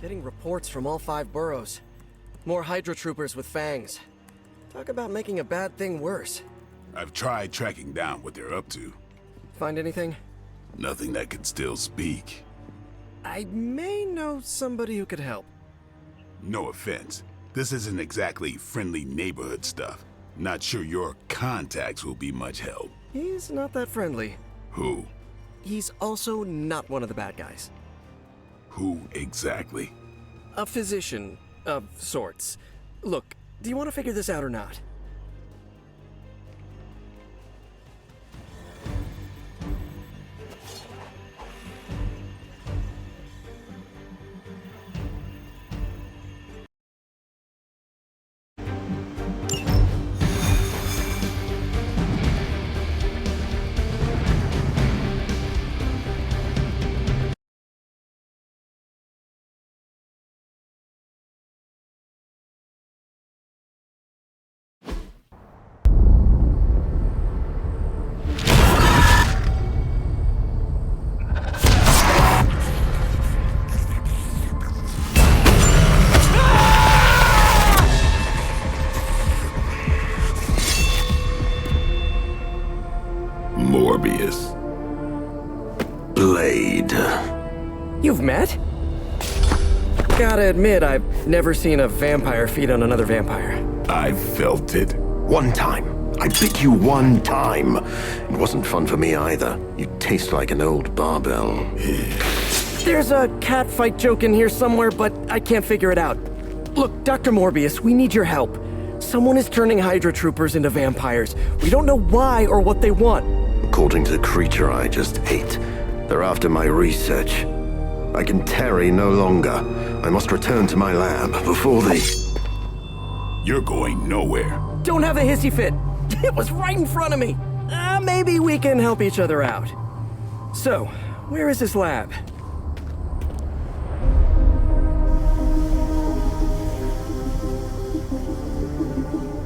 Getting reports from all 5 boroughs. More Hydra troopers with fangs. Talk about making a bad thing worse. I've tried tracking down what they're up to. Find anything? Nothing that can still speak. I may know somebody who could help. No offense. This isn't exactly friendly neighborhood stuff. Not sure your contacts will be much help. He's not that friendly. Who? He's also not one of the bad guys. Who exactly? A physician of sorts. Look, do you want to figure this out or not? Morbius. Blade. You've met? Gotta admit, I've never seen a vampire feed on another vampire. I've felt it. One time. I bit you one time. It wasn't fun for me either. You taste like an old barbell. There's a cat fight joke in here somewhere, but I can't figure it out. Look, Dr. Morbius, we need your help. Someone is turning Hydra troopers into vampires. We don't know why or what they want. According to the creature I just ate, they're after my research. I can tarry no longer. I must return to my lab before they... You're going nowhere. Don't have a hissy fit. It was right in front of me. Maybe we can help each other out. So, where is this lab?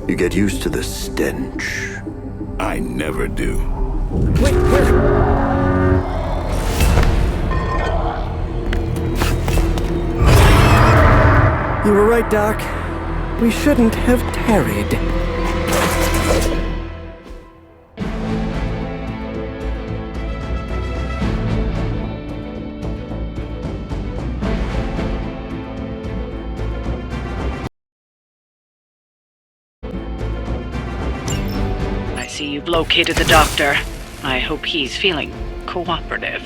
You get used to the stench. I never do. Wait, where? You were right, Doc. We shouldn't have tarried. I see you've located the doctor. I hope he's feeling cooperative.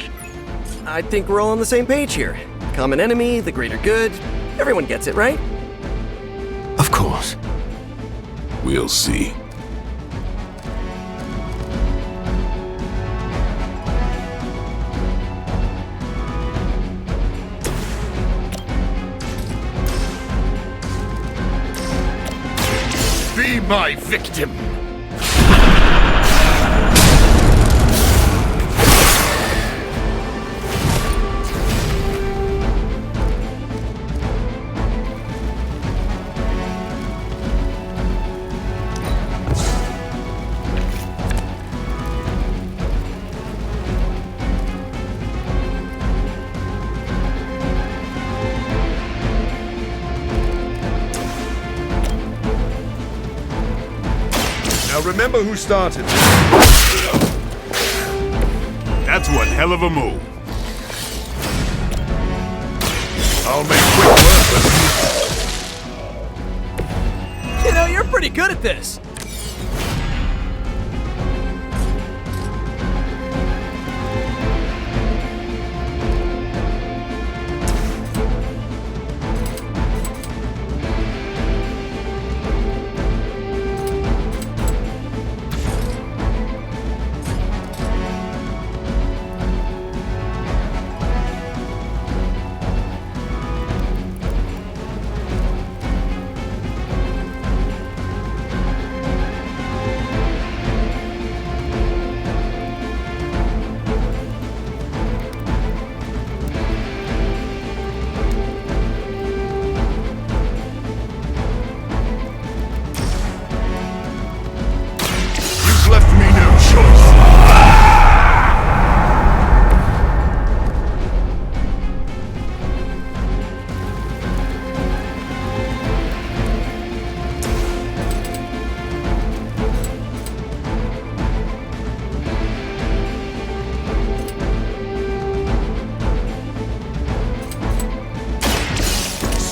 I think we're all on the same page here. Common enemy, the greater good. Everyone gets it, right? Of course. We'll see. Be my victim! Now remember who started. That's one hell of a move. I'll make quick work of you. You know, you're pretty good at this.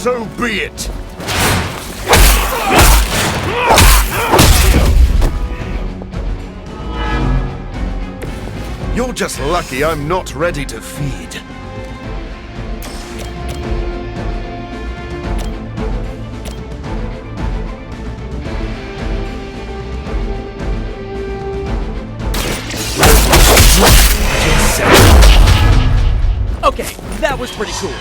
So be it. You're just lucky I'm not ready to feed. Okay, that was pretty cool.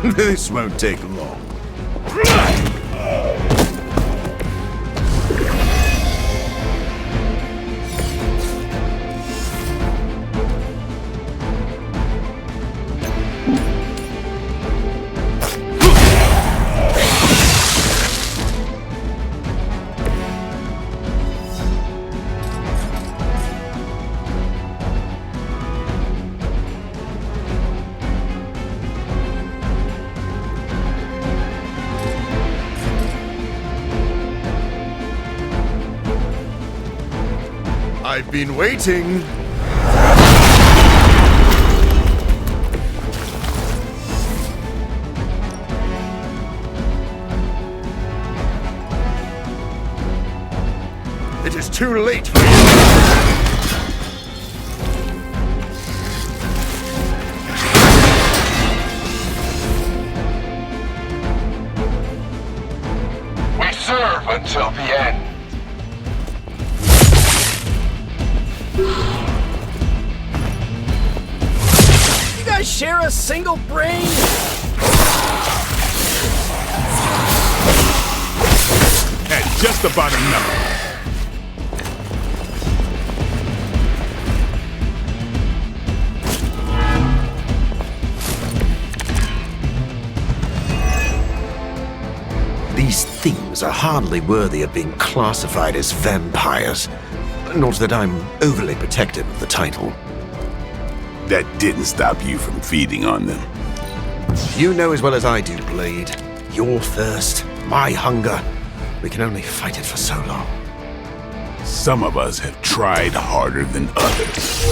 This won't take long. I've been waiting. It is too late for you. We serve until the end. You guys share a single brain? Had just about enough. These things are hardly worthy of being classified as vampires. Not that I'm overly protective of the title. That didn't stop you from feeding on them. You know as well as I do, Blade. Your thirst, my hunger. We can only fight it for so long. Some of us have tried harder than others.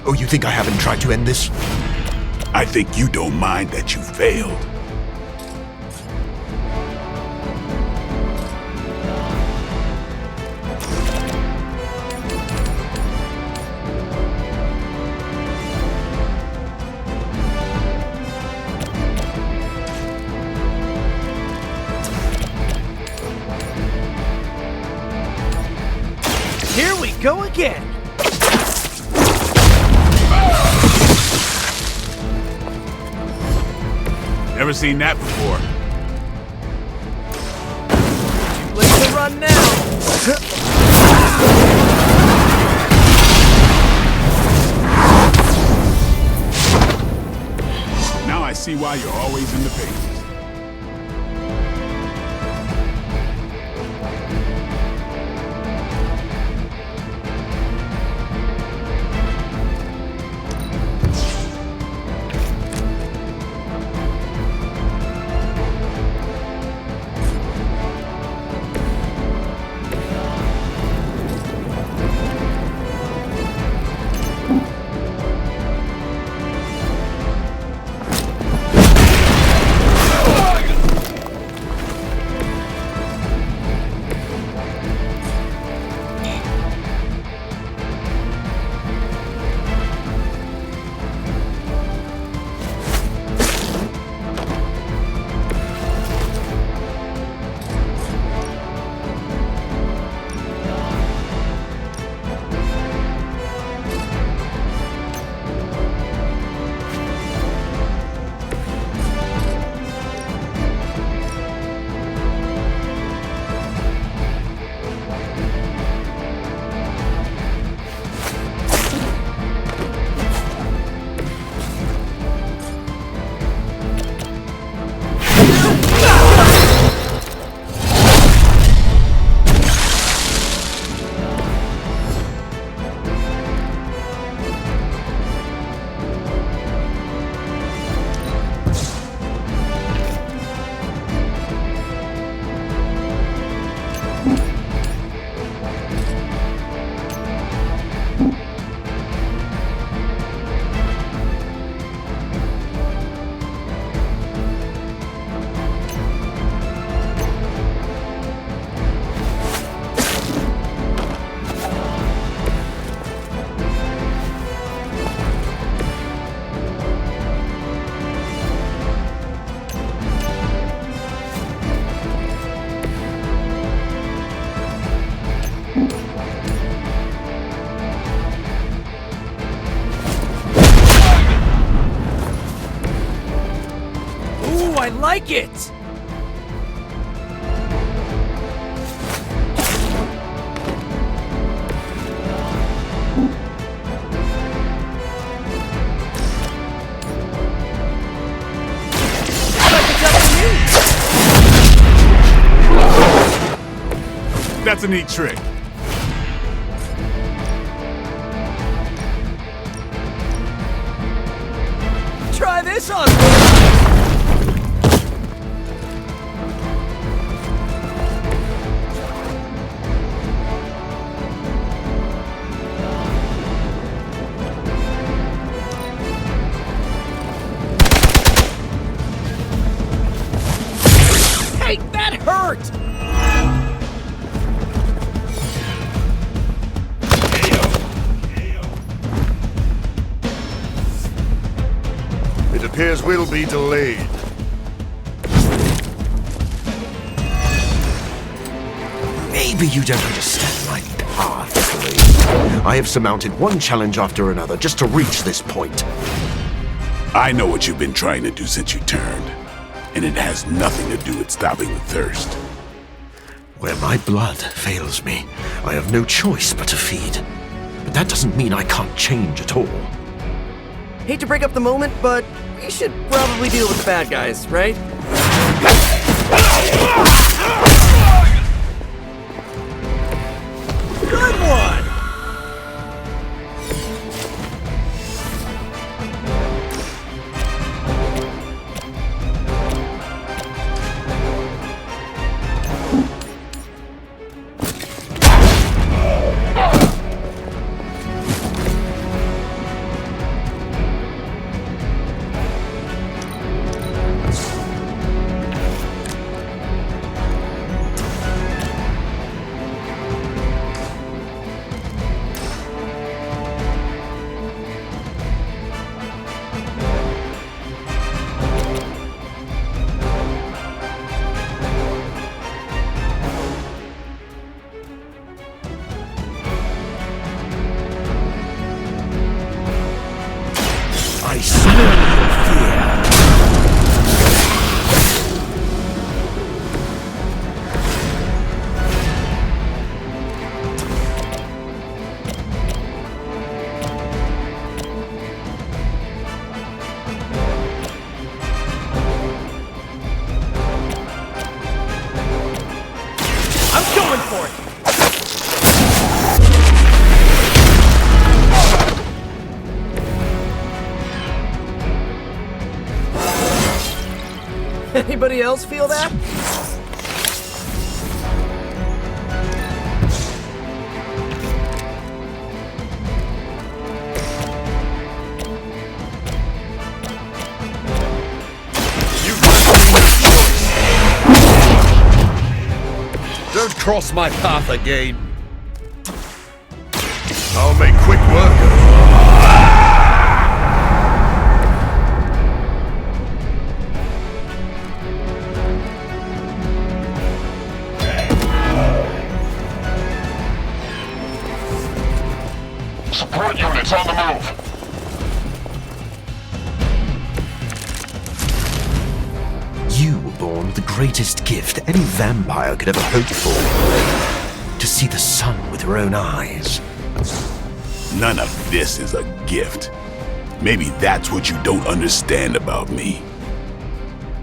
Oh, you think I haven't tried to end this? I think you don't mind that you failed. Here we go again. Never seen that before. Too late to run now. Now I see why you're always in the pages. I like it! That's a neat trick. Try this on! Hey, that hurt! It appears we'll be delayed. Maybe you don't understand my path, Blade. I have surmounted one challenge after another just to reach this point. I know what you've been trying to do since you turned, and it has nothing to do with stopping the thirst. Where my blood fails me, I have no choice but to feed. But that doesn't mean I can't change at all. Hate to break up the moment, but we should probably deal with the bad guys, right? Good one! I smell your fear. I'm going for it! Anybody else feel that? Don't cross my path again. I'll make quick work of it. Support units on the move. You were born with the greatest gift any vampire could ever hope for. To see the sun with your own eyes. None of this is a gift. Maybe that's what you don't understand about me.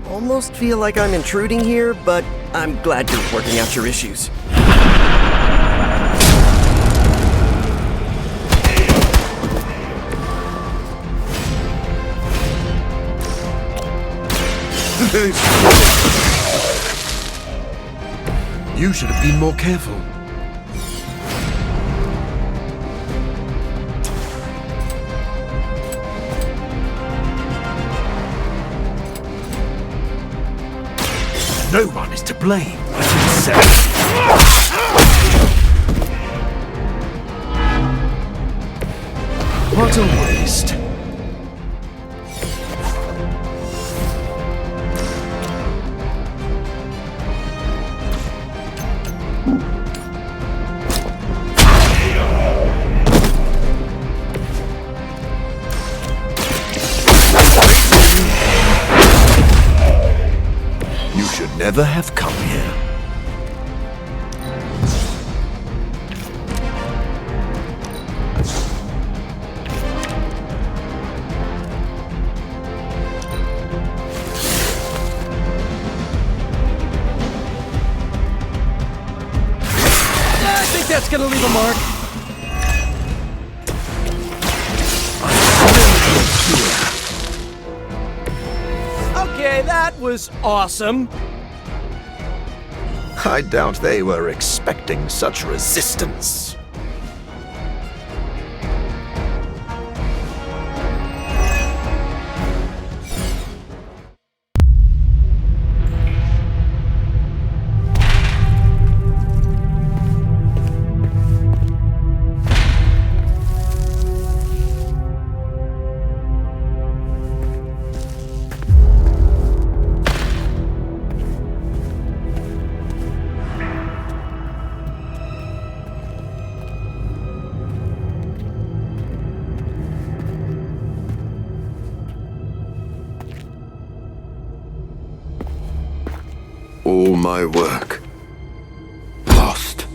Almost feel like I'm intruding here, but I'm glad you're working out your issues. You should have been more careful. No one is to blame. I should say. What a waste. ever have come here. I think that's gonna leave a mark. Okay, that was awesome. I doubt they were expecting such resistance. All my work lost.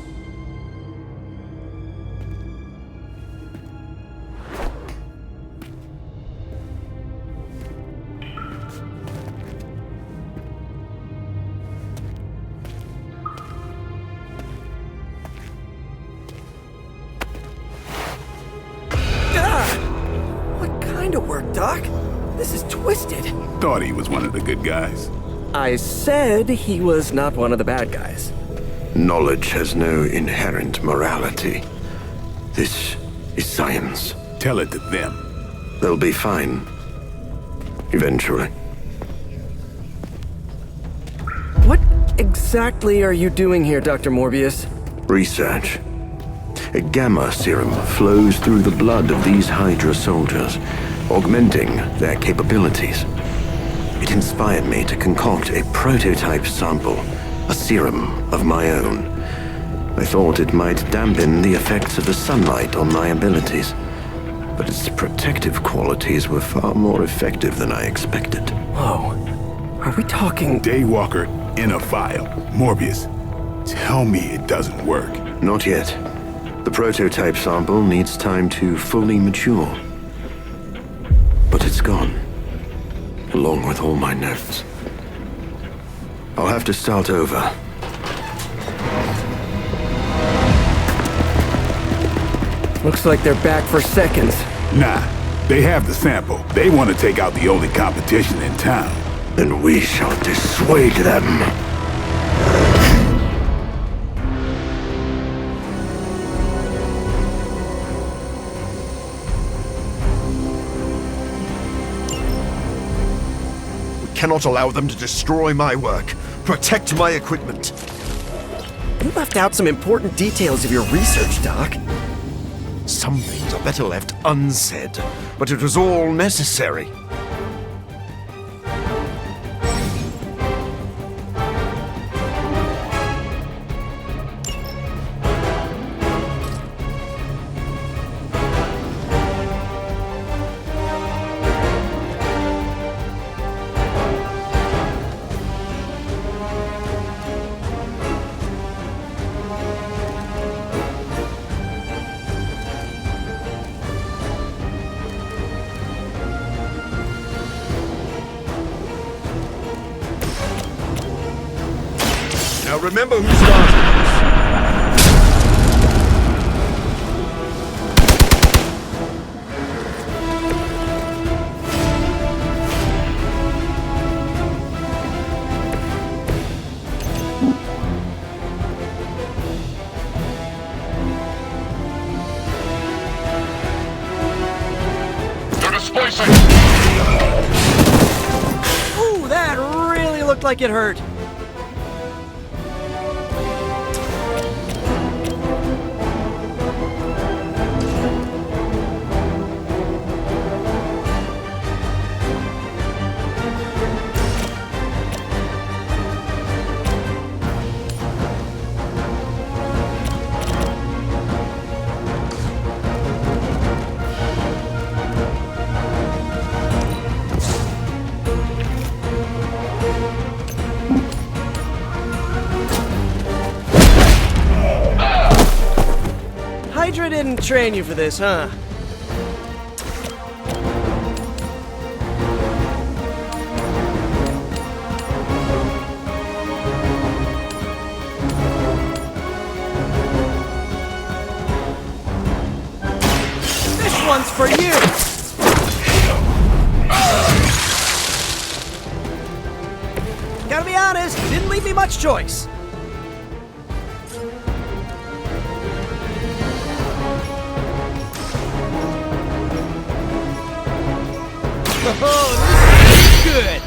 What kind of work, Doc? This is twisted. Thought he was one of the good guys. I said he was not one of the bad guys. Knowledge has no inherent morality. This is science. Tell it to them. They'll be fine. Eventually. What exactly are you doing here, Dr. Morbius? Research. A gamma serum flows through the blood of these Hydra soldiers, augmenting their capabilities. It inspired me to concoct a prototype sample, a serum of my own. I thought it might dampen the effects of the sunlight on my abilities, but its protective qualities were far more effective than I expected. Whoa. Are we talking... Daywalker in a file. Morbius, tell me it doesn't work. Not yet. The prototype sample needs time to fully mature. But it's gone, along with all my notes. I'll have to start over. Looks like they're back for seconds. Nah, they have the sample. They want to take out the only competition in town. Then we shall dissuade them. Cannot allow them to destroy my work. Protect my equipment. You left out some important details of your research, Doc. Some things are better left unsaid, but it was all necessary. Now remember who started They're displacing! Ooh, that really looked like it hurt. didn't train you for this, huh? This one's for you! Gotta be honest, you didn't leave me much choice. Oh, this is good!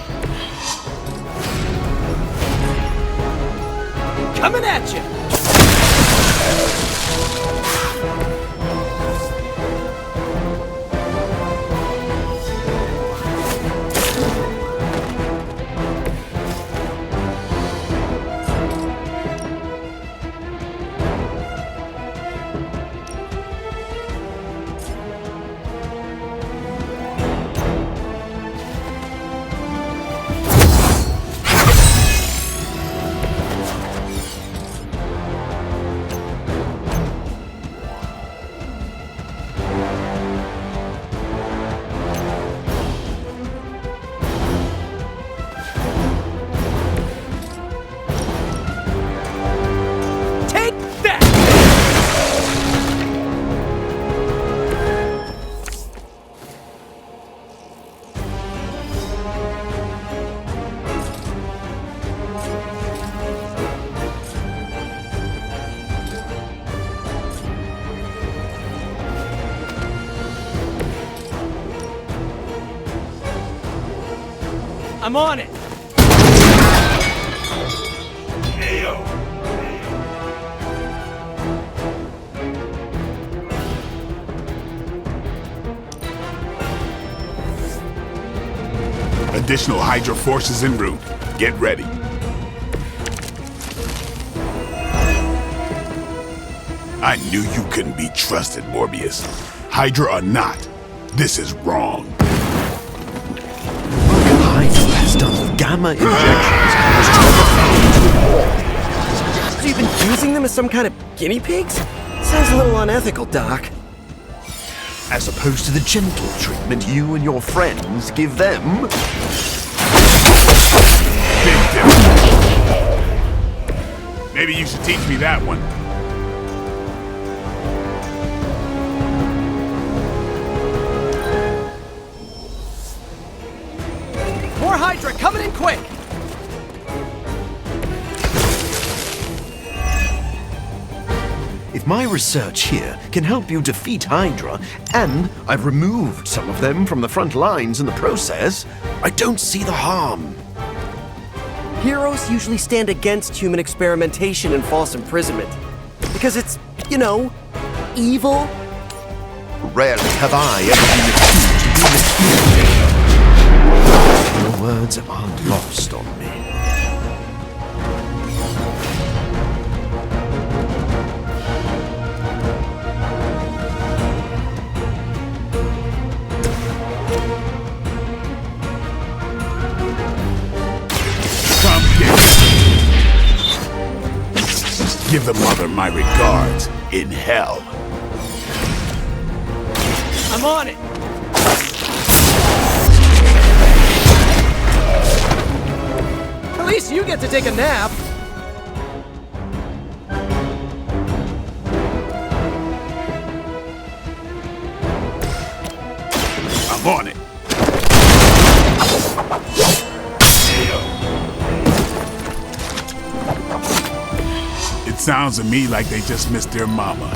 Coming at you! I'm on it! Additional Hydra forces en route. Get ready. I knew you couldn't be trusted, Morbius. Hydra or not, this is wrong. Hydra has done gamma injections as So you've been using them as some kind of guinea pigs? Sounds a little unethical, Doc. as opposed to the gentle treatment you and your friends give them. Big difference. Maybe you should teach me that one. More Hydra coming in quick! If my research here can help you defeat Hydra, and I've removed some of them from the front lines in the process, I don't see the harm. Heroes usually stand against human experimentation and false imprisonment. Because it's, you know, evil. Rarely have I ever been accused of being a hero. Your words aren't lost on me. Give the mother my regards in hell. I'm on it! At least you get to take a nap. I'm on it. It sounds to me like they just missed their mama.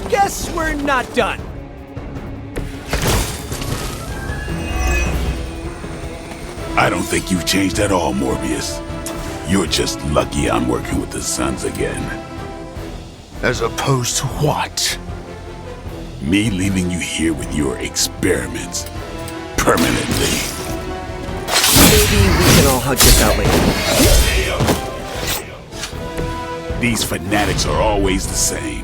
Guess we're not done. I don't think you've changed at all, Morbius. You're just lucky I'm working with the Suns again. As opposed to what? Me leaving you here with your experiments. Permanently. Maybe we can all hug this out later. These fanatics are always the same.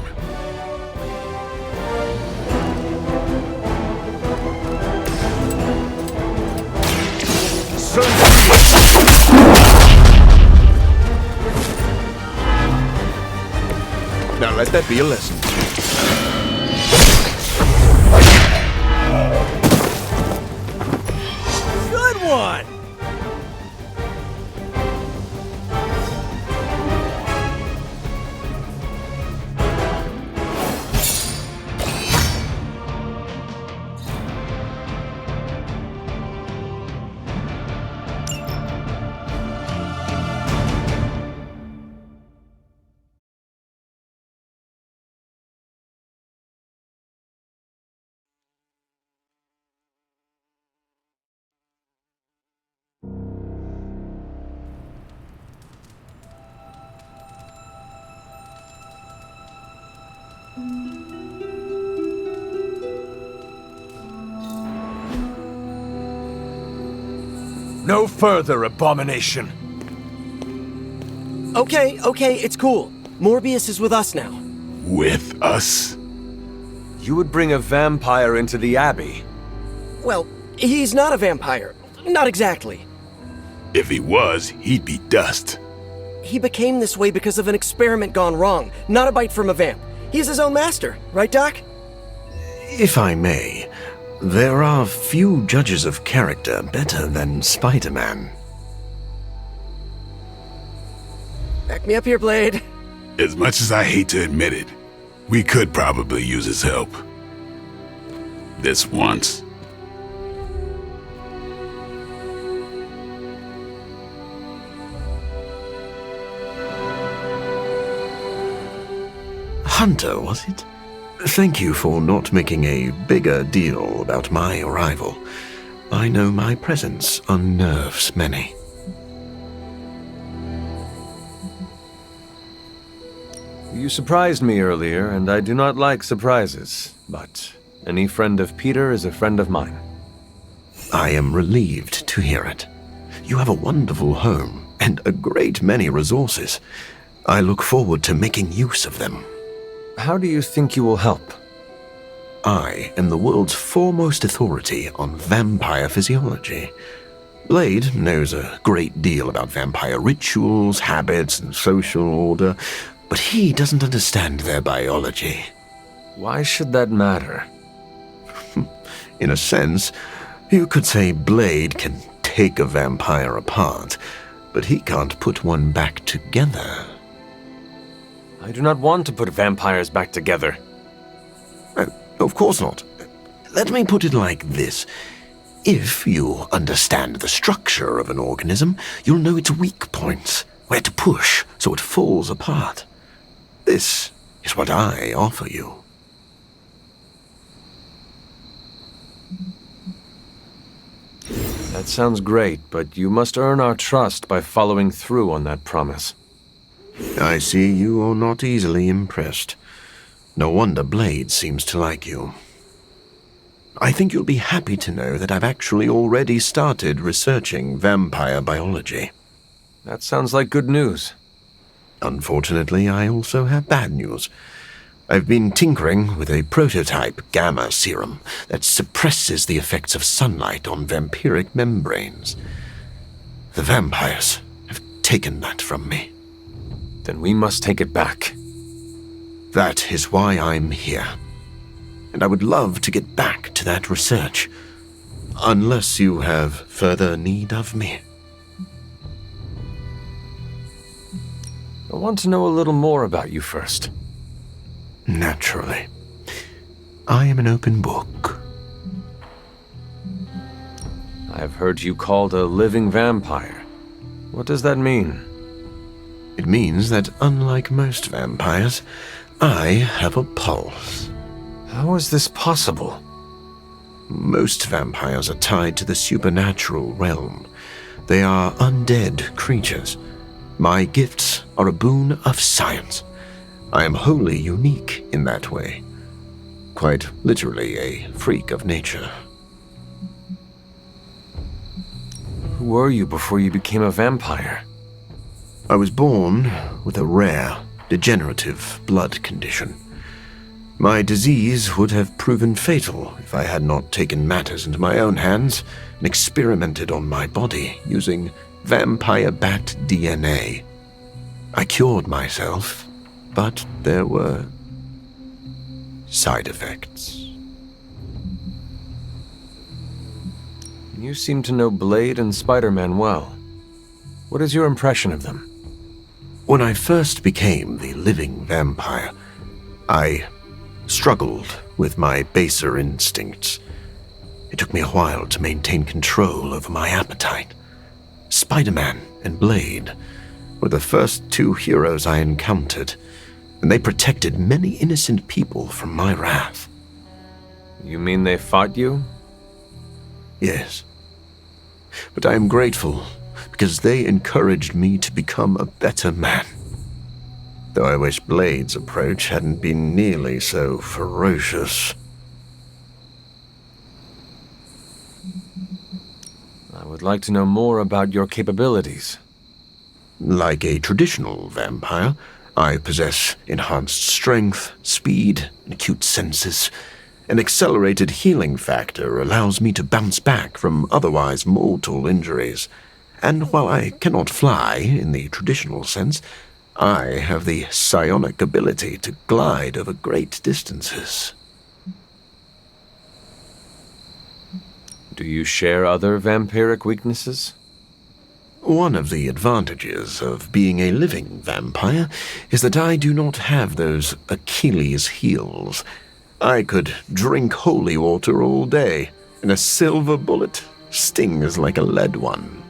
Now let that be a lesson. Good one! No further abomination. Okay, it's cool. Morbius is with us now. With us? You would bring a vampire into the Abbey? Well, he's not a vampire. Not exactly. If he was, he'd be dust. He became this way because of an experiment gone wrong, not a bite from a vamp. He's his own master, right, Doc? If I may, there are few judges of character better than Spider-Man. Back me up here, Blade. As much as I hate to admit it, we could probably use his help. This once. Hunter, was it? Thank you for not making a bigger deal about my arrival. I know my presence unnerves many. You surprised me earlier, and I do not like surprises, but any friend of Peter is a friend of mine. I am relieved to hear it. You have a wonderful home and a great many resources. I look forward to making use of them. How do you think you will help? I am the world's foremost authority on vampire physiology. Blade knows a great deal about vampire rituals, habits, and social order, but he doesn't understand their biology. Why should that matter? In a sense, you could say Blade can take a vampire apart, but he can't put one back together. I do not want to put vampires back together. Of course not. Let me put it like this. If you understand the structure of an organism, you'll know its weak points, where to push so it falls apart. This is what I offer you. That sounds great, but you must earn our trust by following through on that promise. I see you are not easily impressed. No wonder Blade seems to like you. I think you'll be happy to know that I've actually already started researching vampire biology. That sounds like good news. Unfortunately, I also have bad news. I've been tinkering with a prototype gamma serum that suppresses the effects of sunlight on vampiric membranes. The vampires have taken that from me. Then we must take it back. That is why I'm here. And I would love to get back to that research. Unless you have further need of me. I want to know a little more about you first. Naturally. I am an open book. I have heard you called a living vampire. What does that mean? It means that unlike most vampires, I have a pulse. How is this possible? Most vampires are tied to the supernatural realm. They are undead creatures. My gifts are a boon of science. I am wholly unique in that way. Quite literally a freak of nature. Who were you before you became a vampire? I was born with a rare, degenerative blood condition. My disease would have proven fatal if I had not taken matters into my own hands and experimented on my body using vampire bat DNA. I cured myself, but there were side effects. You seem to know Blade and Spider-Man well. What is your impression of them? When I first became the living vampire, I struggled with my baser instincts. It took me a while to maintain control over my appetite. Spider-Man and Blade were the first two heroes I encountered, and they protected many innocent people from my wrath. You mean they fought you? Yes. But I am grateful because they encouraged me to become a better man. Though I wish Blade's approach hadn't been nearly so ferocious. I would like to know more about your capabilities. Like a traditional vampire, I possess enhanced strength, speed, and acute senses. An accelerated healing factor allows me to bounce back from otherwise mortal injuries. And while I cannot fly in the traditional sense, I have the psionic ability to glide over great distances. Do you share other vampiric weaknesses? One of the advantages of being a living vampire is that I do not have those Achilles heels. I could drink holy water all day, and a silver bullet stings like a lead one.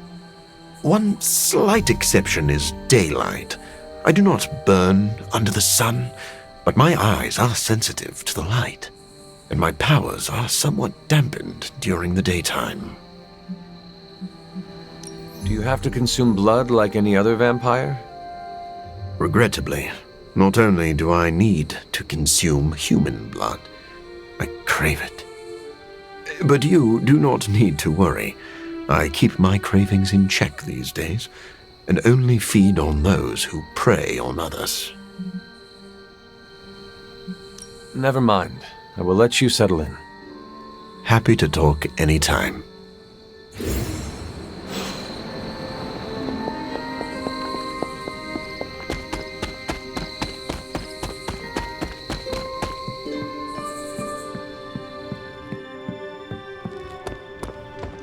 One slight exception is daylight. I do not burn under the sun, but my eyes are sensitive to the light, and my powers are somewhat dampened during the daytime. Do you have to consume blood like any other vampire? Regrettably, not only do I need to consume human blood, I crave it. But you do not need to worry. I keep my cravings in check these days, and only feed on those who prey on others. Never mind. I will let you settle in. Happy to talk anytime.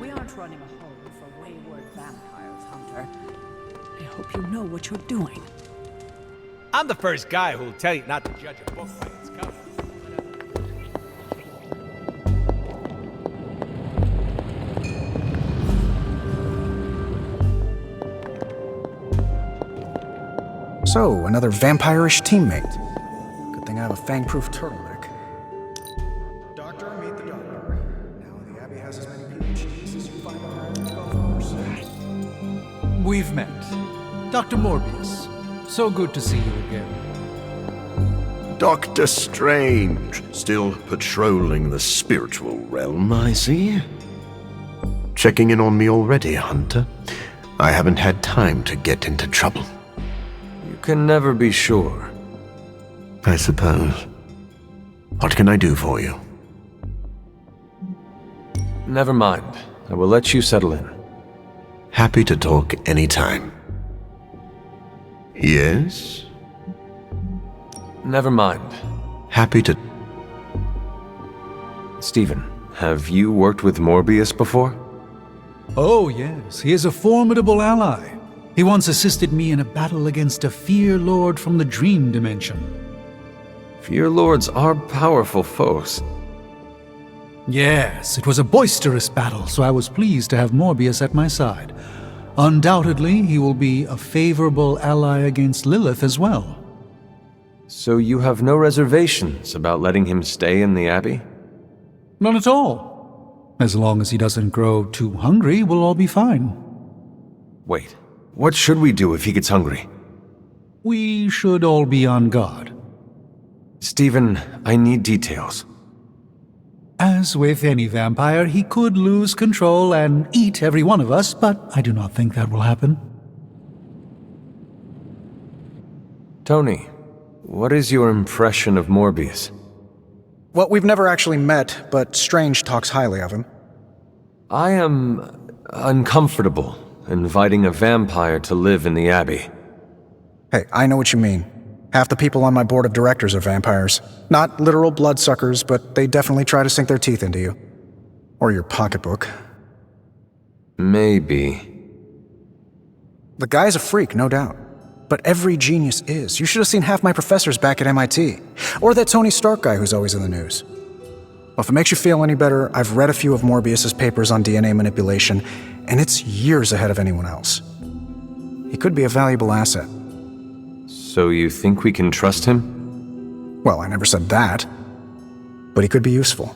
We aren't running a home for wayward vampires, Hunter. I hope you know what you're doing. I'm the first guy who'll tell you not to judge a book by its cover. So, another vampire-ish teammate. Good thing I have a fang-proof turtleneck. Doctor, meet the doctor. Now the Abbey has as many PhDs as you find on the golf course. We've met. Dr. Morbius. So good to see you again. Dr. Strange, still patrolling the spiritual realm, I see. Checking in on me already, Hunter? I haven't had time to get into trouble. You can never be sure. I suppose. What can I do for you? Never mind. I will let you settle in. Happy to talk anytime. Yes? Never mind. Happy to... Stephen, have you worked with Morbius before? Oh, yes. He is a formidable ally. He once assisted me in a battle against a Fear Lord from the Dream Dimension. Fear Lords are powerful foes. Yes, it was a boisterous battle, so I was pleased to have Morbius at my side. Undoubtedly, he will be a favorable ally against Lilith as well. So you have no reservations about letting him stay in the Abbey? None at all. As long as he doesn't grow too hungry, we'll all be fine. Wait, what should we do if he gets hungry? We should all be on guard. Stephen, I need details. As with any vampire, he could lose control and eat every one of us, but I do not think that will happen. Tony, what is your impression of Morbius? Well, we've never actually met, but Strange talks highly of him. I am uncomfortable inviting a vampire to live in the Abbey. Hey, I know what you mean. Half the people on my board of directors are vampires. Not literal bloodsuckers, but they definitely try to sink their teeth into you. Or your pocketbook. Maybe. The guy's a freak, no doubt. But every genius is. You should have seen half my professors back at MIT. Or that Tony Stark guy who's always in the news. Well, if it makes you feel any better, I've read a few of Morbius's papers on DNA manipulation, and it's years ahead of anyone else. He could be a valuable asset. So you think we can trust him? Well, I never said that. But he could be useful.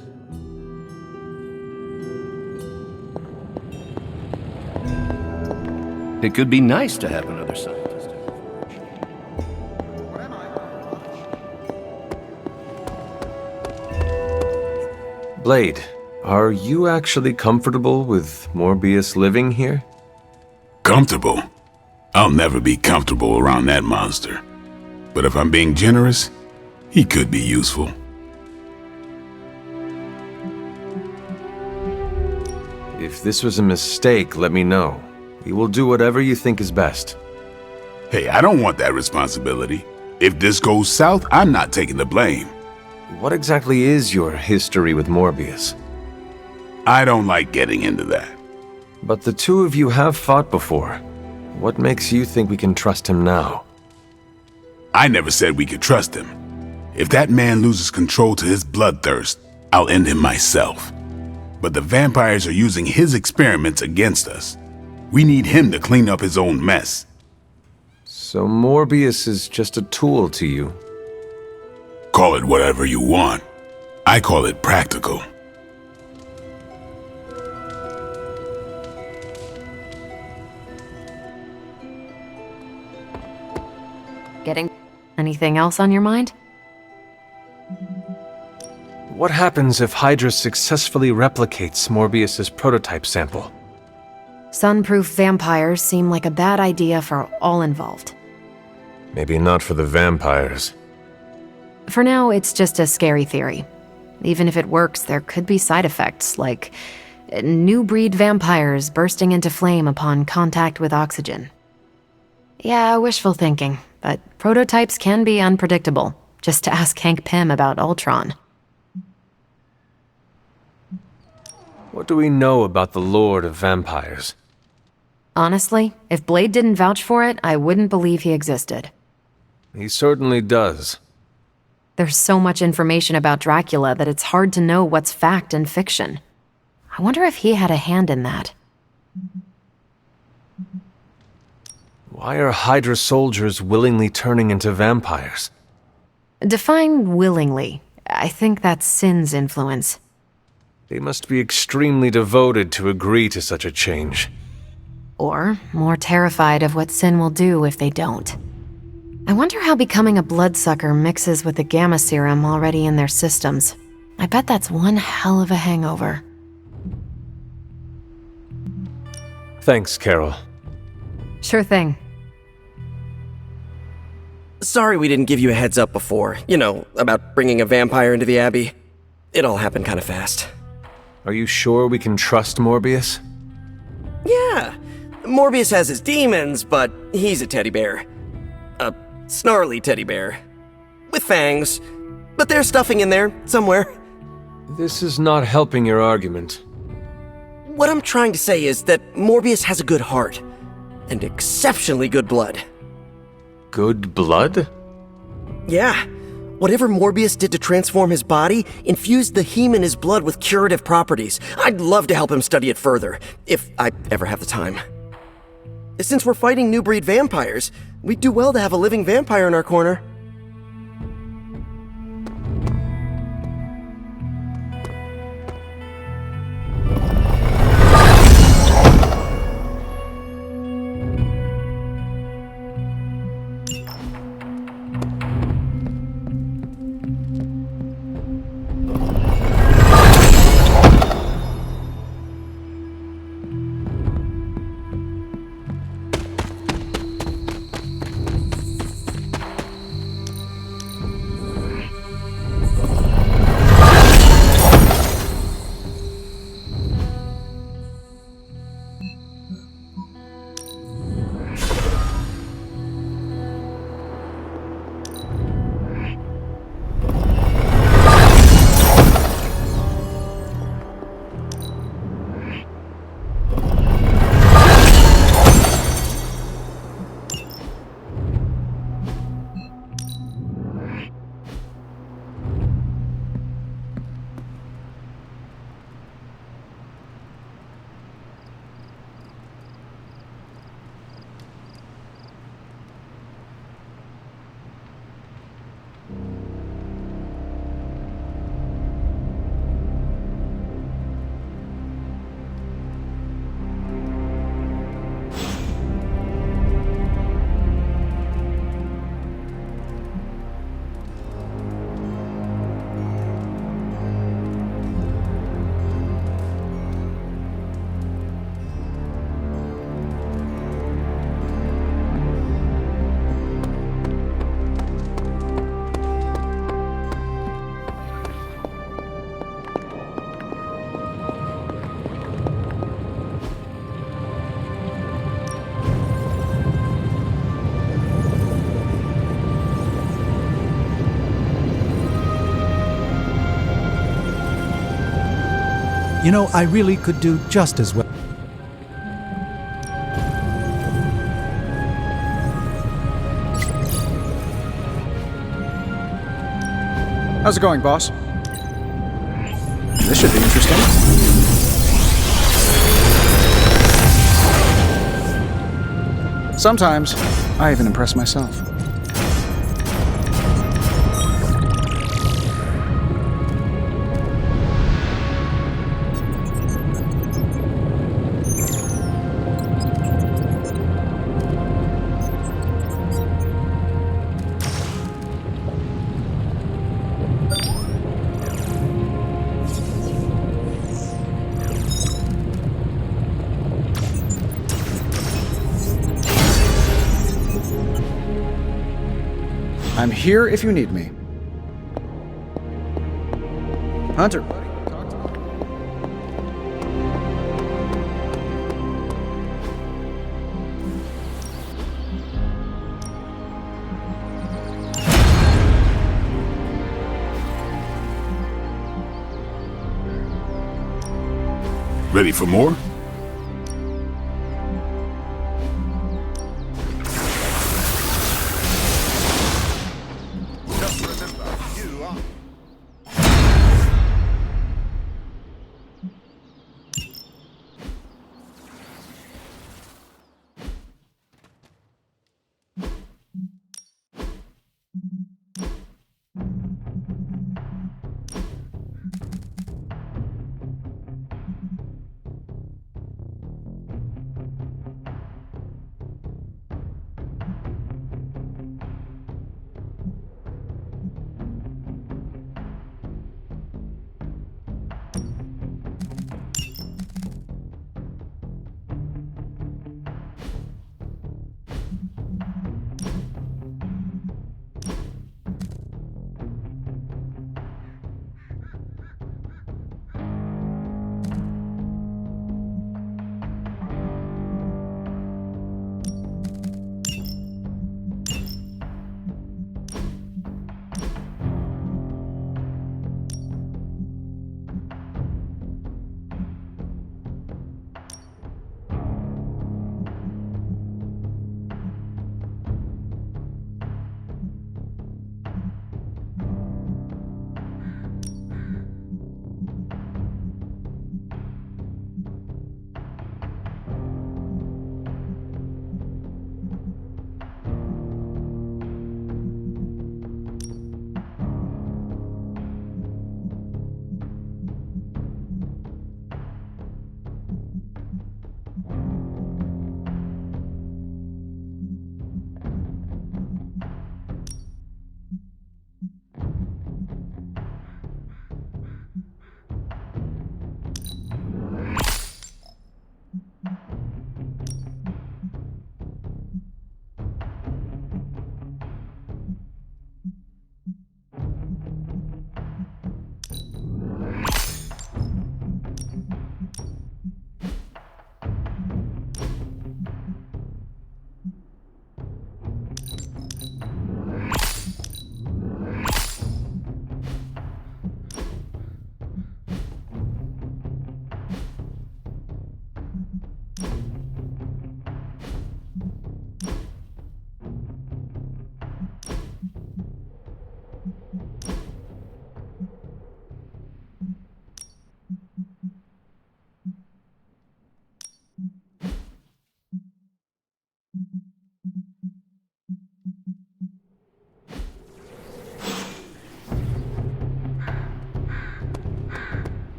It could be nice to have another scientist. Blade, are you actually comfortable with Morbius living here? Comfortable? I'll never be comfortable around that monster. But if I'm being generous, he could be useful. If this was a mistake, let me know. We will do whatever you think is best. Hey, I don't want that responsibility. If this goes south, I'm not taking the blame. What exactly is your history with Morbius? I don't like getting into that. But the two of you have fought before. What makes you think we can trust him now? I never said we could trust him. If that man loses control to his bloodthirst, I'll end him myself. But the vampires are using his experiments against us. We need him to clean up his own mess. So Morbius is just a tool to you? Call it whatever you want. I call it practical. Getting anything else on your mind? What happens if Hydra successfully replicates Morbius's prototype sample? Sun-proof vampires seem like a bad idea for all involved. Maybe not for the vampires. For now, it's just a scary theory. Even if it works, there could be side effects, like new breed vampires bursting into flame upon contact with oxygen. Yeah, wishful thinking, but prototypes can be unpredictable. Just to ask Hank Pym about Ultron. What do we know about the Lord of Vampires? Honestly, if Blade didn't vouch for it, I wouldn't believe he existed. He certainly does. There's so much information about Dracula that it's hard to know what's fact and fiction. I wonder if he had a hand in that. Why are Hydra soldiers willingly turning into vampires? Define willingly. I think that's Sin's influence. They must be extremely devoted to agree to such a change. Or more terrified of what Sin will do if they don't. I wonder how becoming a bloodsucker mixes with the gamma serum already in their systems. I bet that's one hell of a hangover. Thanks, Carol. Sure thing. Sorry we didn't give you a heads up before. You know, about bringing a vampire into the Abbey. It all happened kind of fast. Are you sure we can trust Morbius? Yeah. Morbius has his demons, but he's a teddy bear. A snarly teddy bear. With fangs. But there's stuffing in there, somewhere. This is not helping your argument. What I'm trying to say is that Morbius has a good heart. And exceptionally good blood. Good blood? Yeah. Whatever Morbius did to transform his body infused the heme in his blood with curative properties. I'd love to help him study it further, if I ever have the time. Since we're fighting new breed vampires, we'd do well to have a living vampire in our corner. You know, I really could do just as well. How's it going, boss? This should be interesting. Sometimes, I even impress myself. I'm here if you need me. Hunter, buddy, talk to me. Ready for more?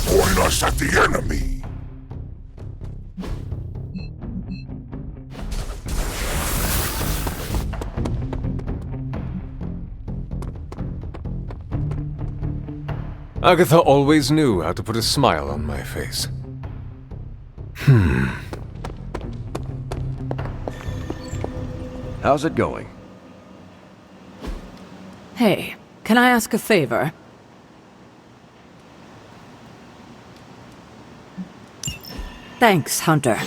Point us at the enemy. Agatha always knew how to put a smile on my face. How's it going? Hey, can I ask a favor? Thanks, Hunter.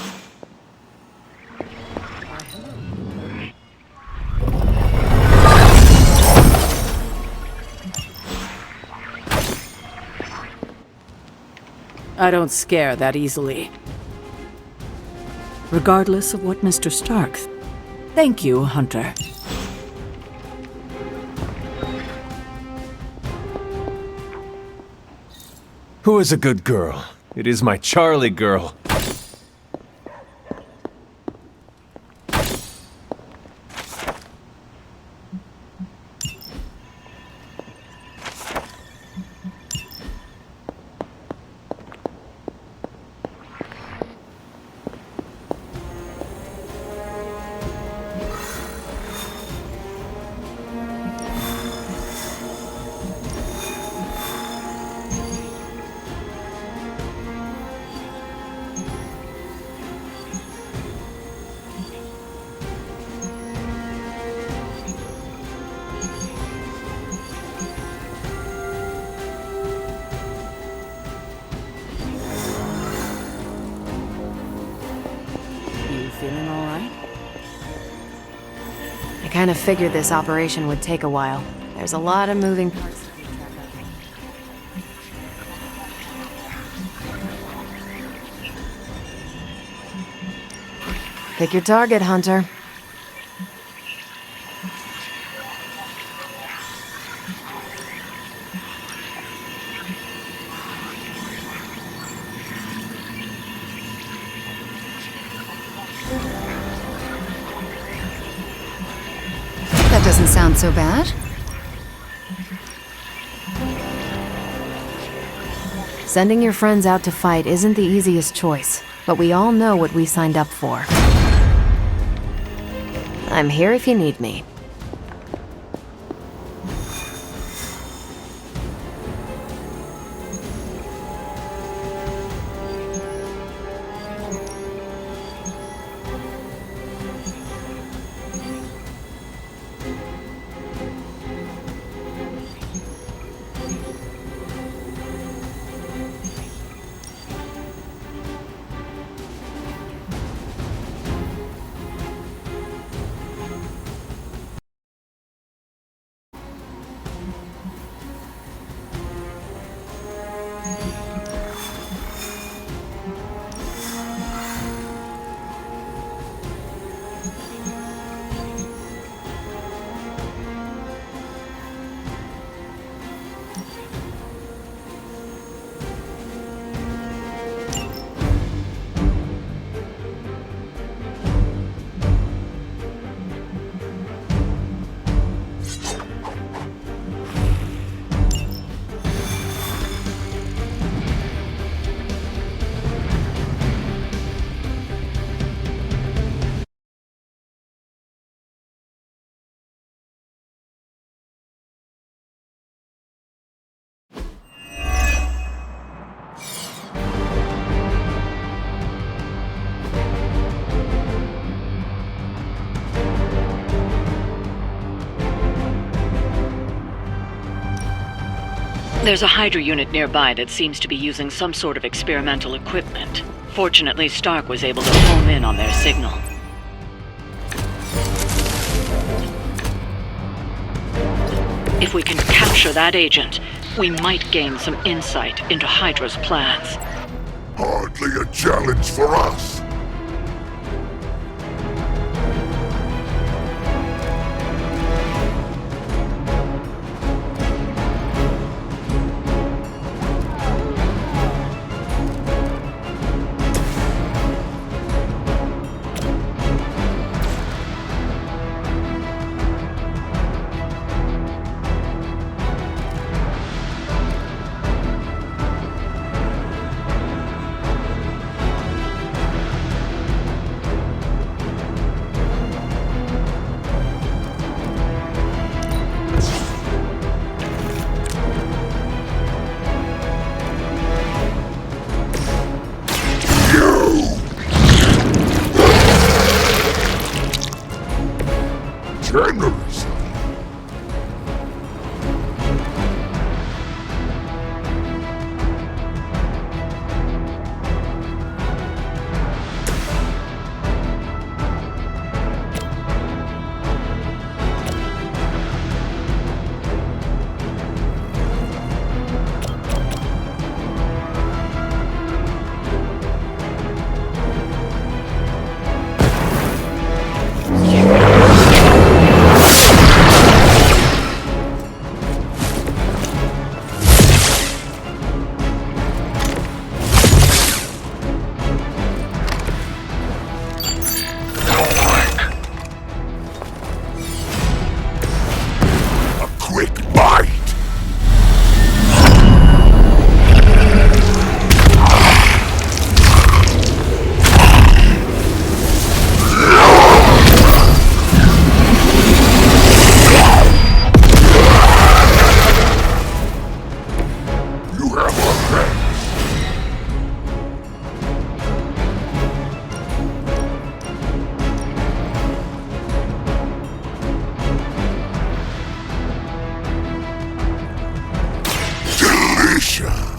I don't scare that easily. Regardless of what Mr. Stark. Thank you, Hunter. Who is a good girl? It is my Charlie girl. Feeling all right? I kind of figured this operation would take a while. There's a lot of moving parts to keep track of. Pick your target, Hunter. That doesn't sound so bad. Sending your friends out to fight isn't the easiest choice, but we all know what we signed up for. I'm here if you need me. There's a Hydra unit nearby that seems to be using some sort of experimental equipment. Fortunately, Stark was able to home in on their signal. If we can capture that agent, we might gain some insight into Hydra's plans. Hardly a challenge for us. creatures.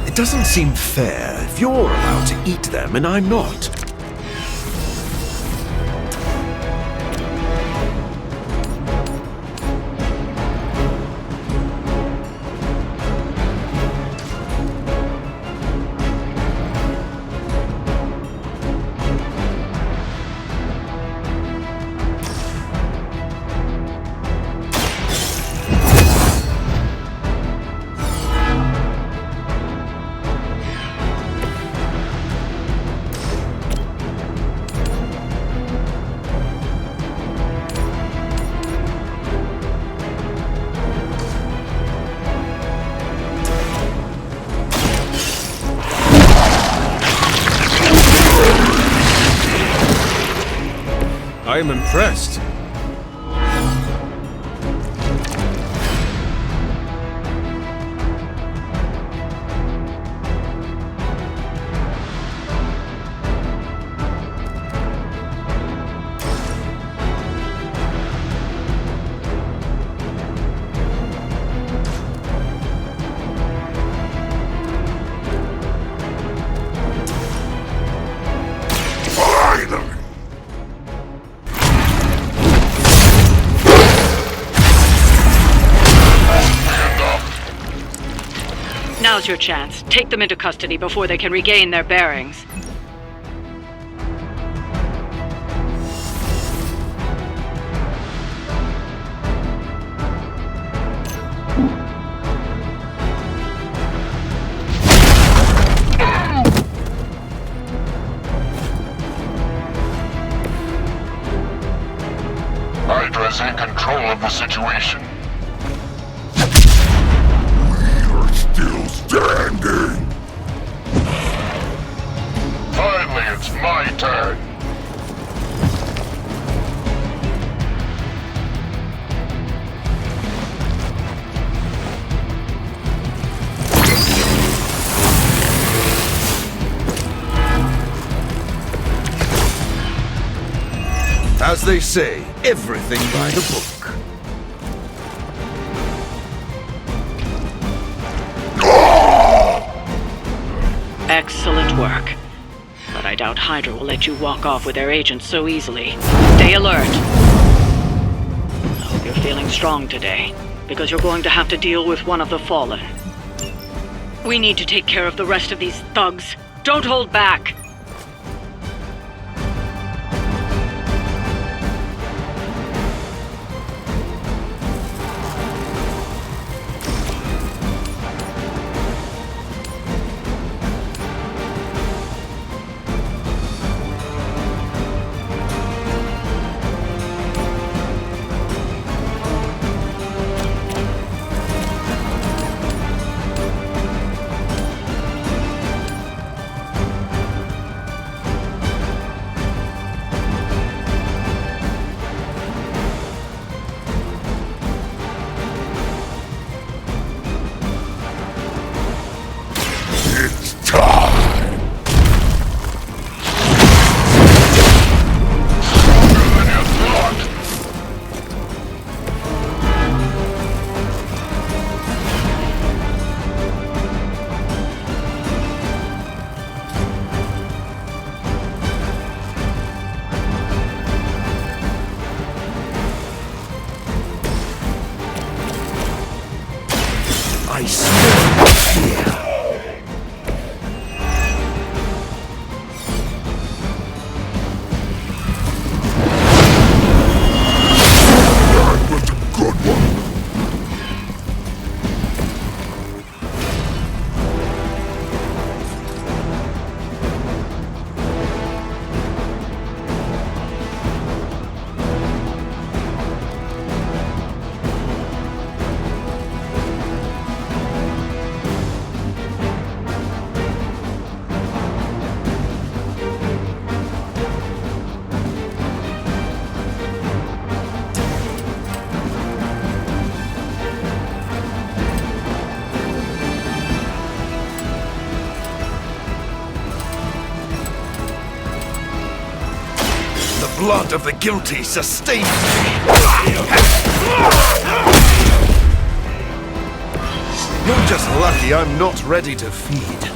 It doesn't seem fair if you're allowed to eat them and I'm not. I am impressed. Now's your chance. Take them into custody before they can regain their bearings. Hydra's in control of the situation. Still standing! Finally, it's my turn! As they say, everything by the book. Excellent work. But I doubt Hydra will let you walk off with their agents so easily. Stay alert. I hope you're feeling strong today, because you're going to have to deal with one of the Fallen. We need to take care of the rest of these thugs. Don't hold back! blood of the guilty sustains me. You're just lucky I'm not ready to feed.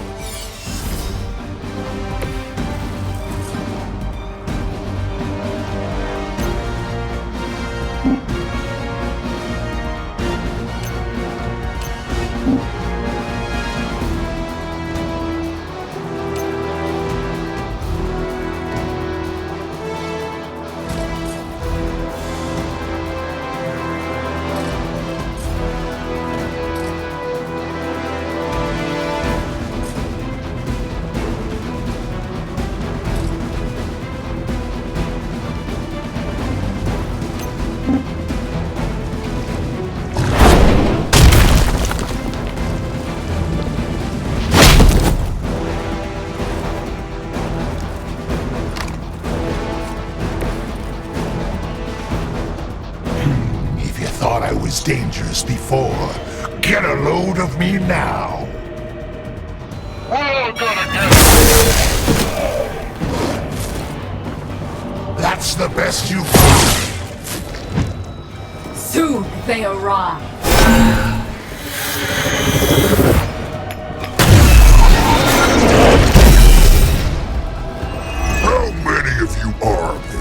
Thought I was dangerous before. Get a load of me now. We're all gonna get it. That's the best you've got. Soon they arrive. How many of you are there?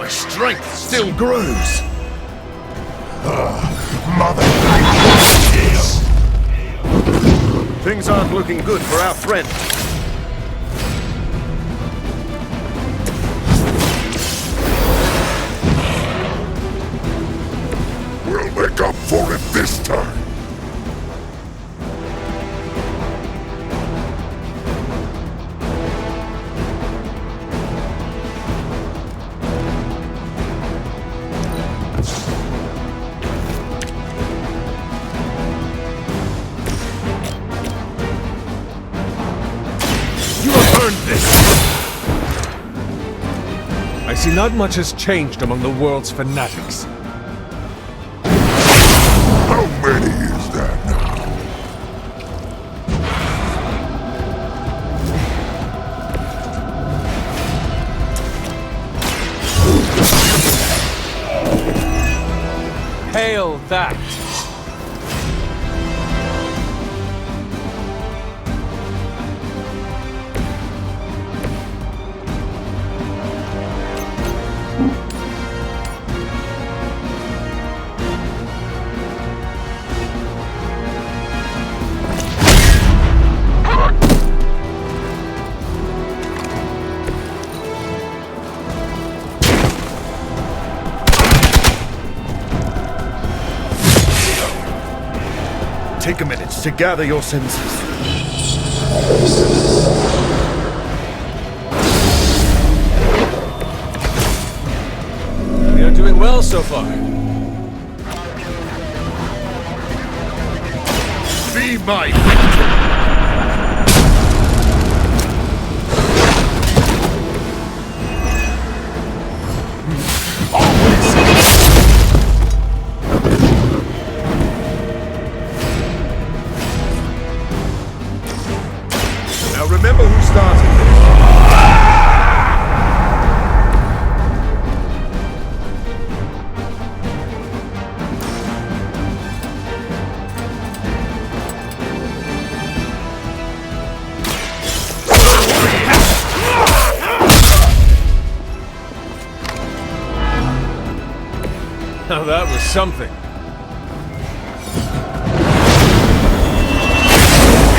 Strength still grows. Mother Things aren't looking good for our friend. We'll make up for it this time. I see not much has changed among the world's fanatics. How many is that now? Hail that! Take a minute to gather your senses. We are doing well so far. Be my victim! Now remember who started this. Now that was something.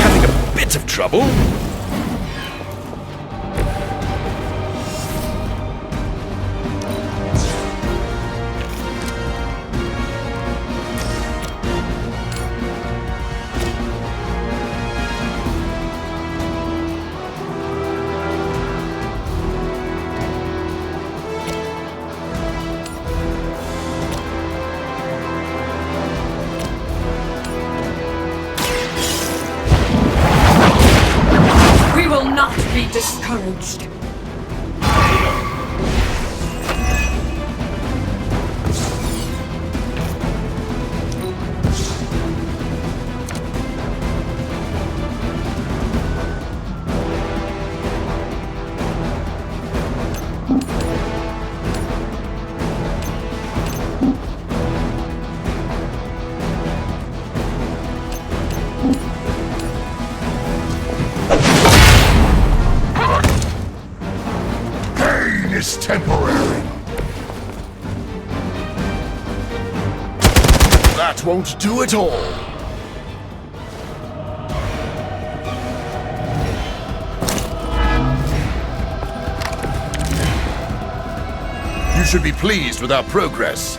Having a bit of trouble? discouraged. Is temporary. That won't do it all. You should be pleased with our progress.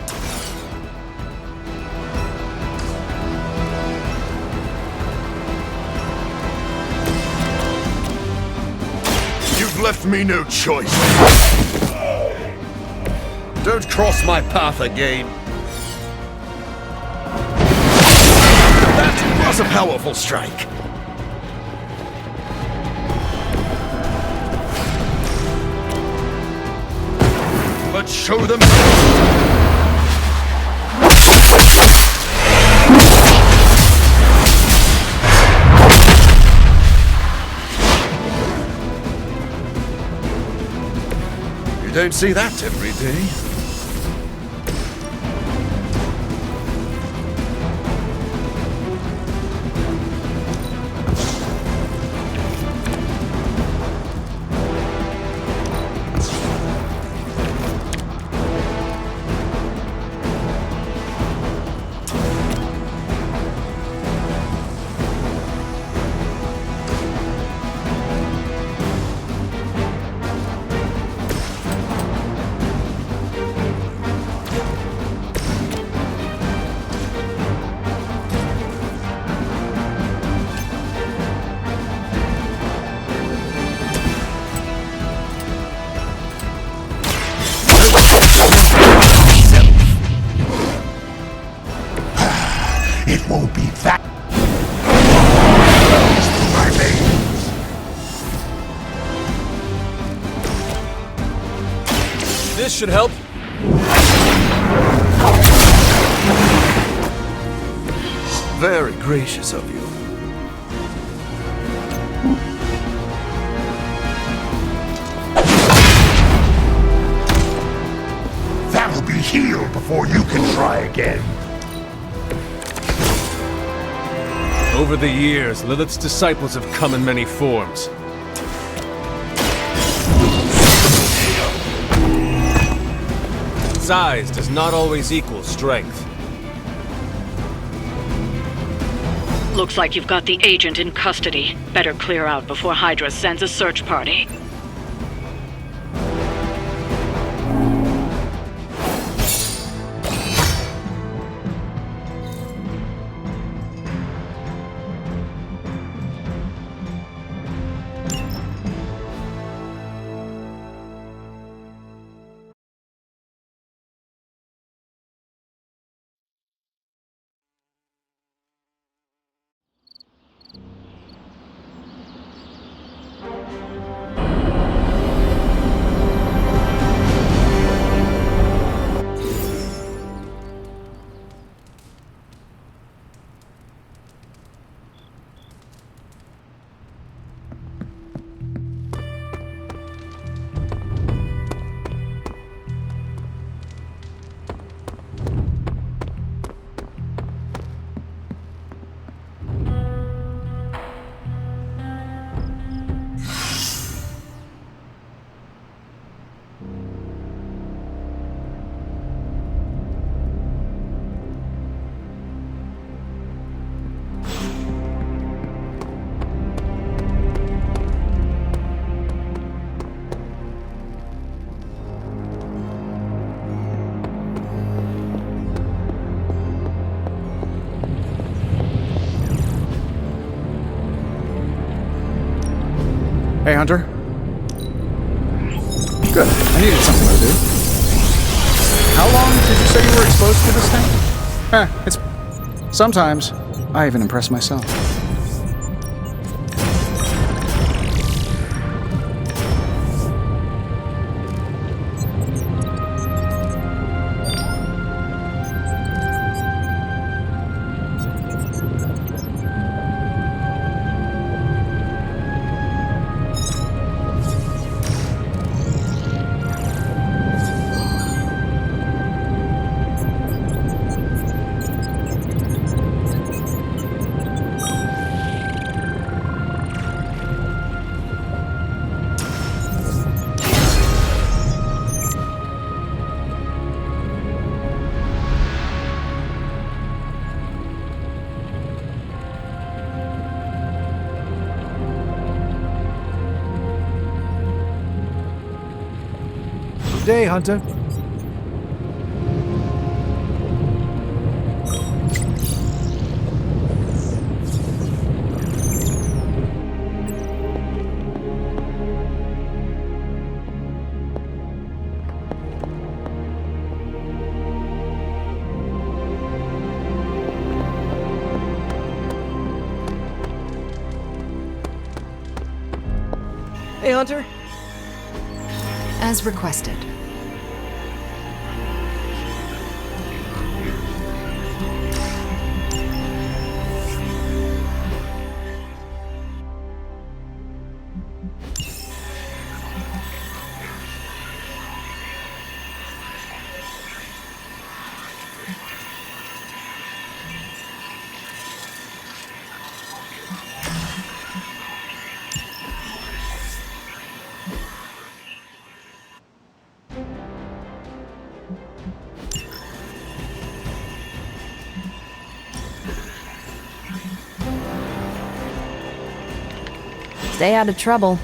You've left me no choice. Don't cross my path again. That was a powerful strike. Let's show them. You don't see that every day. It won't be that. My veins. This should help. Very gracious of you. That'll be healed before you can try again. Over the years, Lilith's disciples have come in many forms. Size does not always equal strength. Looks like you've got the agent in custody. Better clear out before Hydra sends a search party. Hey, Hunter. Good. I needed something to do. How long did you say you were exposed to this thing? It's... Sometimes, I even impress myself. day, Hunter. Hey, Hunter. As requested. Stay out of trouble.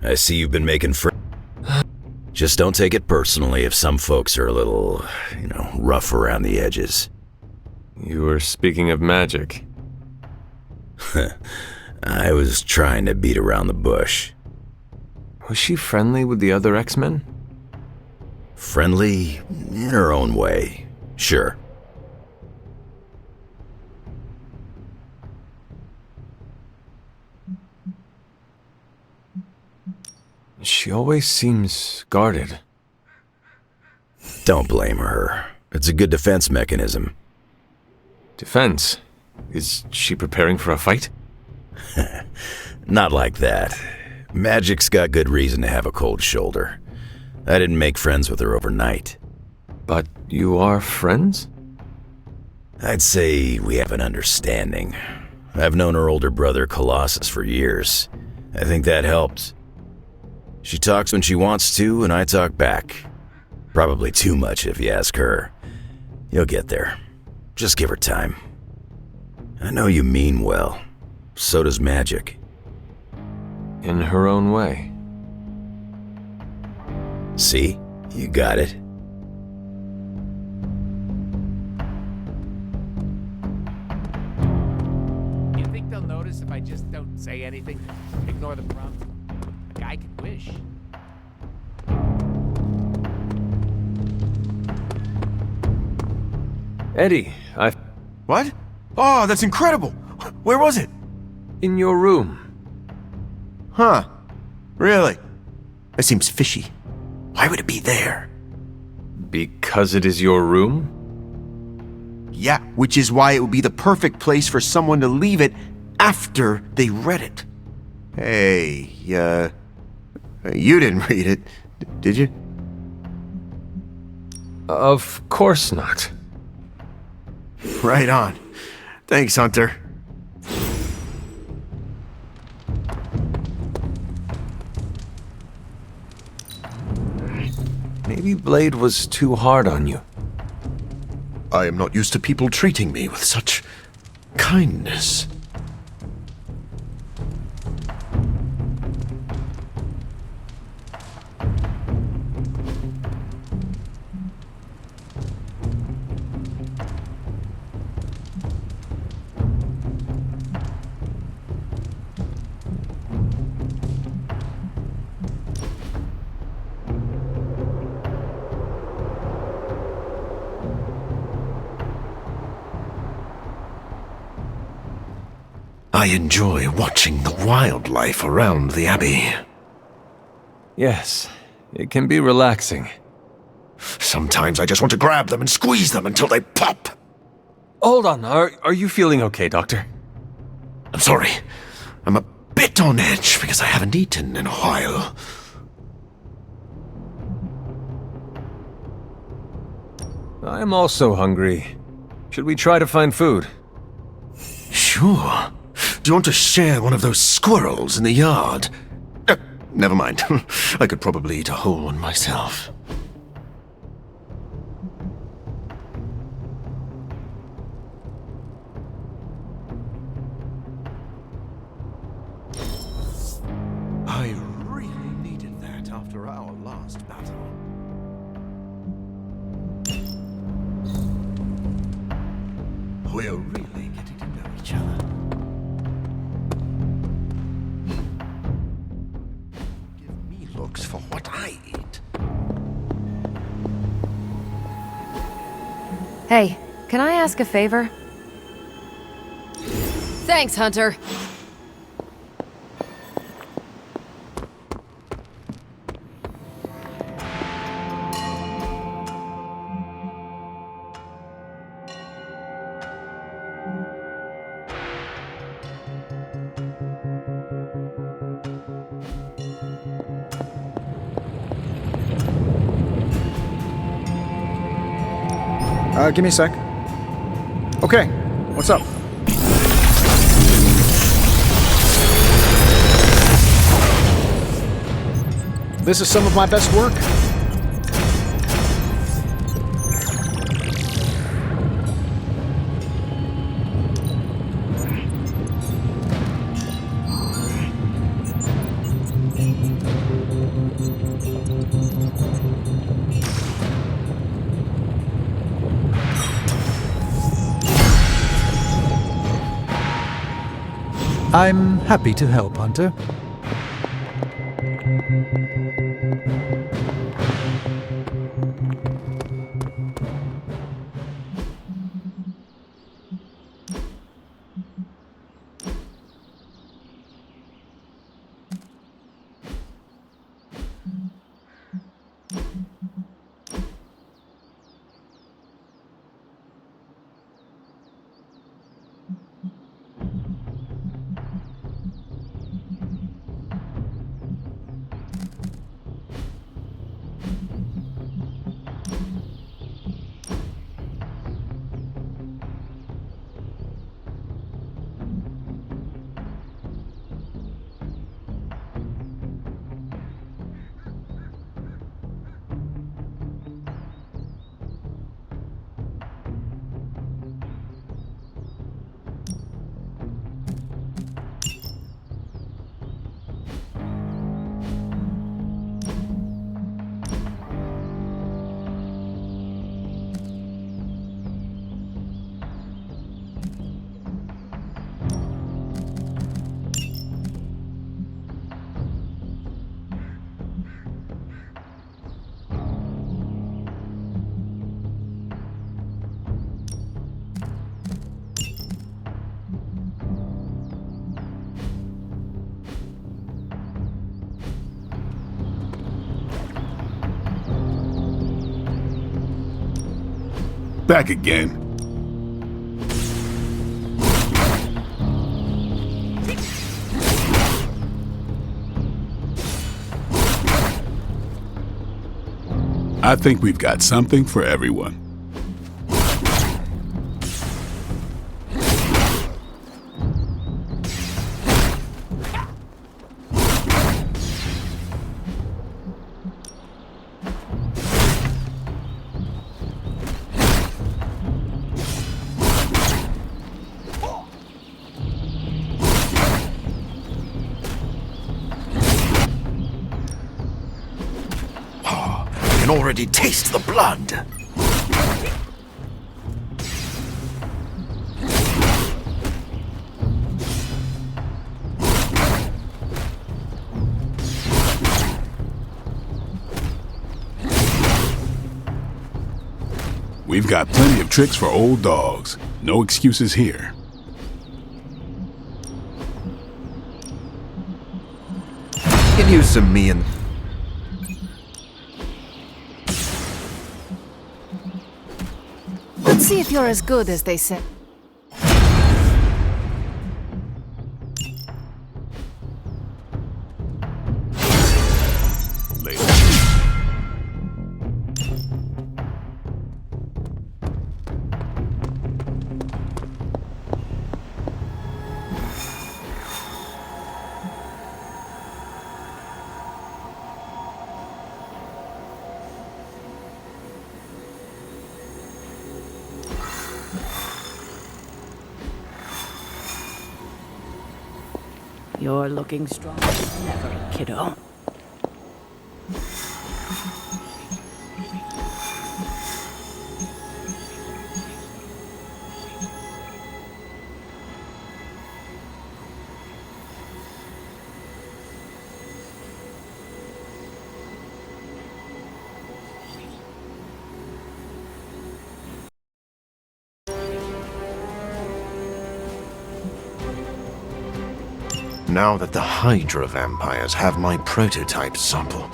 I see you've been making friends. Just don't take it personally if some folks are a little, rough around the edges. You were speaking of magic. I was trying to beat around the bush. Was she friendly with the other X-Men? Friendly in her own way, sure. She always seems guarded. Don't blame her. It's a good defense mechanism. Defense? Is she preparing for a fight? Not like that. Magic's got good reason to have a cold shoulder. I didn't make friends with her overnight. But you are friends? I'd say we have an understanding. I've known her older brother, Colossus, for years. I think that helped. She talks when she wants to, and I talk back. Probably too much if you ask her. You'll get there. Just give her time. I know you mean well. So does Magic. In her own way. See? You got it. You think they'll notice if I just don't say anything? Ignore the prompt? A guy could wish. Eddie, What? Oh, that's incredible! Where was it? In your room. Huh. Really? That seems fishy. Why would it be there? Because it is your room? Yeah, which is why it would be the perfect place for someone to leave it after they read it. Hey, you didn't read it, did you? Of course not. Right on. Thanks, Hunter. Maybe Blade was too hard on you. I am not used to people treating me with such kindness. I enjoy watching the wildlife around the Abbey. Yes, it can be relaxing. Sometimes I just want to grab them and squeeze them until they pop. Hold on, are you feeling okay, Doctor? I'm sorry. I'm a bit on edge because I haven't eaten in a while. I am also hungry. Should we try to find food? Sure. Do you want to share one of those squirrels in the yard? Never mind. I could probably eat a whole one myself. I really needed that after our last battle. We're really getting to know each other. Give me looks for what I eat. Hey, can I ask a favor? Thanks, Hunter. Give me a sec. Okay, what's up? This is some of my best work. I'm happy to help, Hunter. Back again. I think we've got something for everyone. can already taste the blood. We've got plenty of tricks for old dogs. No excuses here. Could use some me and... Let's see if you're as good as they say. You're looking strong as ever, kiddo. Now that the Hydra vampires have my prototype sample,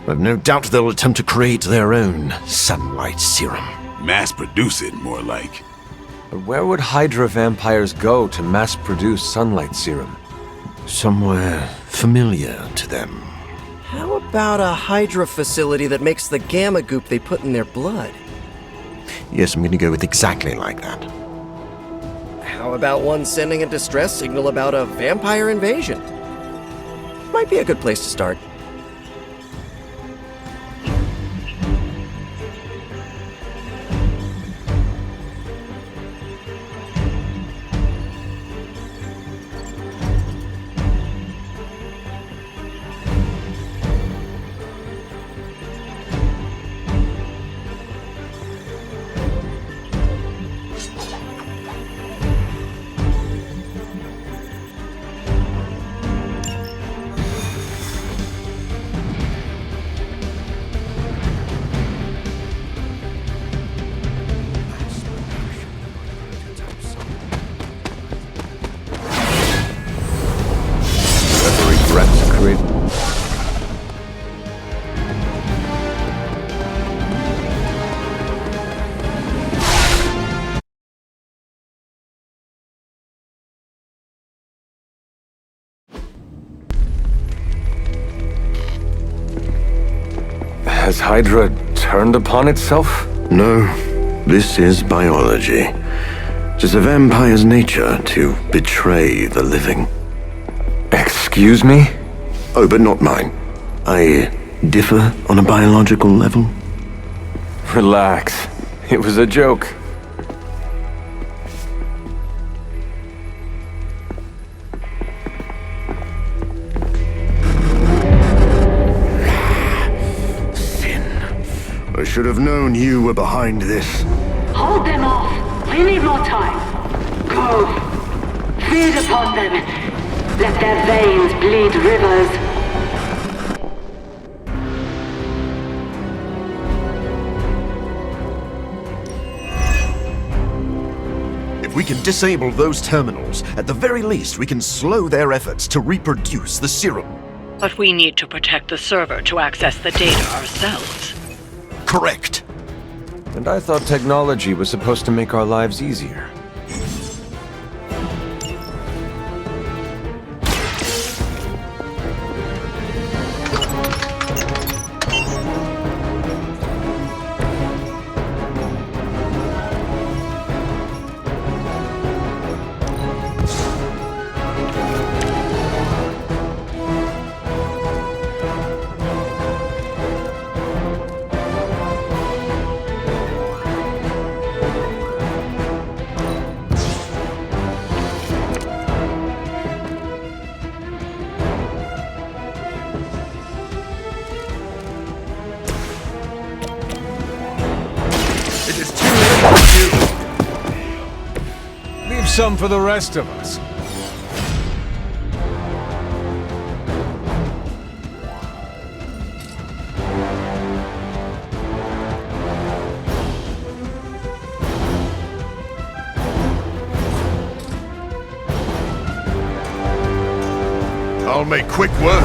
I've no doubt they'll attempt to create their own sunlight serum. Mass produce it, more like. But where would Hydra vampires go to mass-produce sunlight serum? Somewhere familiar to them. How about a Hydra facility that makes the gamma goop they put in their blood? Yes, I'm going to go with exactly like that. How about one sending a distress signal about a vampire invasion? Might be a good place to start. Has Hydra turned upon itself? No, this is biology. It is a vampire's nature to betray the living. Excuse me? Oh, but not mine. I differ on a biological level. Relax. It was a joke. I should have known you were behind this. Hold them off. We need more time. Go. Feed upon them. Let their veins bleed rivers. If we can disable those terminals, at the very least we can slow their efforts to reproduce the serum. But we need to protect the server to access the data ourselves. Correct. And I thought technology was supposed to make our lives easier. some for the rest of us. I'll make quick work.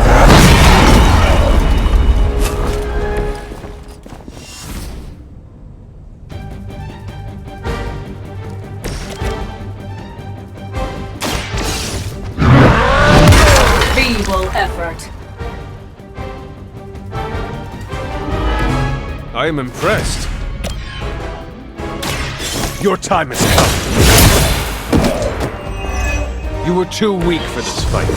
Feeble effort. I am impressed. Your time has come. You were too weak for this fight.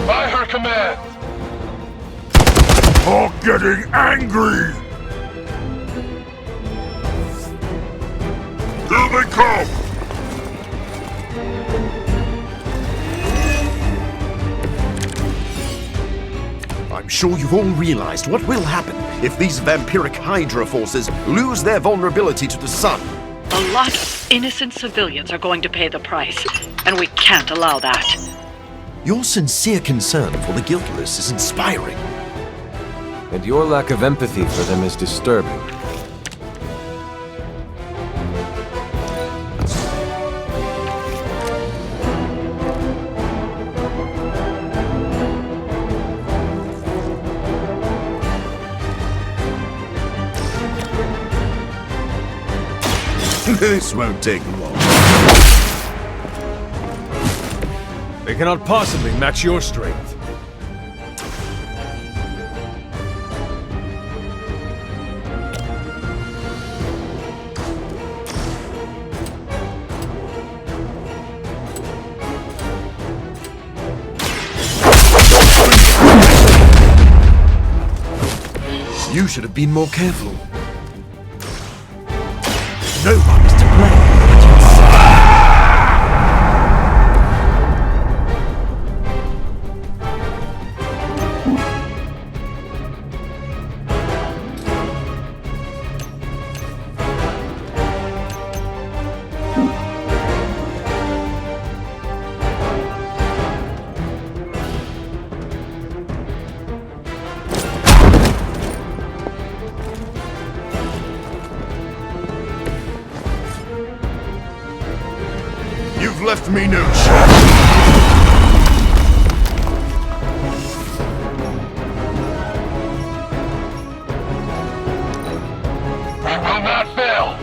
By her command! Are getting angry! Here they come! I'm sure you've all realized what will happen if these vampiric Hydra forces lose their vulnerability to the sun. A lot of innocent civilians are going to pay the price, and we can't allow that. Your sincere concern for the guiltless is inspiring. And your lack of empathy for them is disturbing. This won't take long. They cannot possibly match your strength. You should have been more careful. No one is to blame but yourself. You've left me no choice. We will not fail.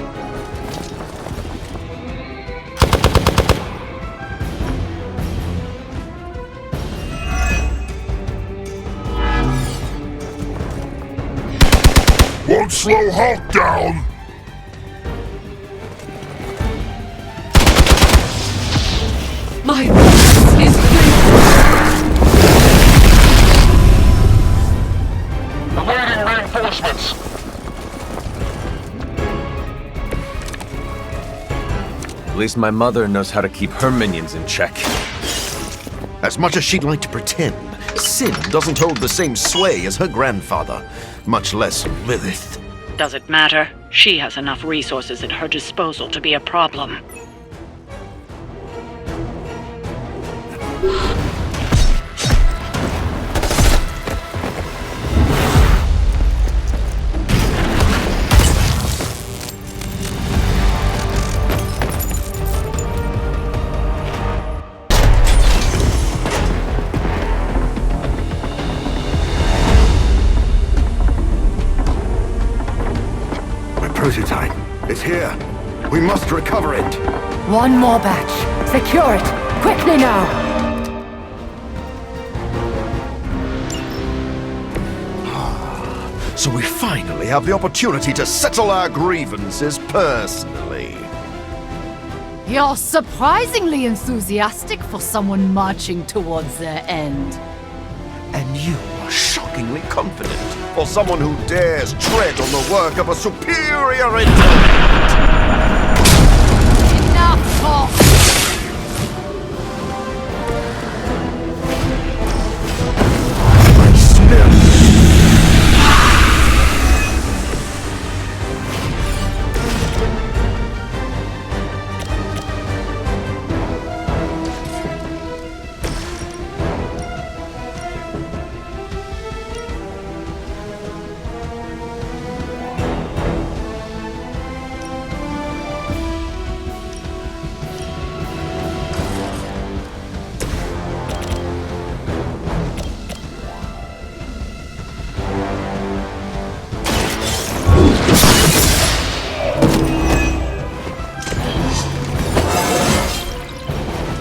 Won't slow Hulk down. My is Awaiting reinforcements. At least my mother knows how to keep her minions in check. As much as she'd like to pretend, Sin doesn't hold the same sway as her grandfather, much less Lilith. Does it matter? She has enough resources at her disposal to be a problem. My prototype. It's here. We must recover it. One more batch. Secure it. Quickly now. So we finally have the opportunity to settle our grievances personally. You're surprisingly enthusiastic for someone marching towards their end. And you are shockingly shockingly confident for someone who dares tread on the work of a superior intellect. Enough talk!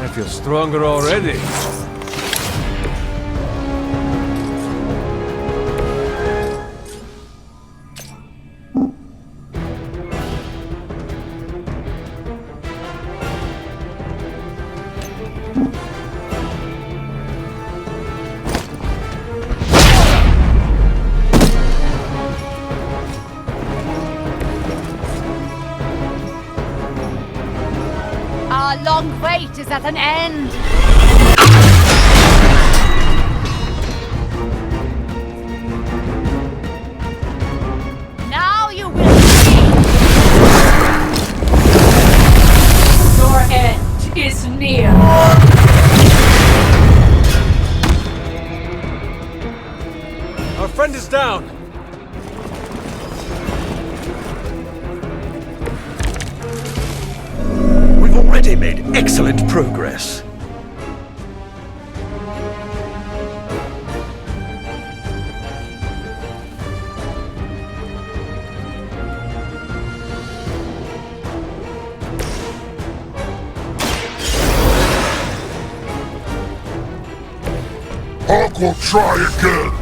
I feel stronger already. Our long wait is at an end! Now you will see! Your end is near! Our friend is down! We've already made excellent progress. Hawk will try again.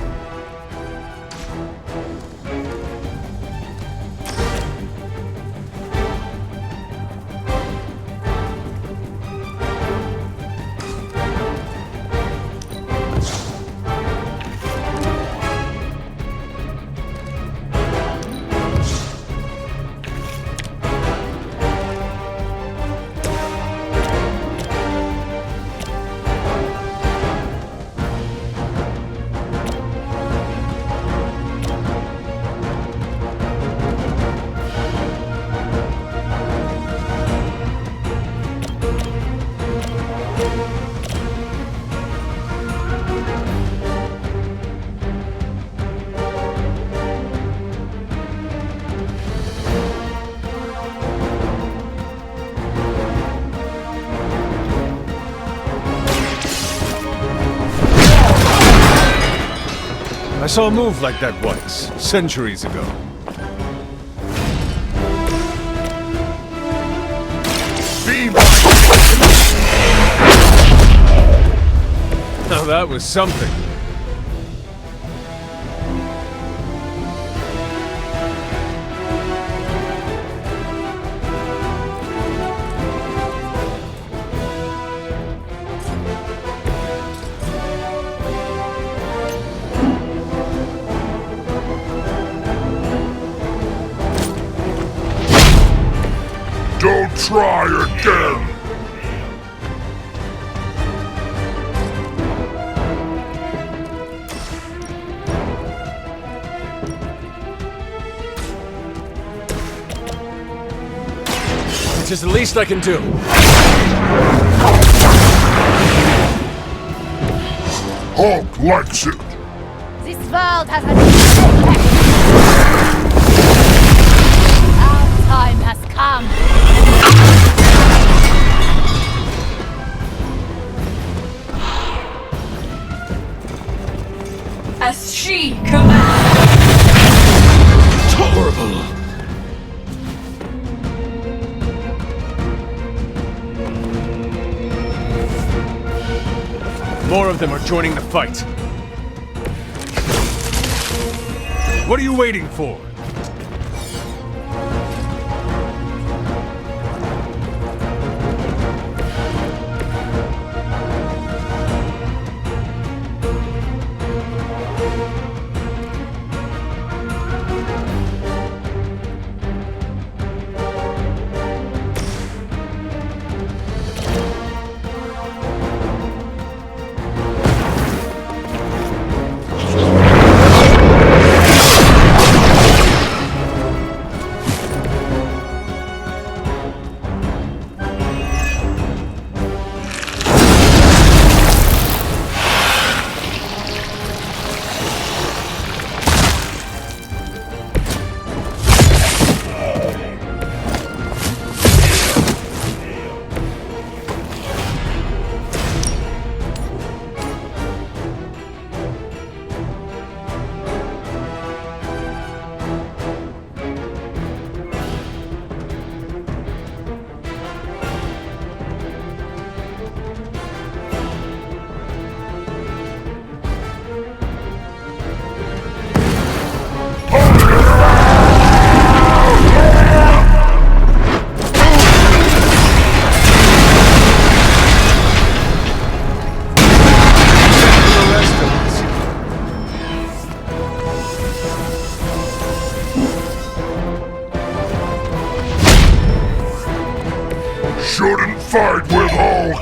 I saw a move like that once, centuries ago. Now that was something. Don't try again! It is the least I can do. Hawk likes it. This world has had our time has come. As she commands. Horrible. More of them are joining the fight. What are you waiting for? fight with Hulk!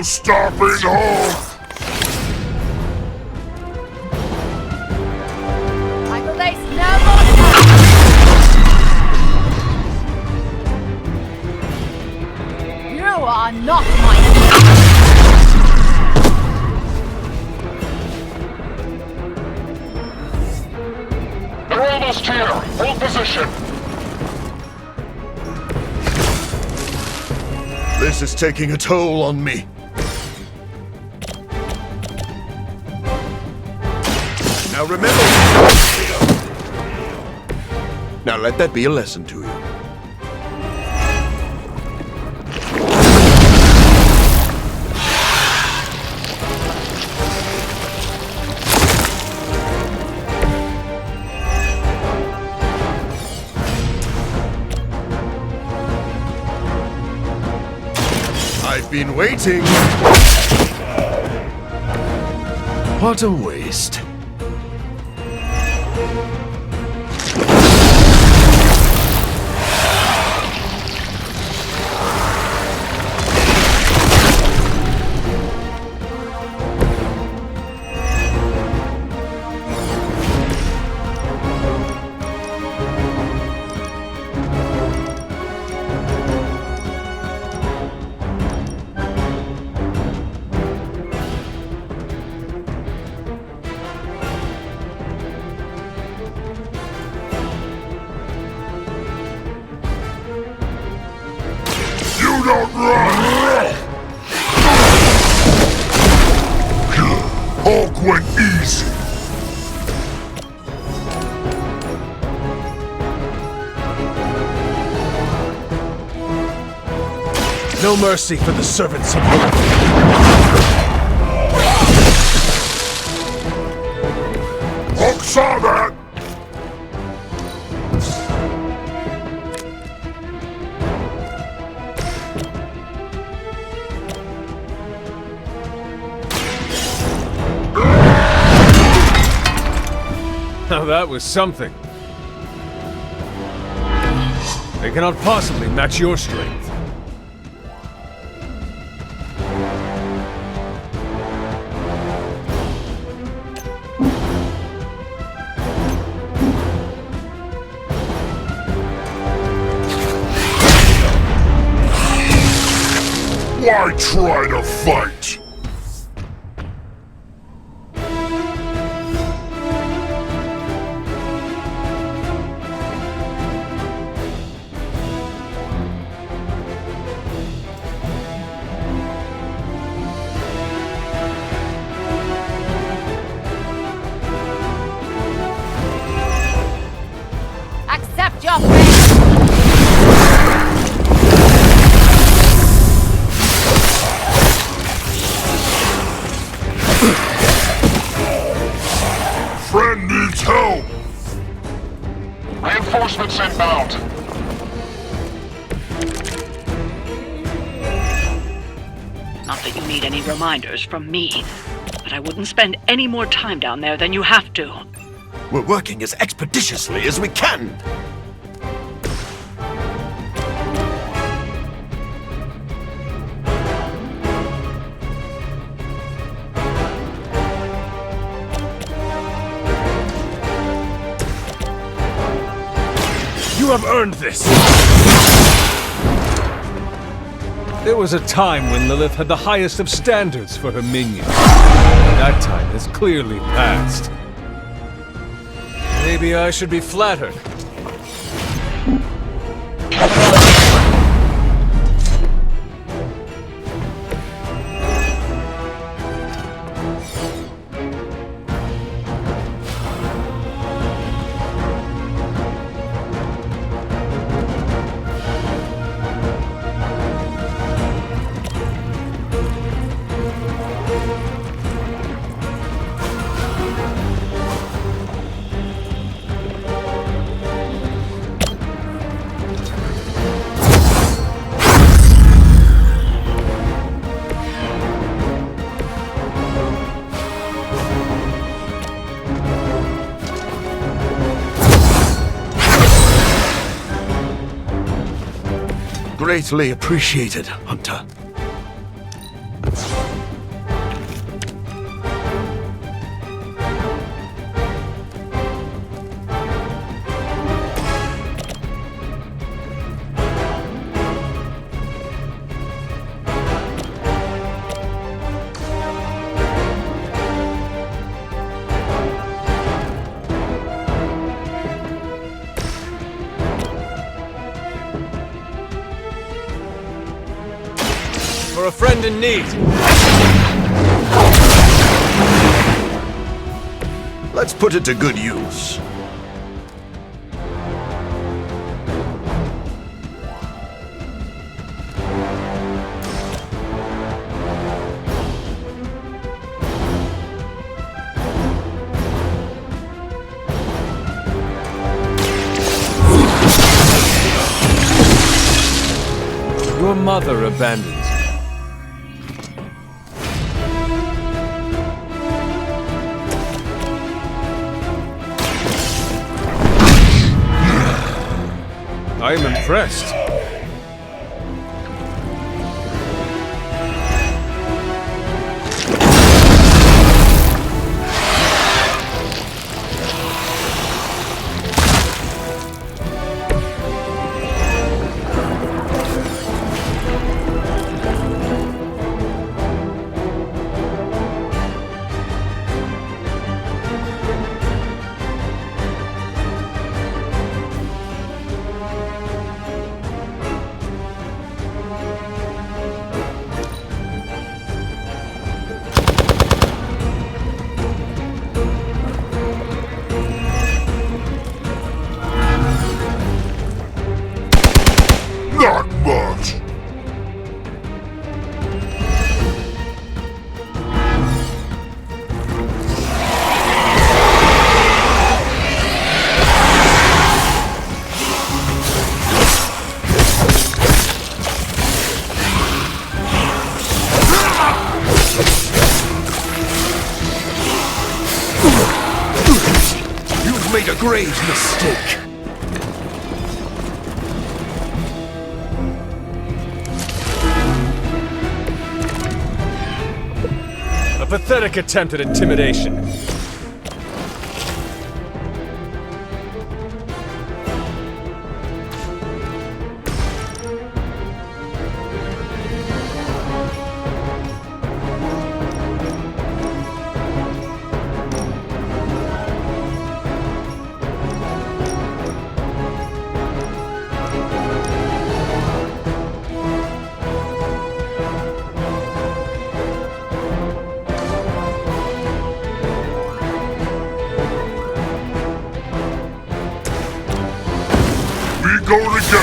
Stopping Hulk! I release no more time! You are not my They're almost here! Hold position! This is taking a toll on me. Now remember... Now let that be a lesson to you. I've been waiting. What a waste. Don't run! Hulk went easy. No mercy for the servants of Hulk. Hulk saw that! Now that was something. They cannot possibly match your strength. Why try to fight? Accept your fate! Friend needs help! Reinforcements inbound. Not that you need any reminders from me, but I wouldn't spend any more time down there than you have to. We're working as expeditiously as we can. You have earned this! There was a time when Lilith had the highest of standards for her minions. That time has clearly passed. Maybe I should be flattered. Greatly appreciated, Hunter. For a friend in need. Let's put it to good use. Your mother abandons you. I am impressed. Not much. You've made a grave mistake. A pathetic attempt at intimidation. We go together.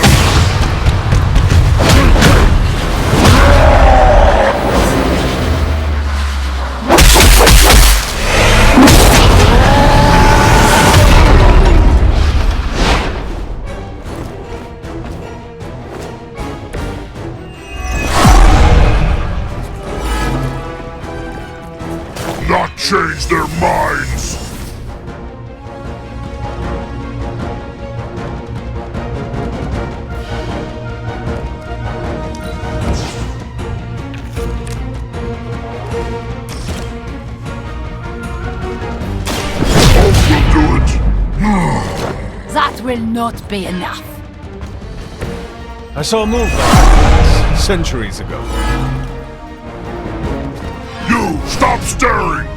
Not change their minds. That will not be enough. I saw a move like that centuries ago. You, stop stirring!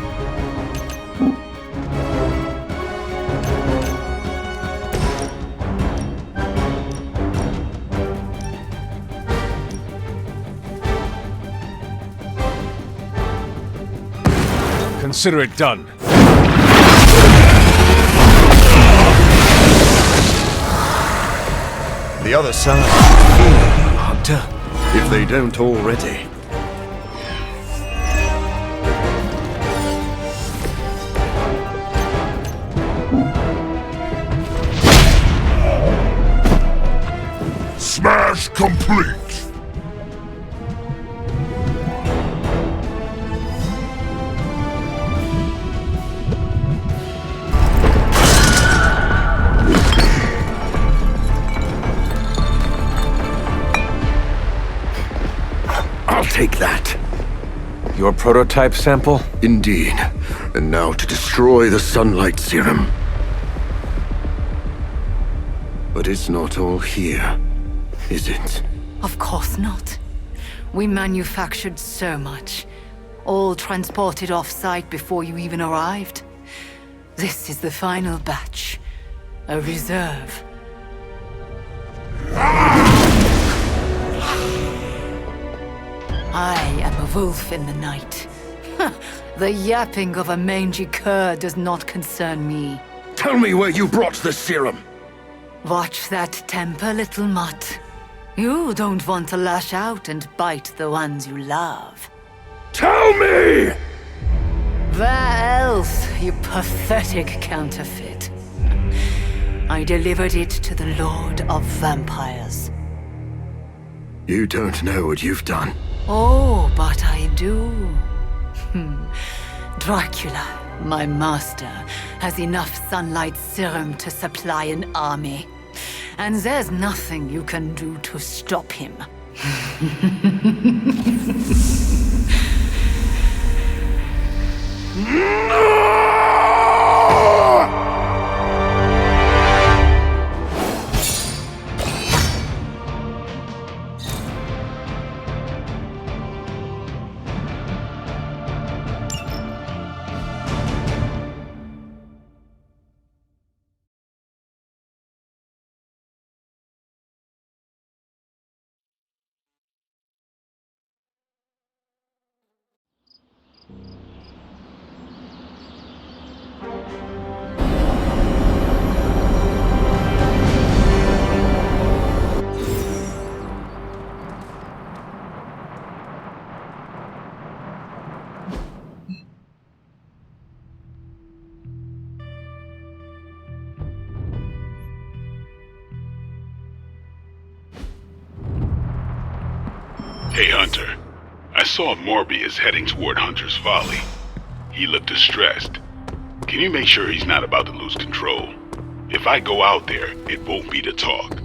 Consider it done. The other side should fear you, Hunter, if they don't already. Smash complete! Take that. Your prototype sample? Indeed. And now to destroy the sunlight serum. But it's not all here, is it? Of course not. We manufactured so much. All transported off-site before you even arrived. This is the final batch. A reserve. I am a wolf in the night. The yapping of a mangy cur does not concern me. Tell me where you brought the serum! Watch that temper, little mutt. You don't want to lash out and bite the ones you love. Tell me! Where else, you pathetic counterfeit? I delivered it to the Lord of Vampires. You don't know what you've done. Oh, but I do. Dracula, my master, has enough sunlight serum to supply an army. And there's nothing you can do to stop him. Hey, Hunter. I saw Morbius heading toward Hunter's Folly. He looked distressed. Can you make sure he's not about to lose control? If I go out there, it won't be to talk.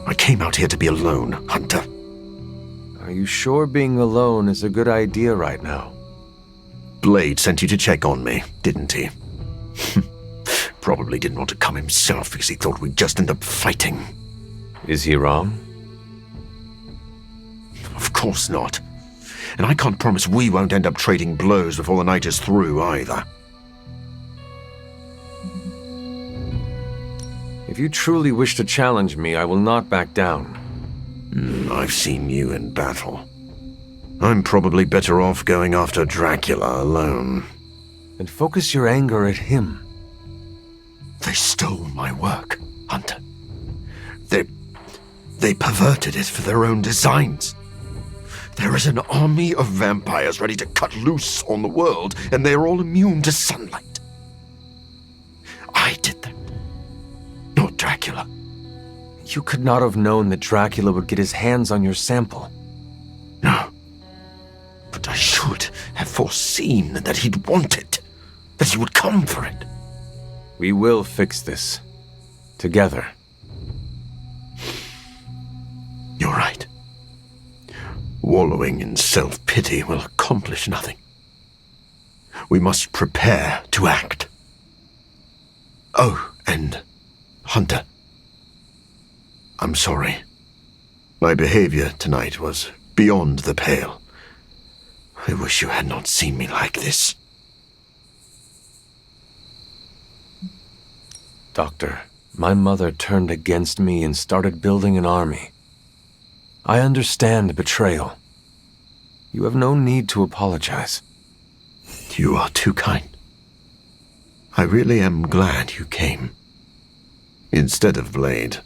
I came out here to be alone, Hunter. Are you sure being alone is a good idea right now? Blade sent you to check on me, didn't he? Probably didn't want to come himself because he thought we'd just end up fighting. Is he wrong? Of course not. And I can't promise we won't end up trading blows before the night is through, either. If you truly wish to challenge me, I will not back down. I've seen you in battle. I'm probably better off going after Dracula alone. And focus your anger at him. They stole my work, Hunter. They perverted it for their own designs. There is an army of vampires ready to cut loose on the world, and they're all immune to sunlight. I did that. Not Dracula. You could not have known that Dracula would get his hands on your sample. No. But I should have foreseen that he'd want it. That he would come for it. We will fix this. Together. all right. Wallowing in self-pity will accomplish nothing. We must prepare to act. Oh, and Hunter. I'm sorry. My behavior tonight was beyond the pale. I wish you had not seen me like this. Doctor, my mother turned against me and started building an army. I understand betrayal. You have no need to apologize. You are too kind. I really am glad you came. Instead of Blade.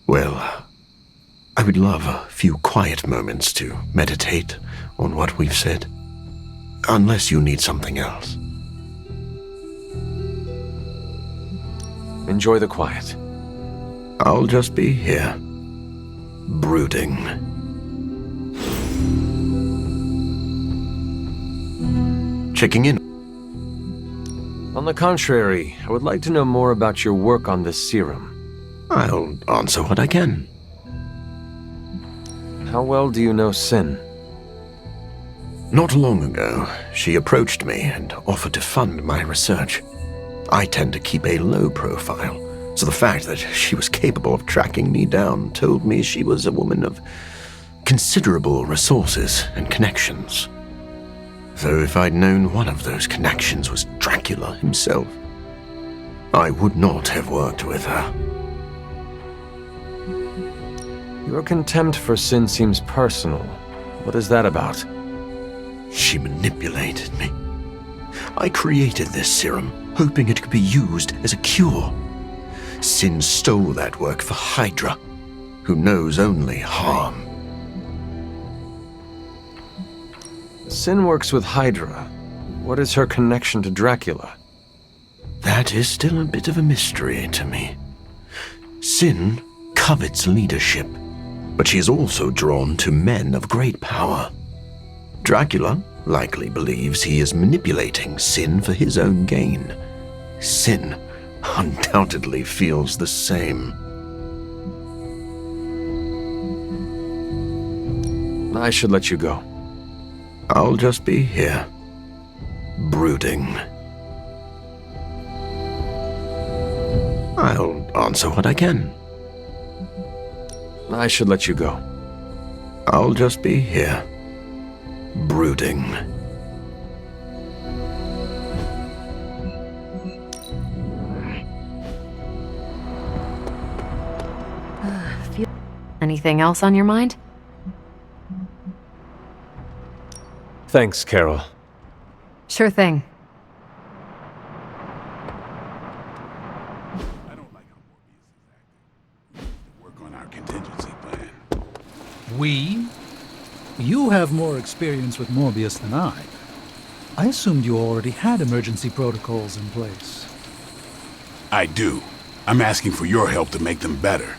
Well, I would love a few quiet moments to meditate on what we've said. Unless you need something else. Enjoy the quiet. I'll just be here, brooding. Checking in. On the contrary, I would like to know more about your work on this serum. I'll answer what I can. How well do you know Sin? Not long ago, she approached me and offered to fund my research. I tend to keep a low profile, so the fact that she was capable of tracking me down told me she was a woman of considerable resources and connections. Though if I'd known one of those connections was Dracula himself, I would not have worked with her. Your contempt for Sin seems personal. What is that about? She manipulated me. I created this serum, hoping it could be used as a cure. Sin stole that work for Hydra, who knows only harm. Sin works with Hydra. What is her connection to Dracula? That is still a bit of a mystery to me. Sin covets leadership, but she is also drawn to men of great power. Dracula likely believes he is manipulating Sin for his own gain. Sin undoubtedly feels the same. I should let you go. I'll just be here, brooding. I'll answer what I can. I should let you go. I'll just be here, brooding. Anything else on your mind? Thanks, Carol. Sure thing. I don't like how Morbius is acting. Work on our contingency plan. We? You have more experience with Morbius than I. I assumed you already had emergency protocols in place. I do. I'm asking for your help to make them better.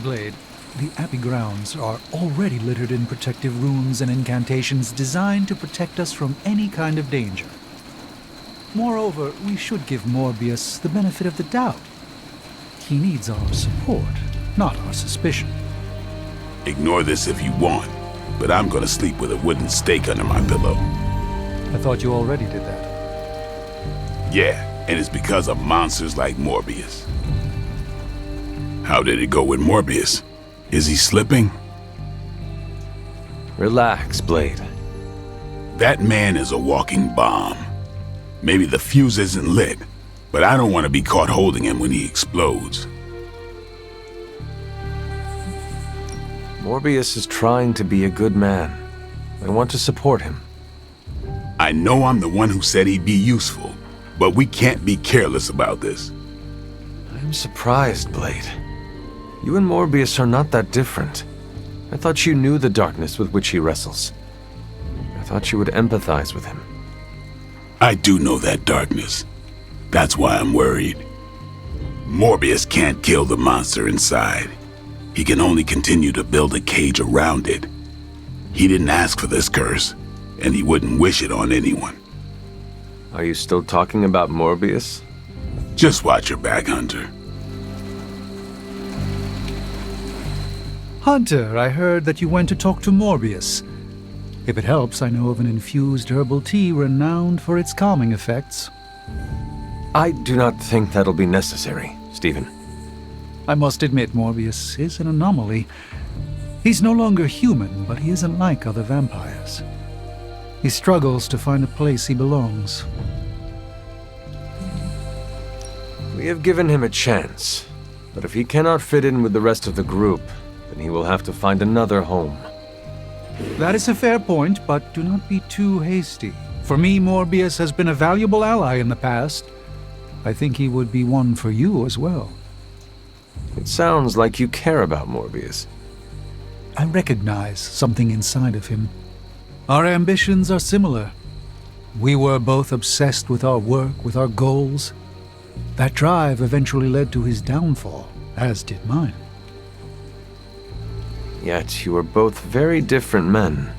Blade, the Abbey grounds are already littered in protective runes and incantations designed to protect us from any kind of danger. Moreover, we should give Morbius the benefit of the doubt. He needs our support, not our suspicion. Ignore this if you want, but I'm gonna sleep with a wooden stake under my pillow. I thought you already did that. Yeah, and it's because of monsters like Morbius. How did it go with Morbius? Is he slipping? Relax, Blade. That man is a walking bomb. Maybe the fuse isn't lit, but I don't want to be caught holding him when he explodes. Morbius is trying to be a good man. I want to support him. I know I'm the one who said he'd be useful, but we can't be careless about this. I'm surprised, Blade. You and Morbius are not that different. I thought you knew the darkness with which he wrestles. I thought you would empathize with him. I do know that darkness. That's why I'm worried. Morbius can't kill the monster inside. He can only continue to build a cage around it. He didn't ask for this curse, and he wouldn't wish it on anyone. Are you still talking about Morbius? Just watch your back, Hunter. Hunter, I heard that you went to talk to Morbius. If it helps, I know of an infused herbal tea renowned for its calming effects. I do not think that'll be necessary, Stephen. I must admit, Morbius is an anomaly. He's no longer human, but he isn't like other vampires. He struggles to find a place he belongs. We have given him a chance, but if he cannot fit in with the rest of the group, then he will have to find another home. That is a fair point, but do not be too hasty. For me, Morbius has been a valuable ally in the past. I think he would be one for you as well. It sounds like you care about Morbius. I recognize something inside of him. Our ambitions are similar. We were both obsessed with our work, with our goals. That drive eventually led to his downfall, as did mine. Yet you are both very different men.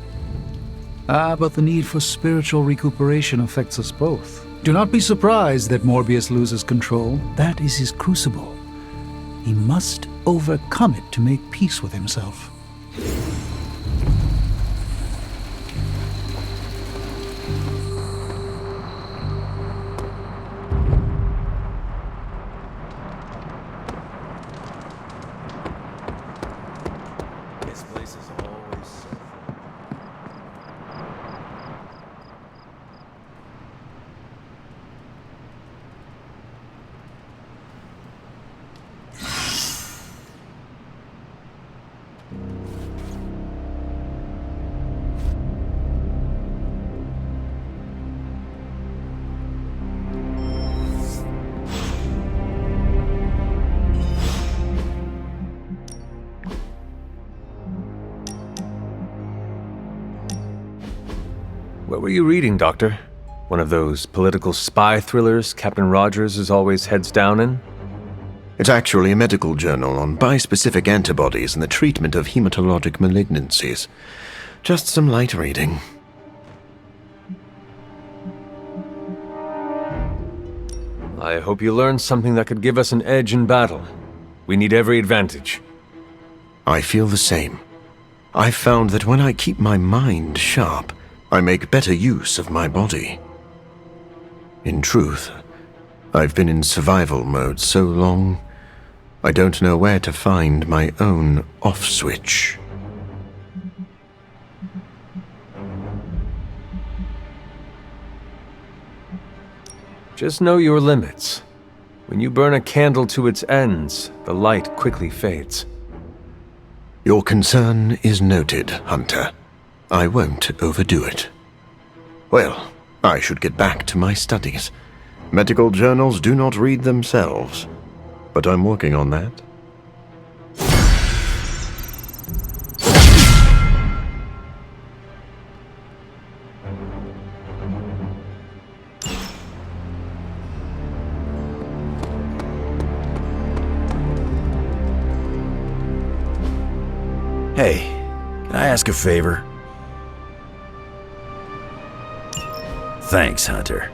But the need for spiritual recuperation affects us both. Do not be surprised that Morbius loses control. That is his crucible. He must overcome it to make peace with himself. This place is always so... What were you reading, Doctor? One of those political spy thrillers Captain Rogers is always heads down in? It's actually a medical journal on bispecific antibodies and the treatment of hematologic malignancies. Just some light reading. I hope you learned something that could give us an edge in battle. We need every advantage. I feel the same. I've found that when I keep my mind sharp, I make better use of my body. In truth, I've been in survival mode so long, I don't know where to find my own off switch. Just know your limits. When you burn a candle to its ends, the light quickly fades. Your concern is noted, Hunter. I won't overdo it. Well, I should get back to my studies. Medical journals do not read themselves, but I'm working on that. Hey, can I ask a favor? Thanks, Hunter.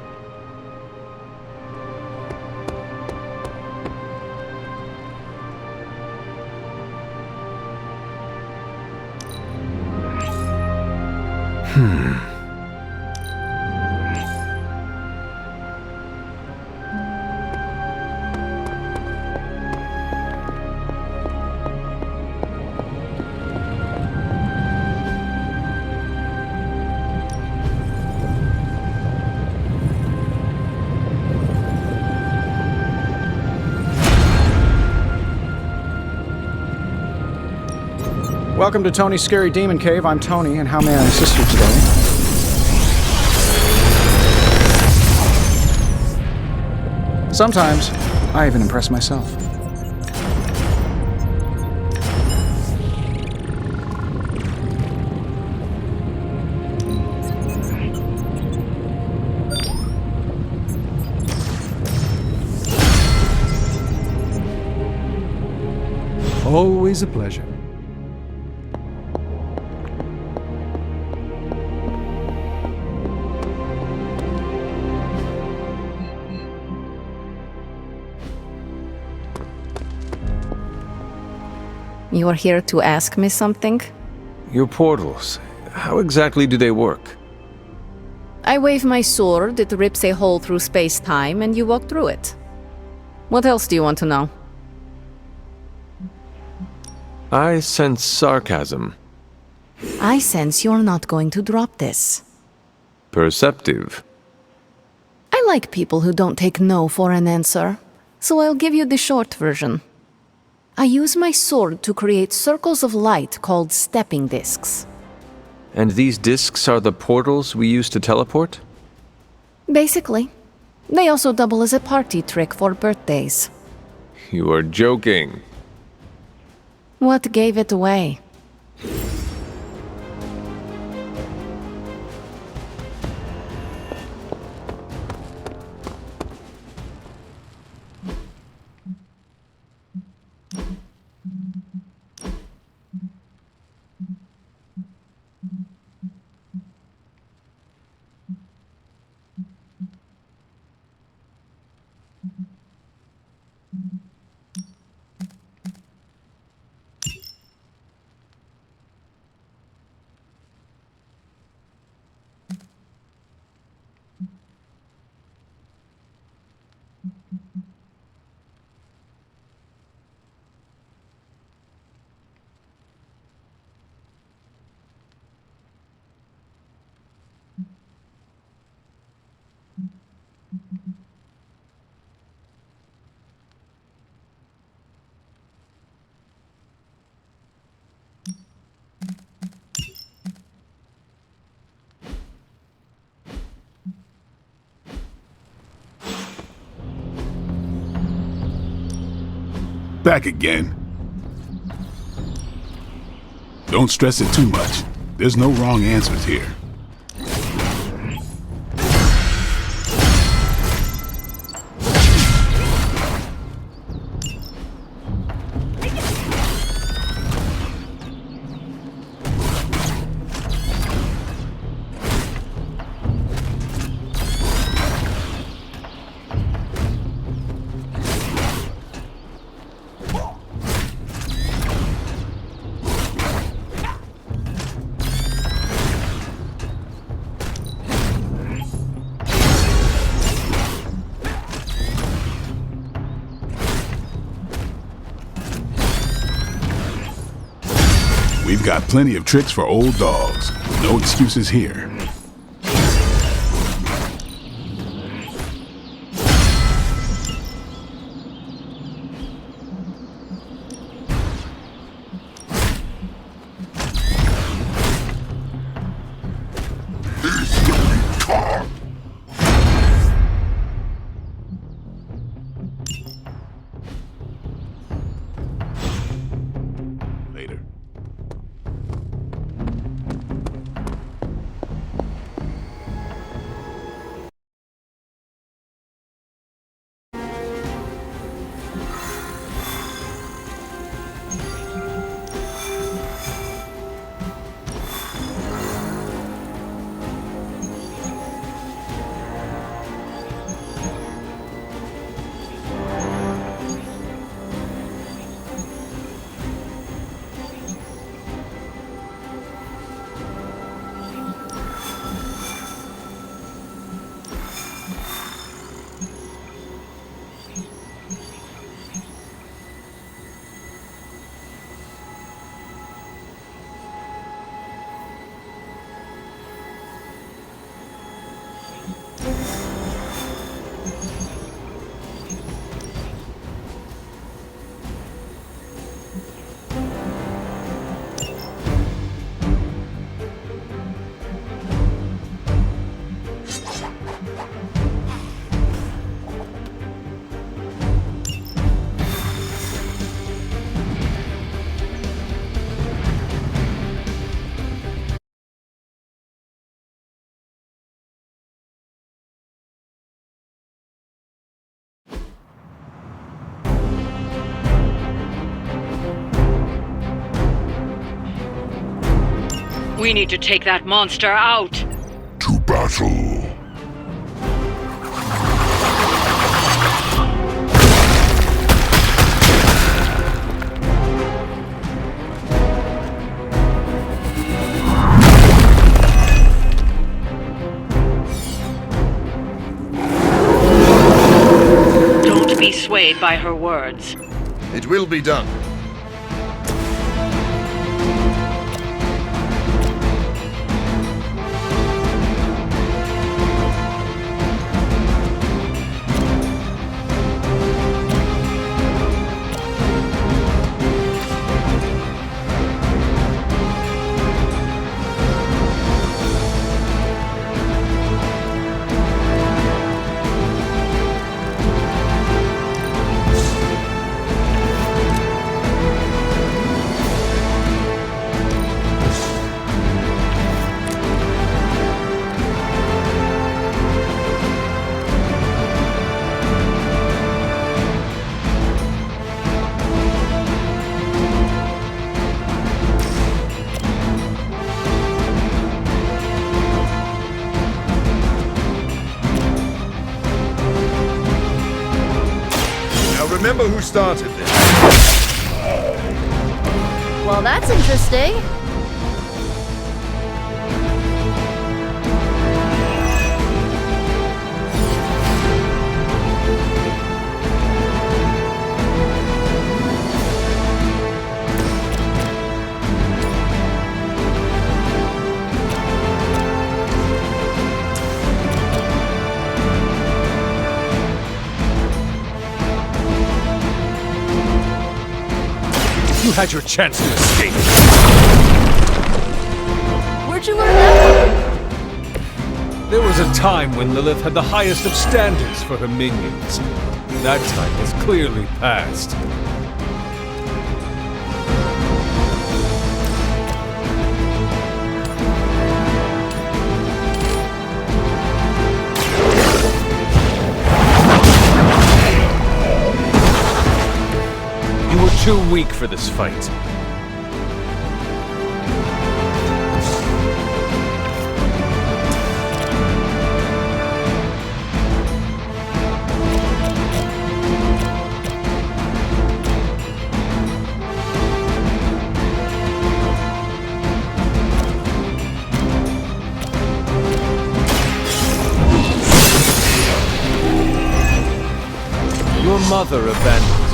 Welcome to Tony's Scary Demon Cave. I'm Tony, and how may I assist you today? Sometimes, I even impress myself. Always a pleasure. You are here to ask me something? Your portals, how exactly do they work? I wave my sword, it rips a hole through space-time, and you walk through it. What else do you want to know? I sense sarcasm. I sense you're not going to drop this. Perceptive. I like people who don't take no for an answer, so I'll give you the short version. I use my sword to create circles of light called stepping discs. And these discs are the portals we use to teleport? Basically. They also double as a party trick for birthdays. You are joking. What gave it away? Back again. Don't stress it too much. There's no wrong answers here. We've got plenty of tricks for old dogs. No excuses here. We need to take that monster out. To battle. swayed by her words. It will be done. Remember who started this? Well, that's interesting. You had your chance to escape. Where'd you learn that? There was a time when Lilith had the highest of standards for her minions. That time has clearly passed. You were too weak for this fight. Your mother abandoned you.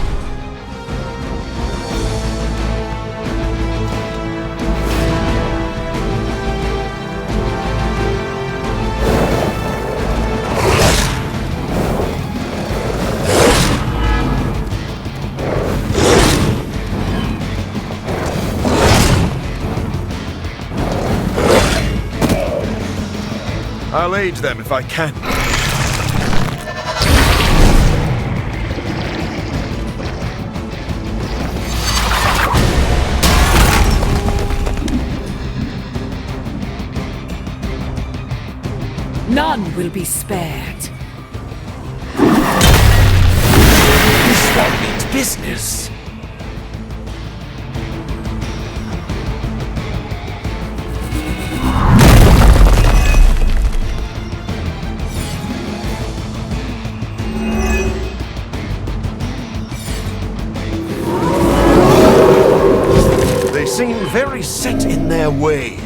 I'll aid them if I can. None will be spared. This one means business. They seem very set in their ways.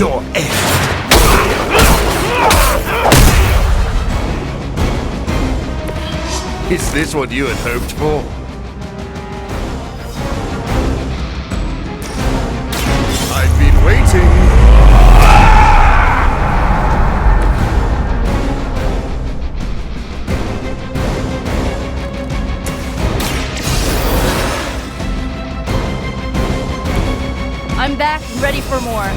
your end. Is this what you had hoped for? I've been waiting. I'm back, ready for more.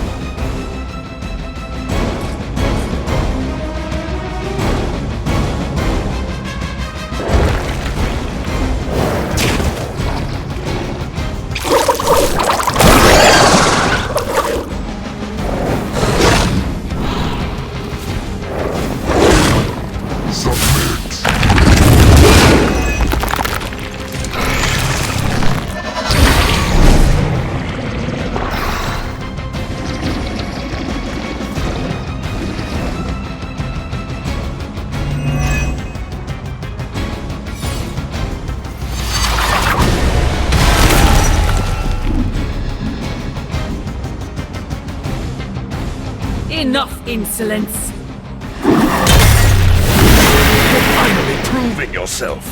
Enough insolence! You're finally proving yourself.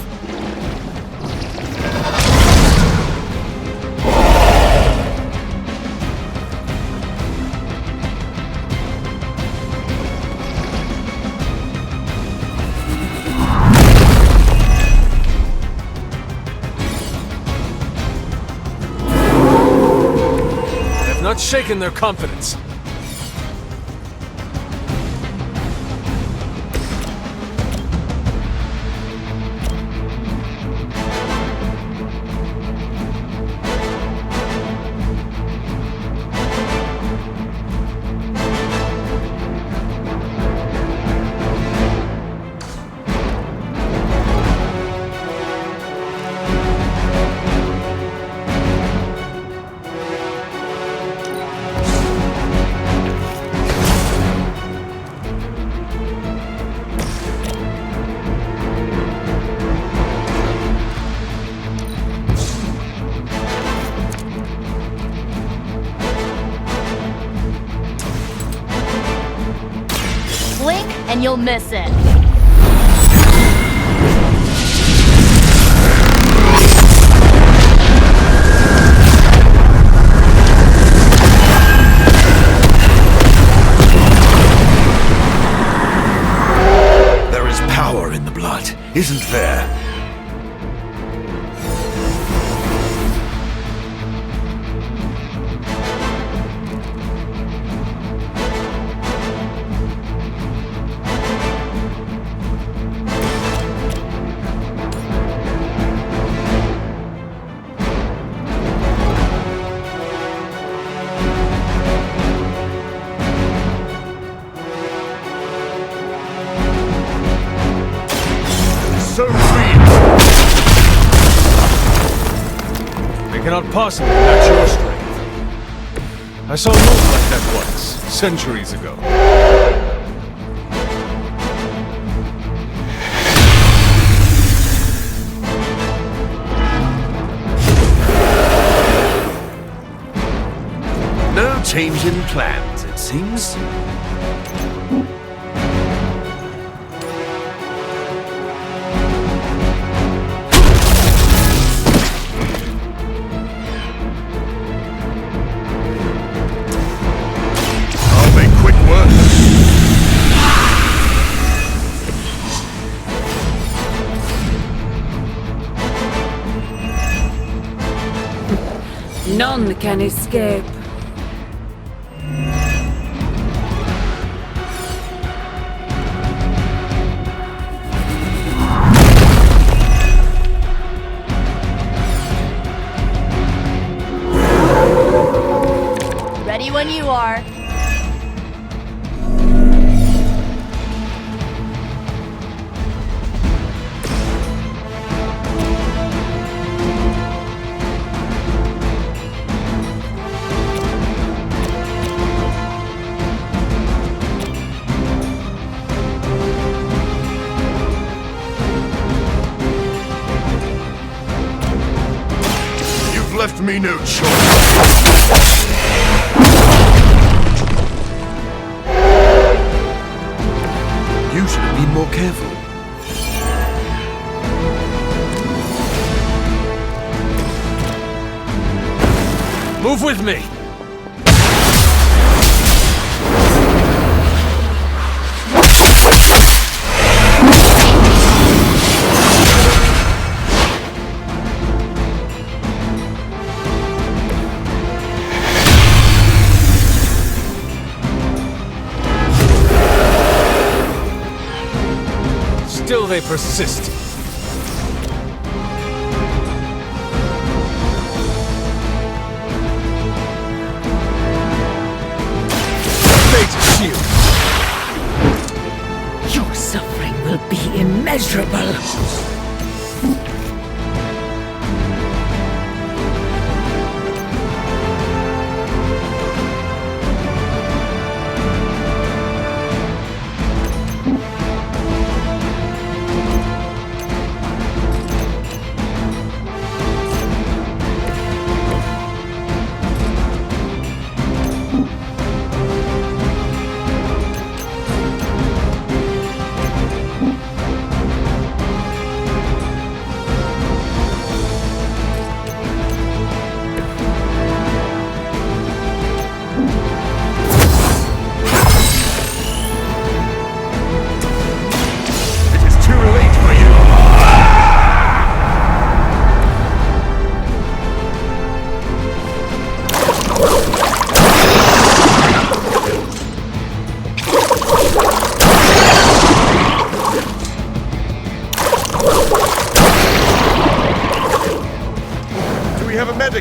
They have not shaken their confidence. Blink and you'll miss it. There is power in the blood, isn't there? So real. They cannot possibly match your strength. I saw a move like that once, centuries ago. No change in plans, it seems. I'll make quick work. None can escape. Ready when you are. You've left me no choice. careful. Move with me! Still they persist. Shield. Your suffering will be immeasurable.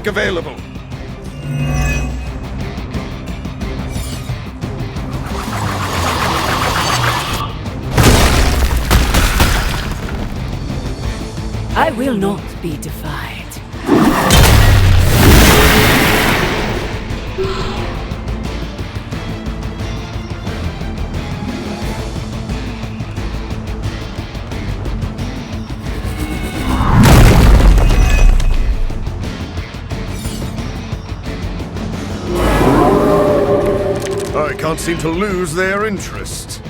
Available. I will not be defied. I can't seem to lose their interest.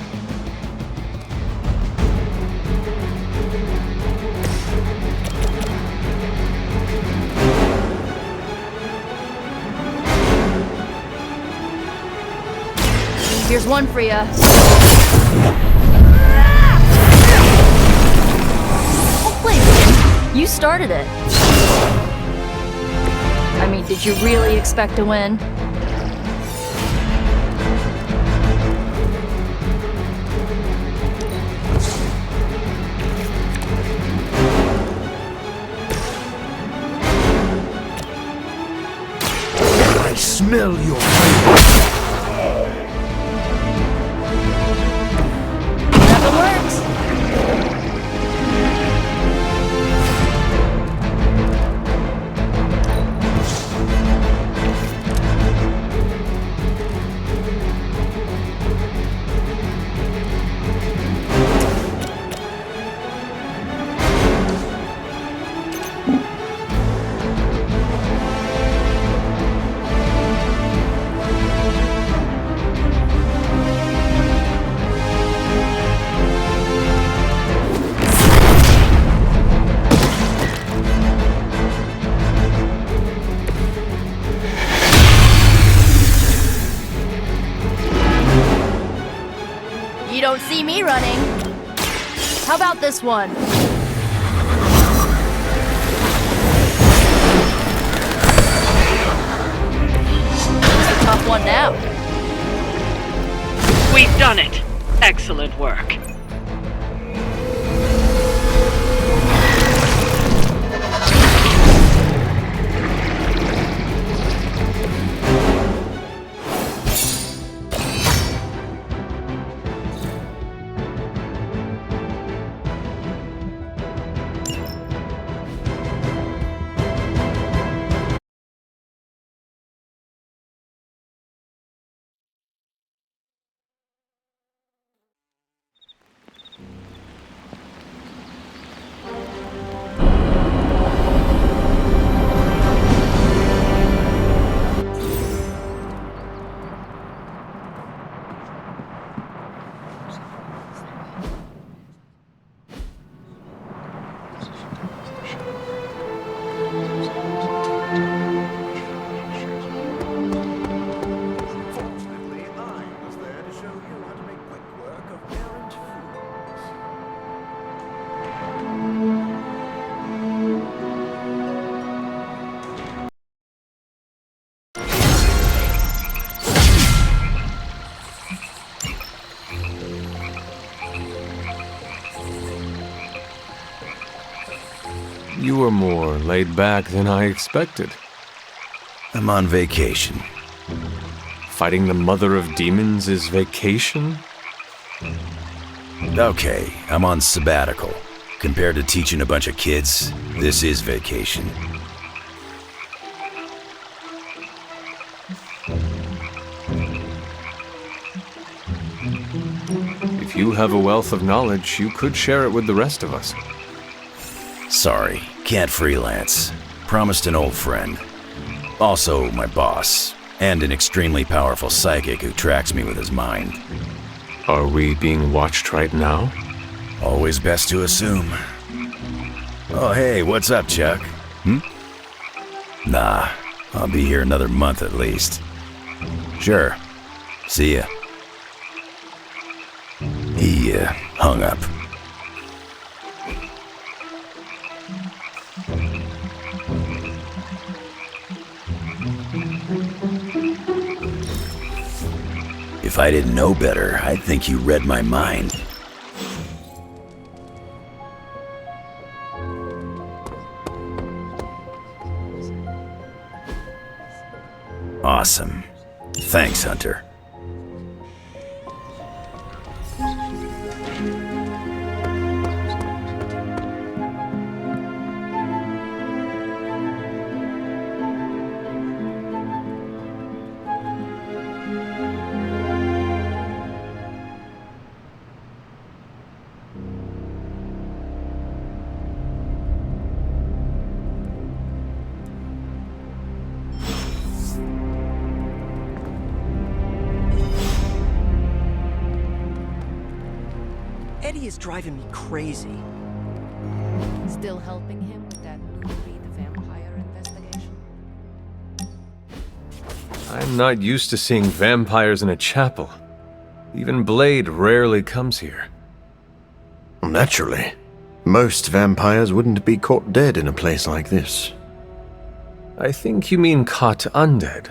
Here's one for ya. Oh, wait. You started it. I mean, did you really expect to win? I smell your Never works. You don't see me running. How about this one? It's a tough one now. We've done it. Excellent work. You were more laid back than I expected. I'm on vacation. Fighting the mother of demons is vacation? Okay, I'm on sabbatical. Compared to teaching a bunch of kids, this is vacation. If you have a wealth of knowledge, you could share it with the rest of us. Sorry, can't freelance. Promised an old friend. Also my boss, and an extremely powerful psychic who tracks me with his mind. Are we being watched right now? Always best to assume. Oh hey, what's up, Chuck? Nah, I'll be here another month at least. Sure. See ya. He hung up. If I didn't know better, I'd think you read my mind. Awesome. Thanks, Hunter. Eddie is driving me crazy. Still helping him with that new breed vampire investigation? I'm not used to seeing vampires in a chapel. Even Blade rarely comes here. Naturally. Most vampires wouldn't be caught dead in a place like this. I think you mean caught undead.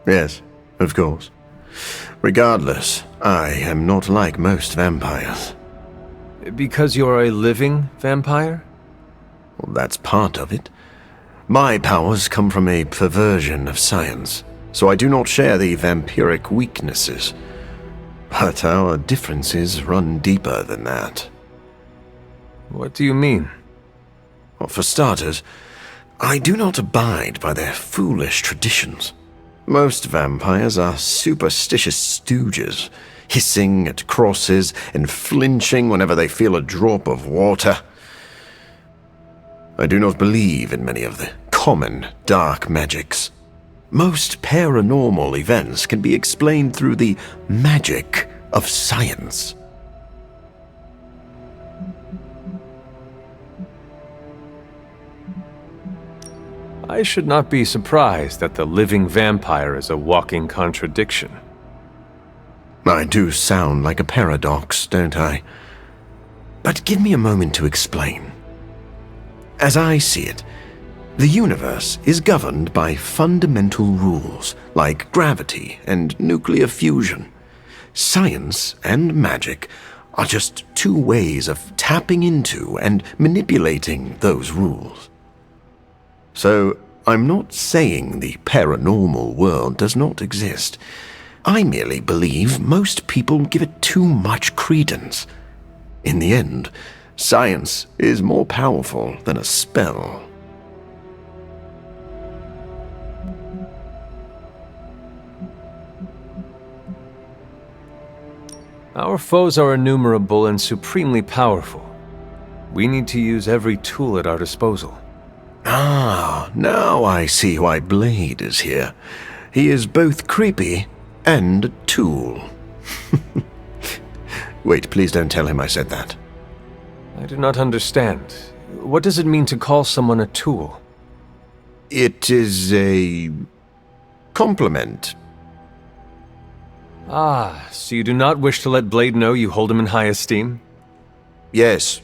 Yes, of course. Regardless, I am not like most vampires. Because you're a living vampire? Well, that's part of it. My powers come from a perversion of science, so I do not share the vampiric weaknesses. But our differences run deeper than that. What do you mean? Well, for starters, I do not abide by their foolish traditions. Most vampires are superstitious stooges, hissing at crosses and flinching whenever they feel a drop of water. I do not believe in many of the common dark magics. Most paranormal events can be explained through the magic of science. I should not be surprised that the living vampire is a walking contradiction. I do sound like a paradox, don't I? But give me a moment to explain. As I see it, the universe is governed by fundamental rules like gravity and nuclear fusion. Science and magic are just two ways of tapping into and manipulating those rules. So, I'm not saying the paranormal world does not exist. I merely believe most people give it too much credence. In the end, science is more powerful than a spell. Our foes are innumerable and supremely powerful. We need to use every tool at our disposal. Ah, now I see why Blade is here. He is both creepy and a tool. Wait, please don't tell him I said that. I do not understand. What does it mean to call someone a tool? It is a compliment. Ah, so you do not wish to let Blade know you hold him in high esteem? Yes,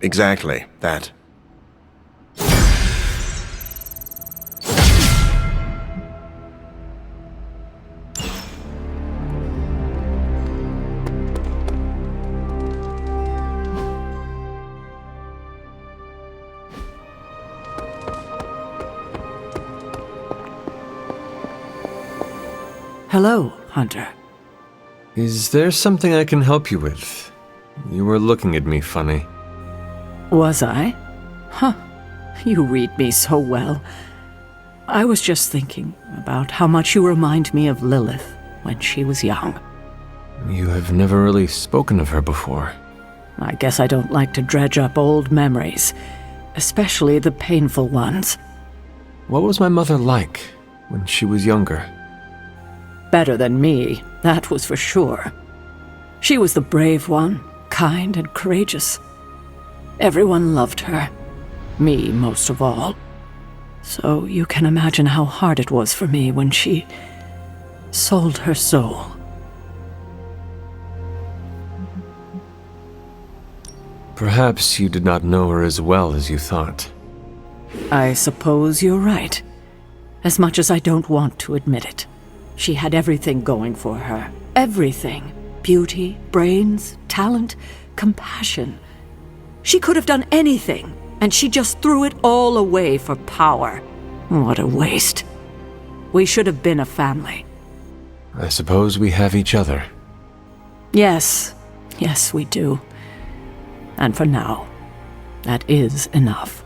exactly that. Hello, Hunter. Is there something I can help you with? You were looking at me funny. Was I? Huh. You read me so well. I was just thinking about how much you remind me of Lilith when she was young. You have never really spoken of her before. I guess I don't like to dredge up old memories, especially the painful ones. What was my mother like when she was younger? Better than me, that was for sure. She was the brave one, kind and courageous. Everyone loved her. Me most of all. So you can imagine how hard it was for me when she sold her soul. Perhaps you did not know her as well as you thought. I suppose you're right. As much as I don't want to admit it. She had everything going for her. Everything. Beauty, brains, talent, compassion. She could have done anything, and she just threw it all away for power. What a waste. We should have been a family. I suppose we have each other. Yes. Yes, we do. And for now, that is enough.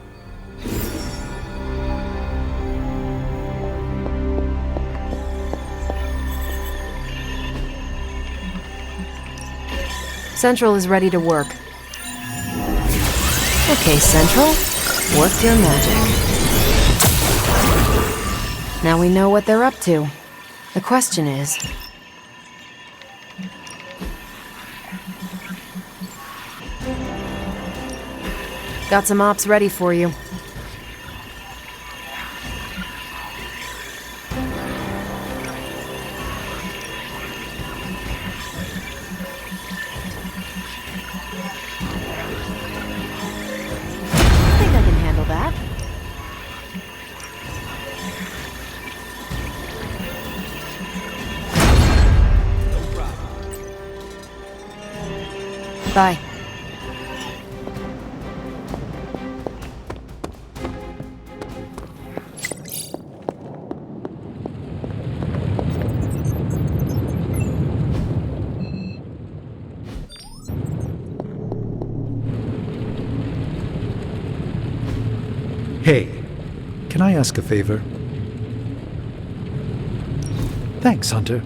Central is ready to work. Okay, Central, work your magic. Now we know what they're up to. The question is... Got some ops ready for you. Bye. Hey, can I ask a favor? Thanks, Hunter.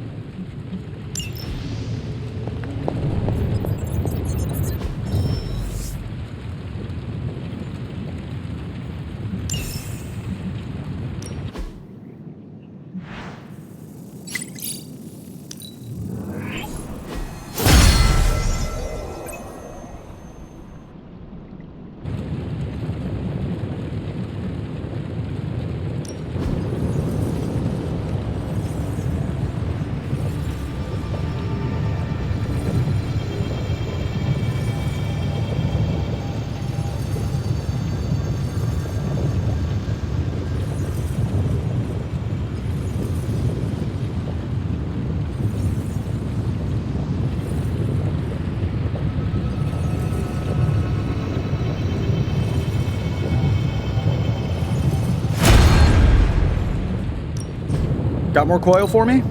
Got more coil for me?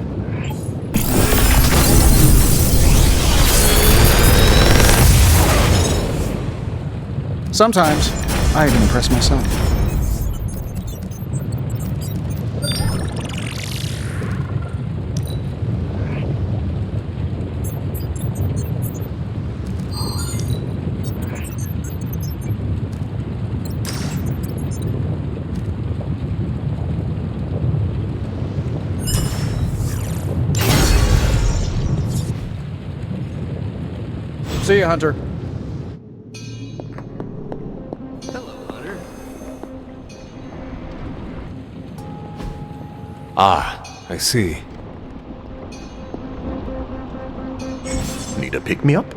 Sometimes, I even impress myself. See ya, Hunter. Hello, Hunter. Ah, I see. Need a pick-me-up?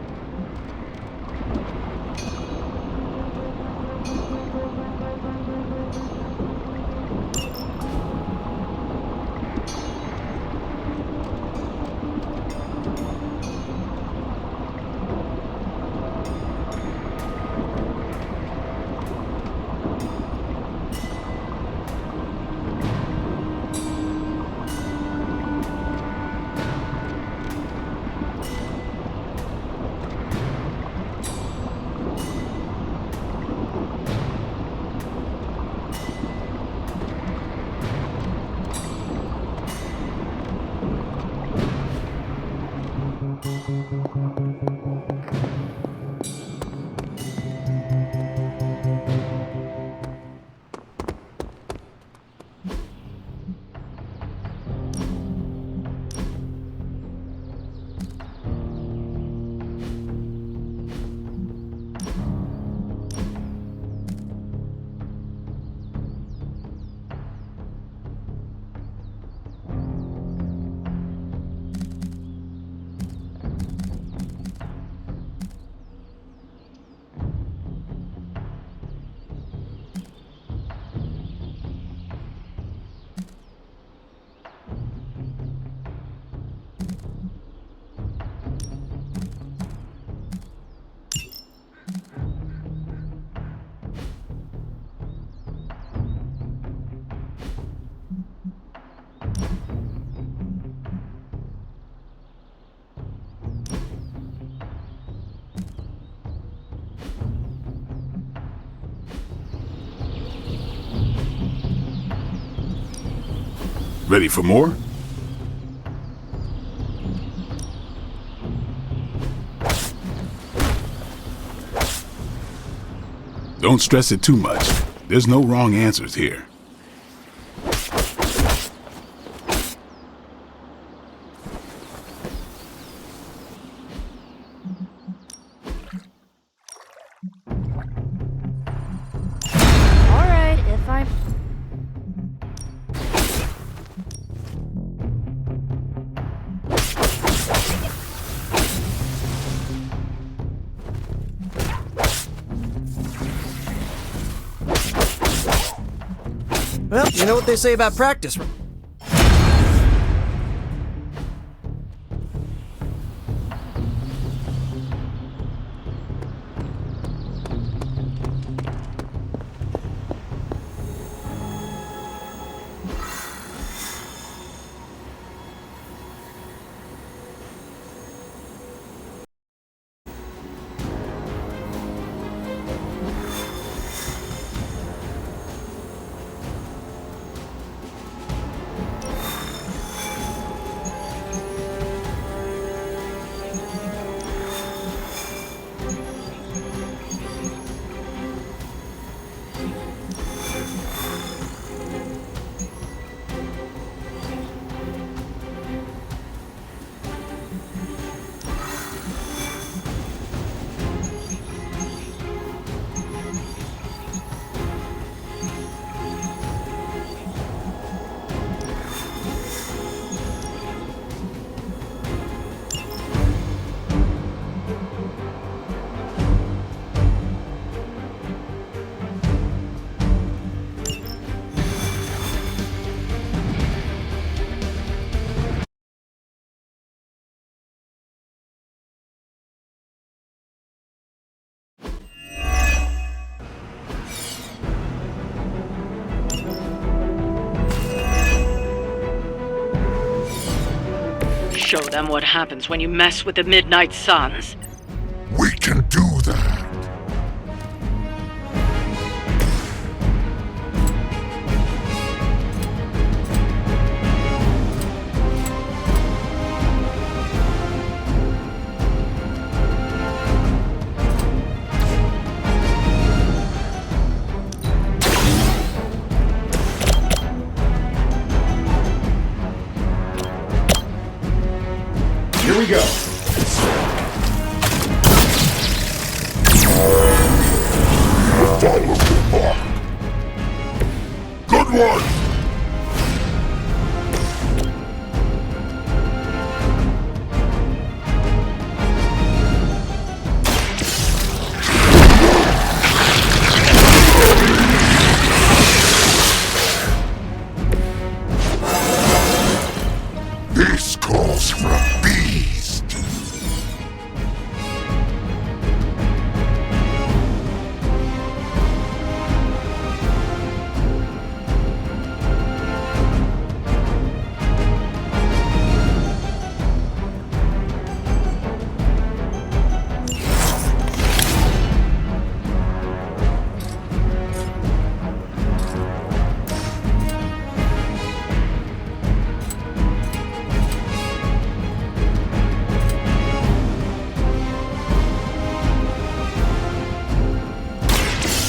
Ready for more? Don't stress it too much. There's no wrong answers here. Alright, if I... Well, you know what they say about practice. Show them what happens when you mess with the Midnight Suns. We can do that. Here we go. Follow the mark. Good one. This calls for a beast.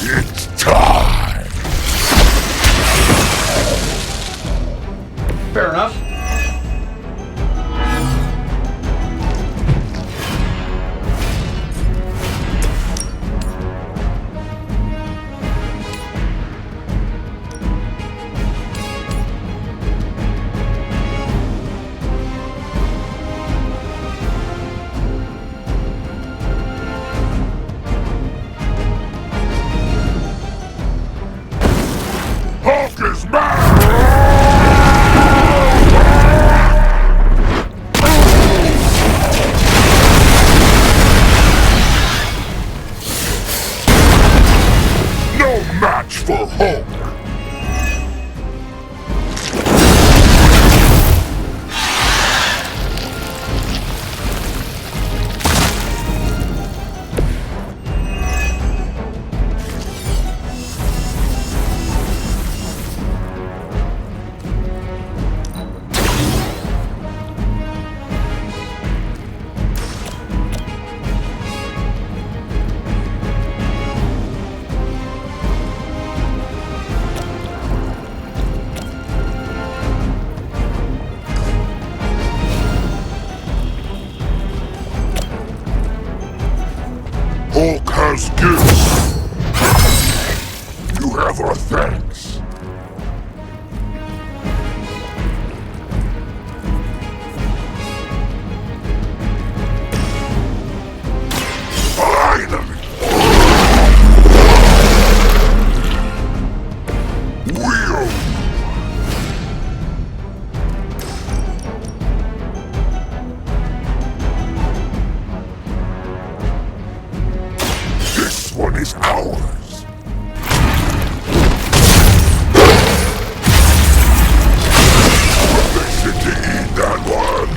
It's time. Fair enough. Hulk is back! No match for Hulk! thanks. Finally! Wheel! This one is ours. Permission to eat that one.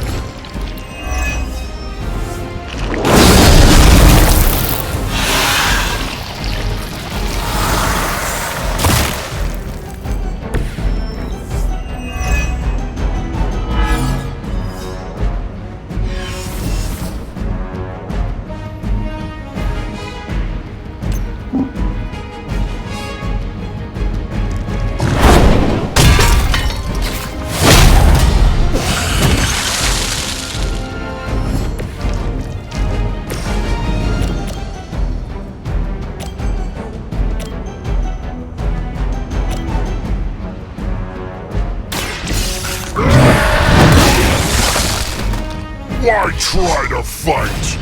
Why try to fight?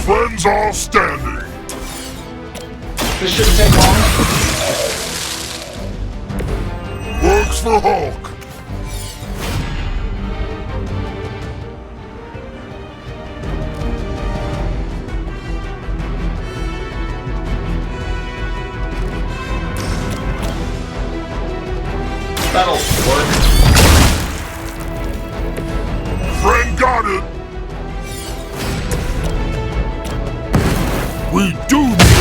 Friends all standing. This shouldn't take long. Works for Hulk. That'll work. Friend got it. We do need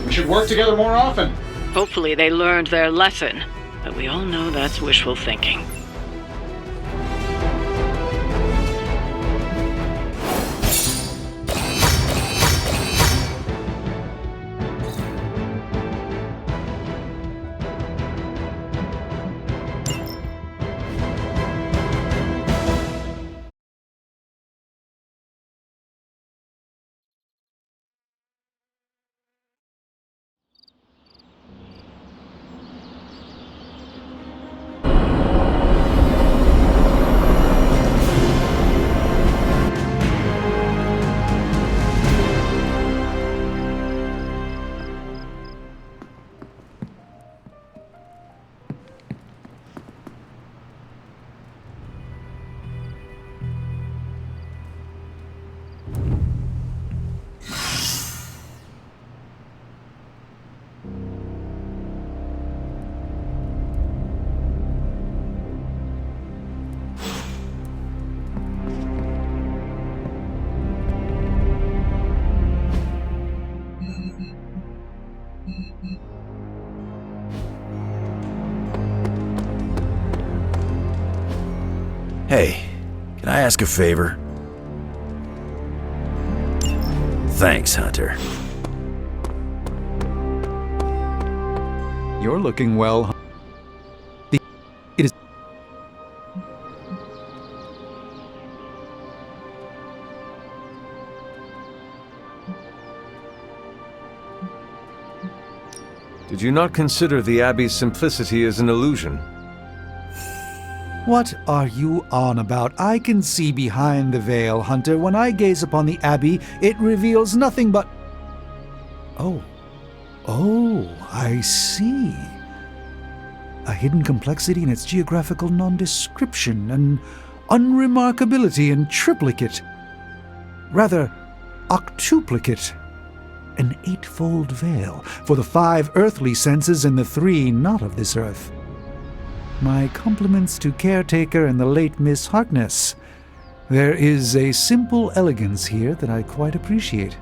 We should work together more often. Hopefully they learned their lesson, but we all know that's wishful thinking. Hey, can I ask a favor? Thanks, Hunter. You're looking well. It is. Did you not consider the Abbey's simplicity as an illusion? What are you on about? I can see behind the veil, Hunter. When I gaze upon the Abbey, it reveals nothing but... Oh, I see. A hidden complexity in its geographical nondescription, an unremarkability in triplicate. Rather, octuplicate. An eightfold veil for the 5 earthly senses and the 3 not of this earth. My compliments to Caretaker and the late Miss Harkness. There is a simple elegance here that I quite appreciate.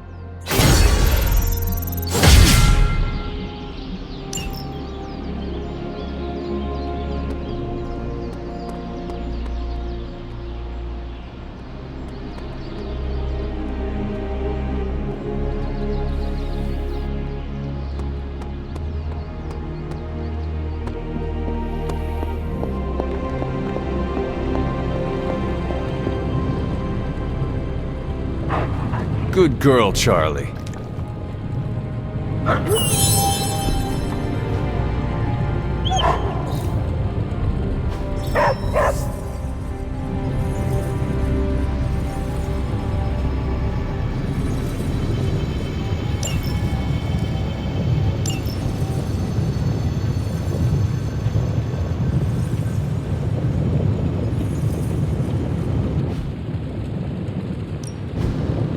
Good girl, Charlie.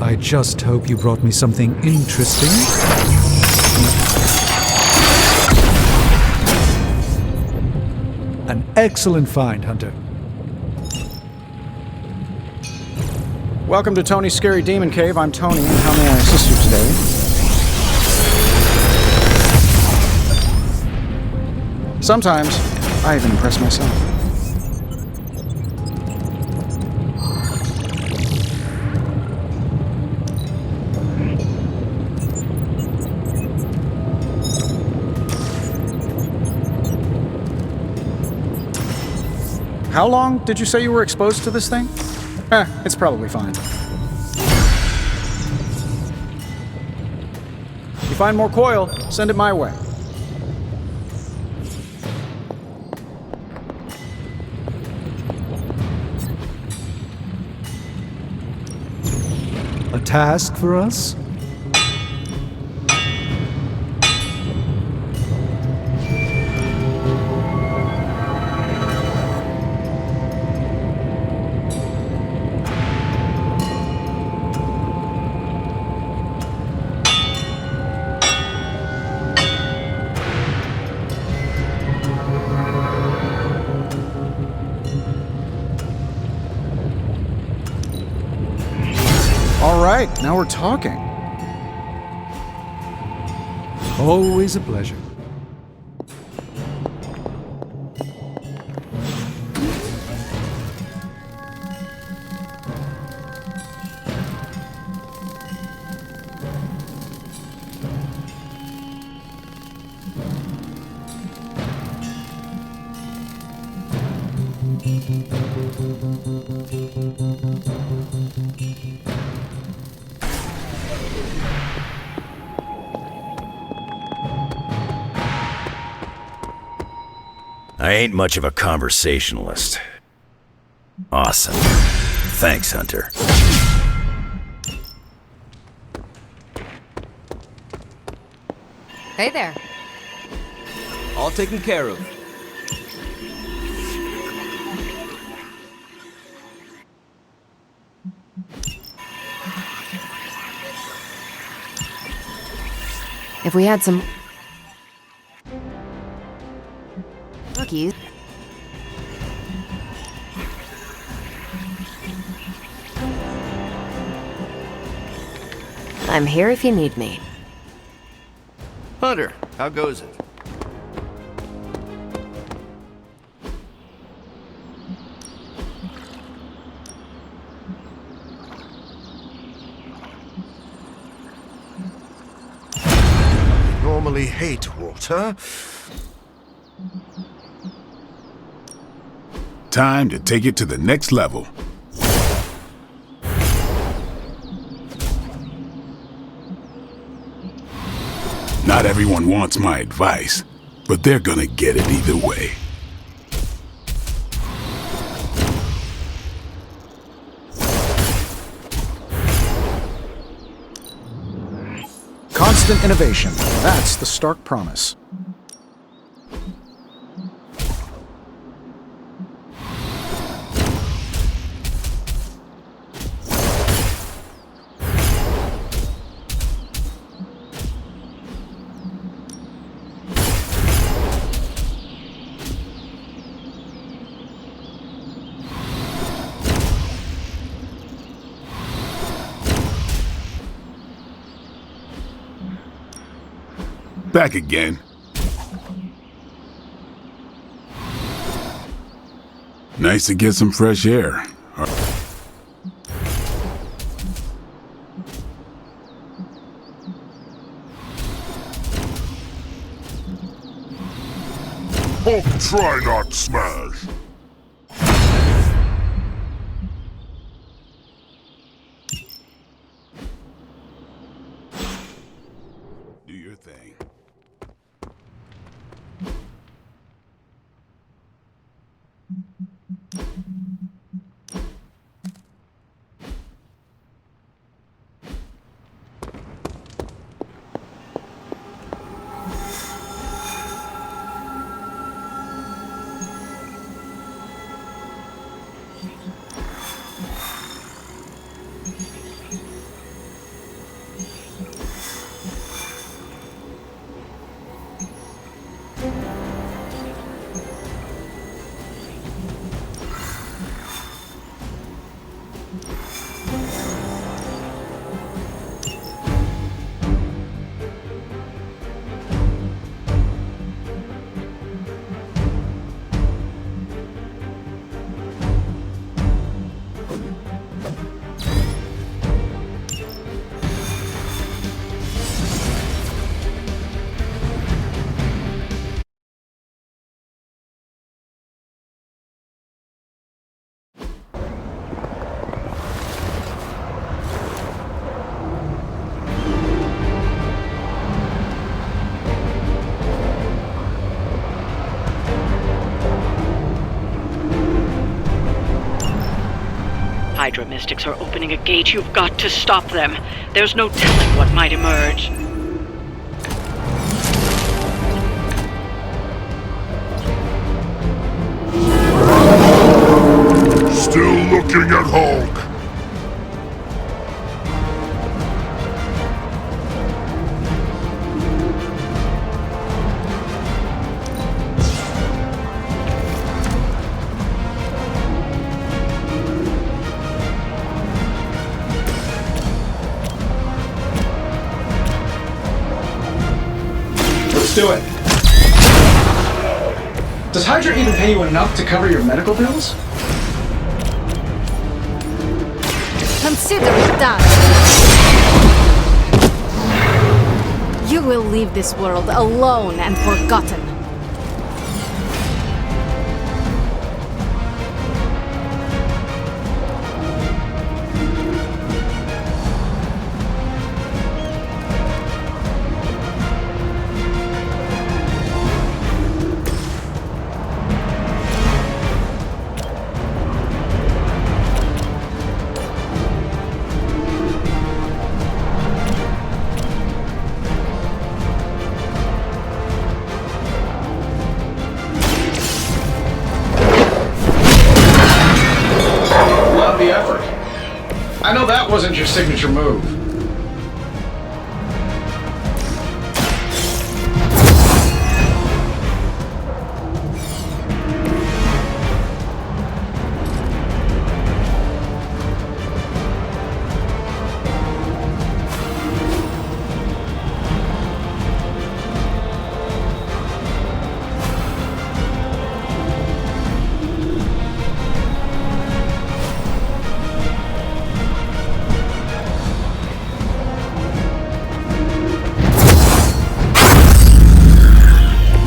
I just hope you brought me something interesting. An excellent find, Hunter. Welcome to Tony's Scary Demon Cave. I'm Tony, and how may I assist you today? Sometimes, I even impress myself. How long did you say you were exposed to this thing? It's probably fine. If you find more coil, send it my way. A task for us? All right, now we're talking. Always a pleasure. I ain't much of a conversationalist. Awesome. Thanks, Hunter. Hey there. All taken care of. If we had some cookies. I'm here if you need me. Hunter, how goes it? Normally hate water. Time to take it to the next level. Not everyone wants my advice, but they're gonna get it either way. Constant innovation. That's the stark promise. Back again. Nice to get some fresh air. Hulk, try not smash. Do your thing. Hydra mystics are opening a gate. You've got to stop them. There's no telling what might emerge. Still looking at Hulk. Let's do it. Does Hydra even pay you enough to cover your medical bills? Consider it done. You will leave this world alone and forgotten. The effort. I know that wasn't your signature move.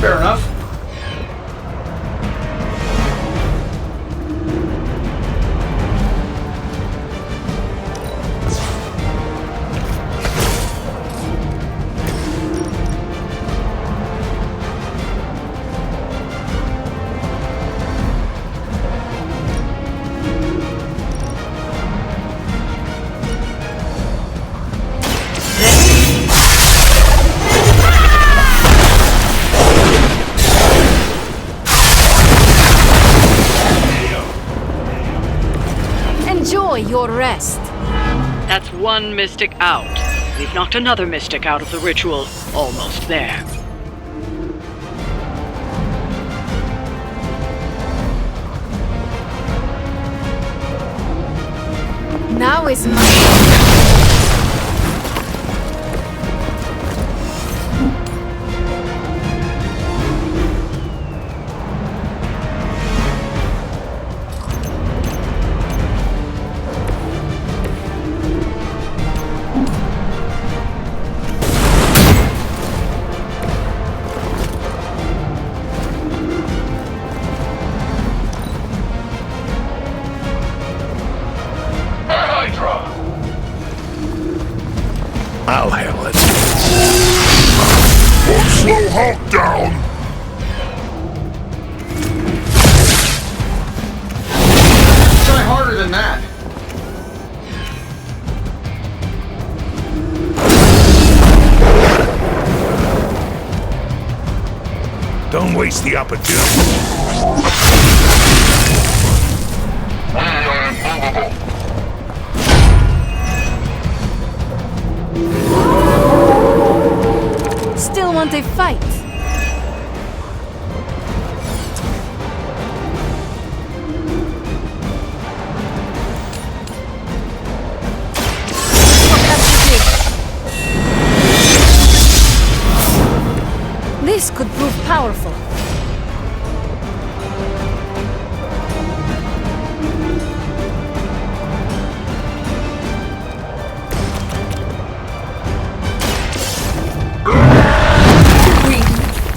Fair enough. Enjoy your rest. That's one mystic out. We've knocked another mystic out of the ritual. Almost there. Now is my... I'll handle it. Won't slow Hulk down! Try harder than that. Don't waste the opportunity. Still want a fight? This could prove powerful.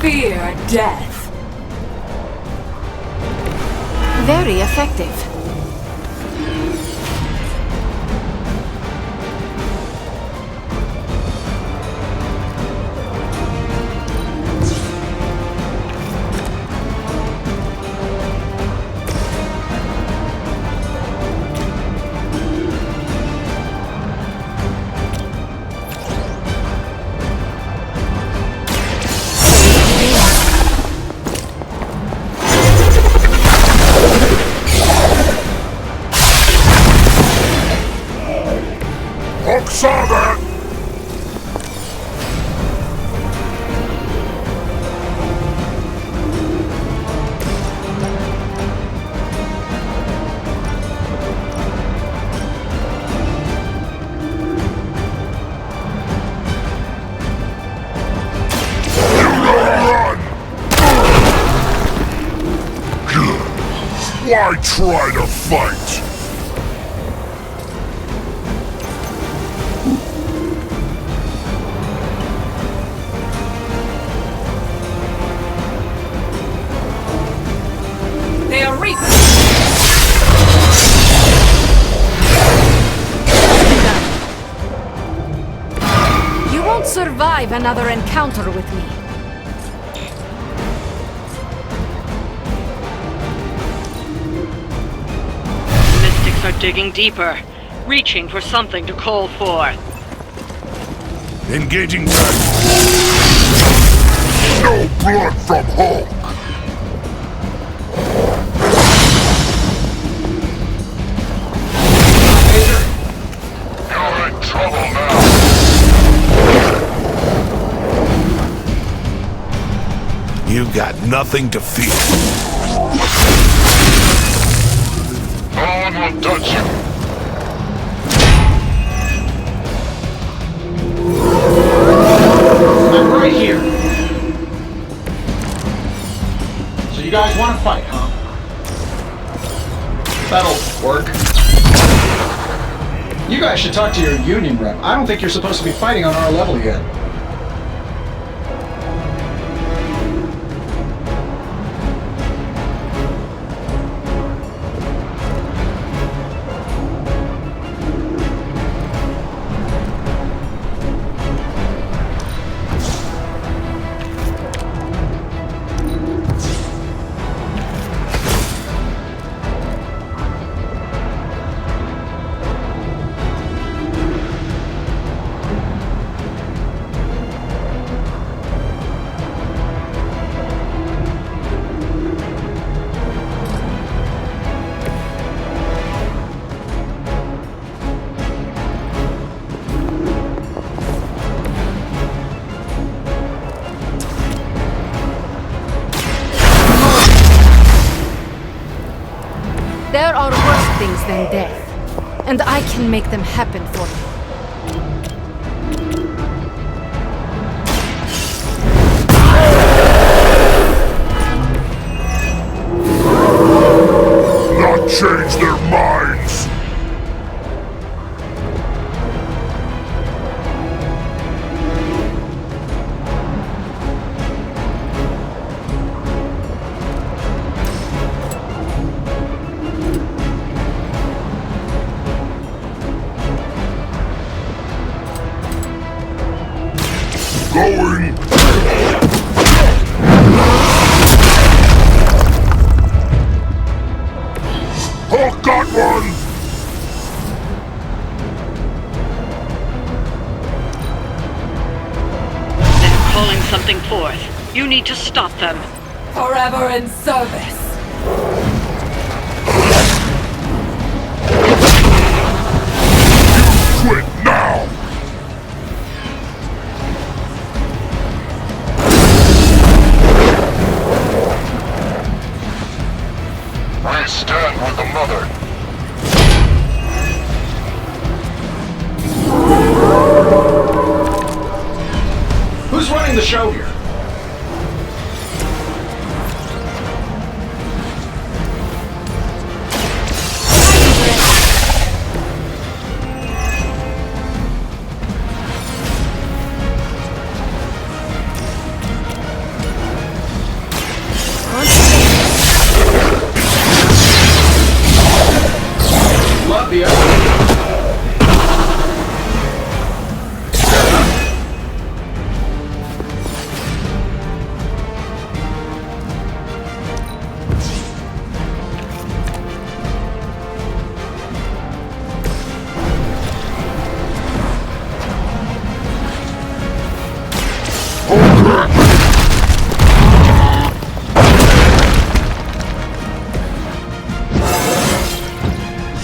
Fear death. Very effective. Hulk saw that! Why try to fight? They are reaping. You won't survive another encounter with me. Mystics are digging deeper, reaching for something to call for. Engaging back. No blood from Hulk! You're in trouble now. You got nothing to fear. No one will touch you. I'm right here. So you guys want to fight, huh? That'll work. You guys should talk to your union rep. I don't think you're supposed to be fighting on our level yet. There are worse things than death, and I can make them happen for you. Not change their minds! Going. Hulk got one! They're calling something forth. You need to stop them. Forever in service. Quit now! I stand with the mother. Who's running the show here? Love the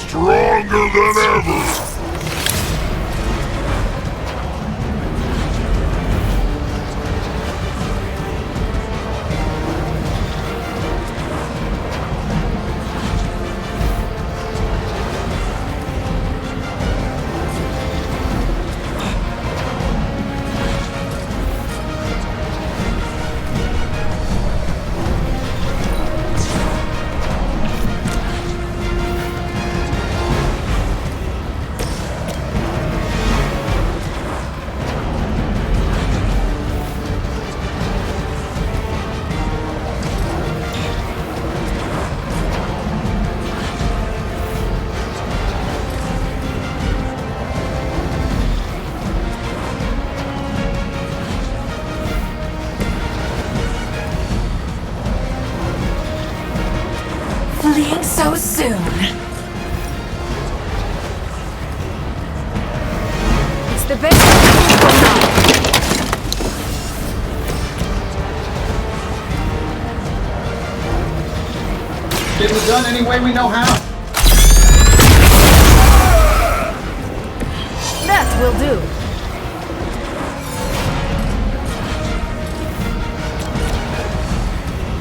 Stronger than ever! Fleeing so soon. It's the best thing for now. Get it done any way we know how. That will do.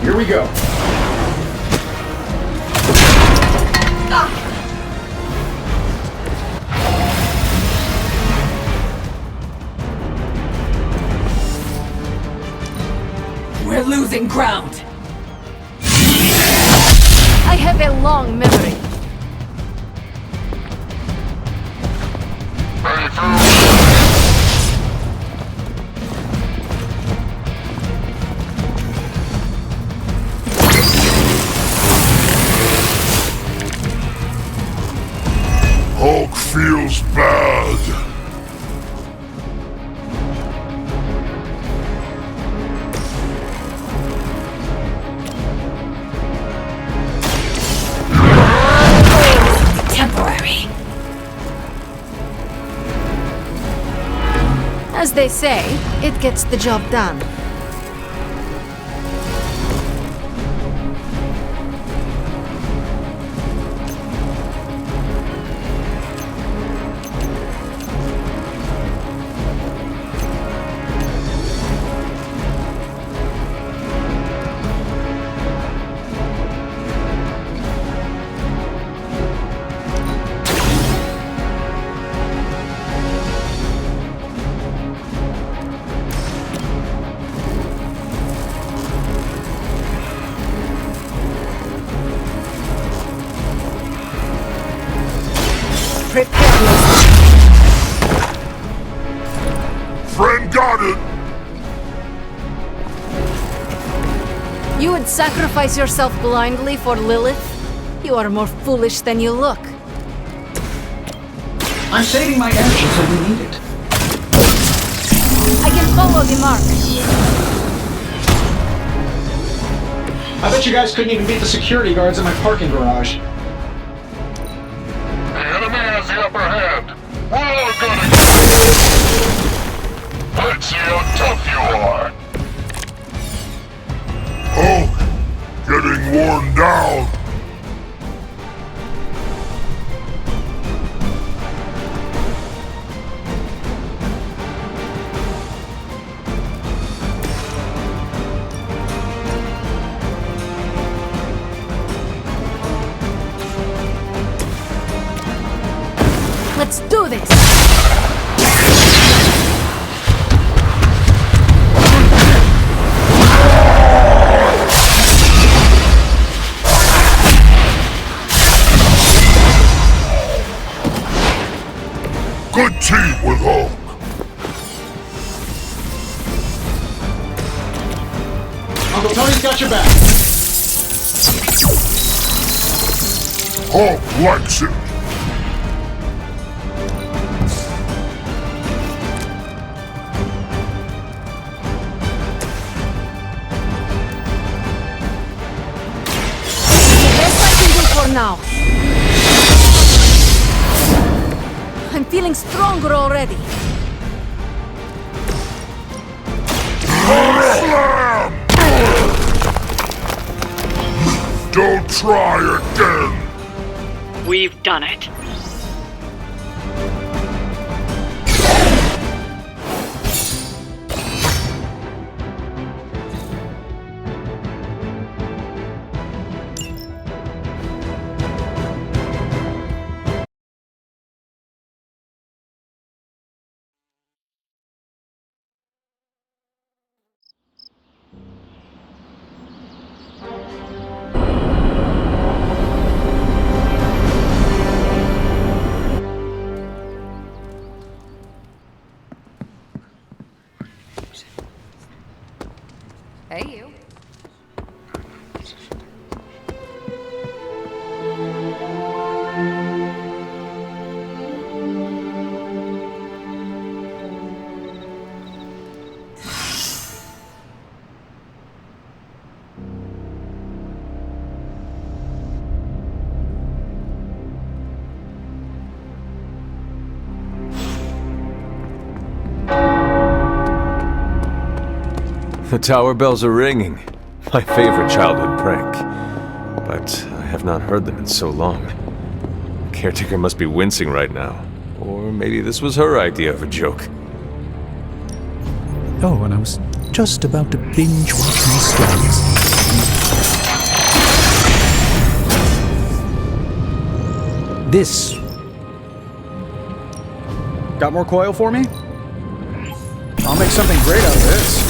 Here we go. We're losing ground. I have a long memory. Hulk feels bad. Temporary. As they say, it gets the job done. Prepare yourself. Friend got it. You would sacrifice yourself blindly for Lilith? You are more foolish than you look. I'm saving my energy till we need it. I can follow the mark. I bet you guys couldn't even beat the security guards in my parking garage. The enemy has the upper hand. We're all gonna get it. Let's see how tough you are. Oh, getting worn down. Let's do this! Good team with Hulk. Uncle Tony's got your back. Hulk likes it. For now. I'm feeling stronger already. Slam! Don't try again. We've done it. Hey, you. The tower bells are ringing. My favorite childhood prank. But I have not heard them in so long. Caretaker must be wincing right now. Or maybe this was her idea of a joke. Oh, and I was just about to binge watch my stories. This. Got more coil for me? I'll make something great out of this.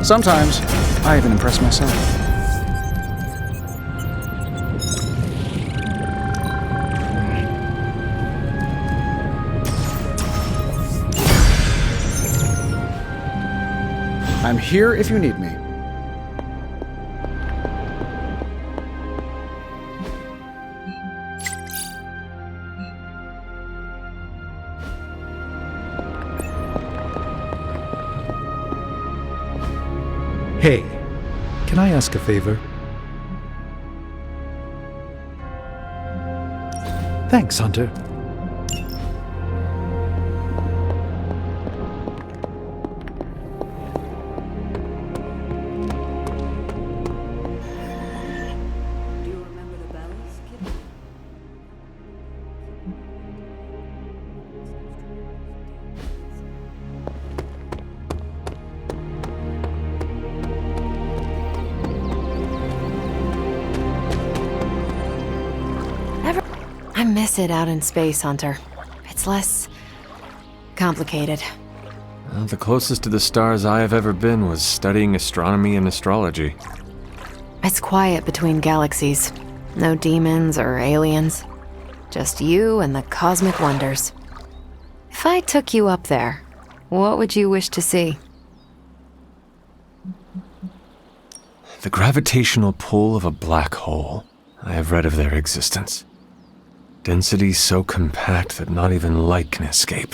Sometimes, I even impress myself. I'm here if you need me. Hey, can I ask a favor? Thanks, Hunter. I miss it out in space, Hunter. It's less complicated. Well, the closest to the stars I have ever been was studying astronomy and astrology. It's quiet between galaxies. No demons or aliens. Just you and the cosmic wonders. If I took you up there, what would you wish to see? The gravitational pull of a black hole. I have read of their existence. Density so compact that not even light can escape.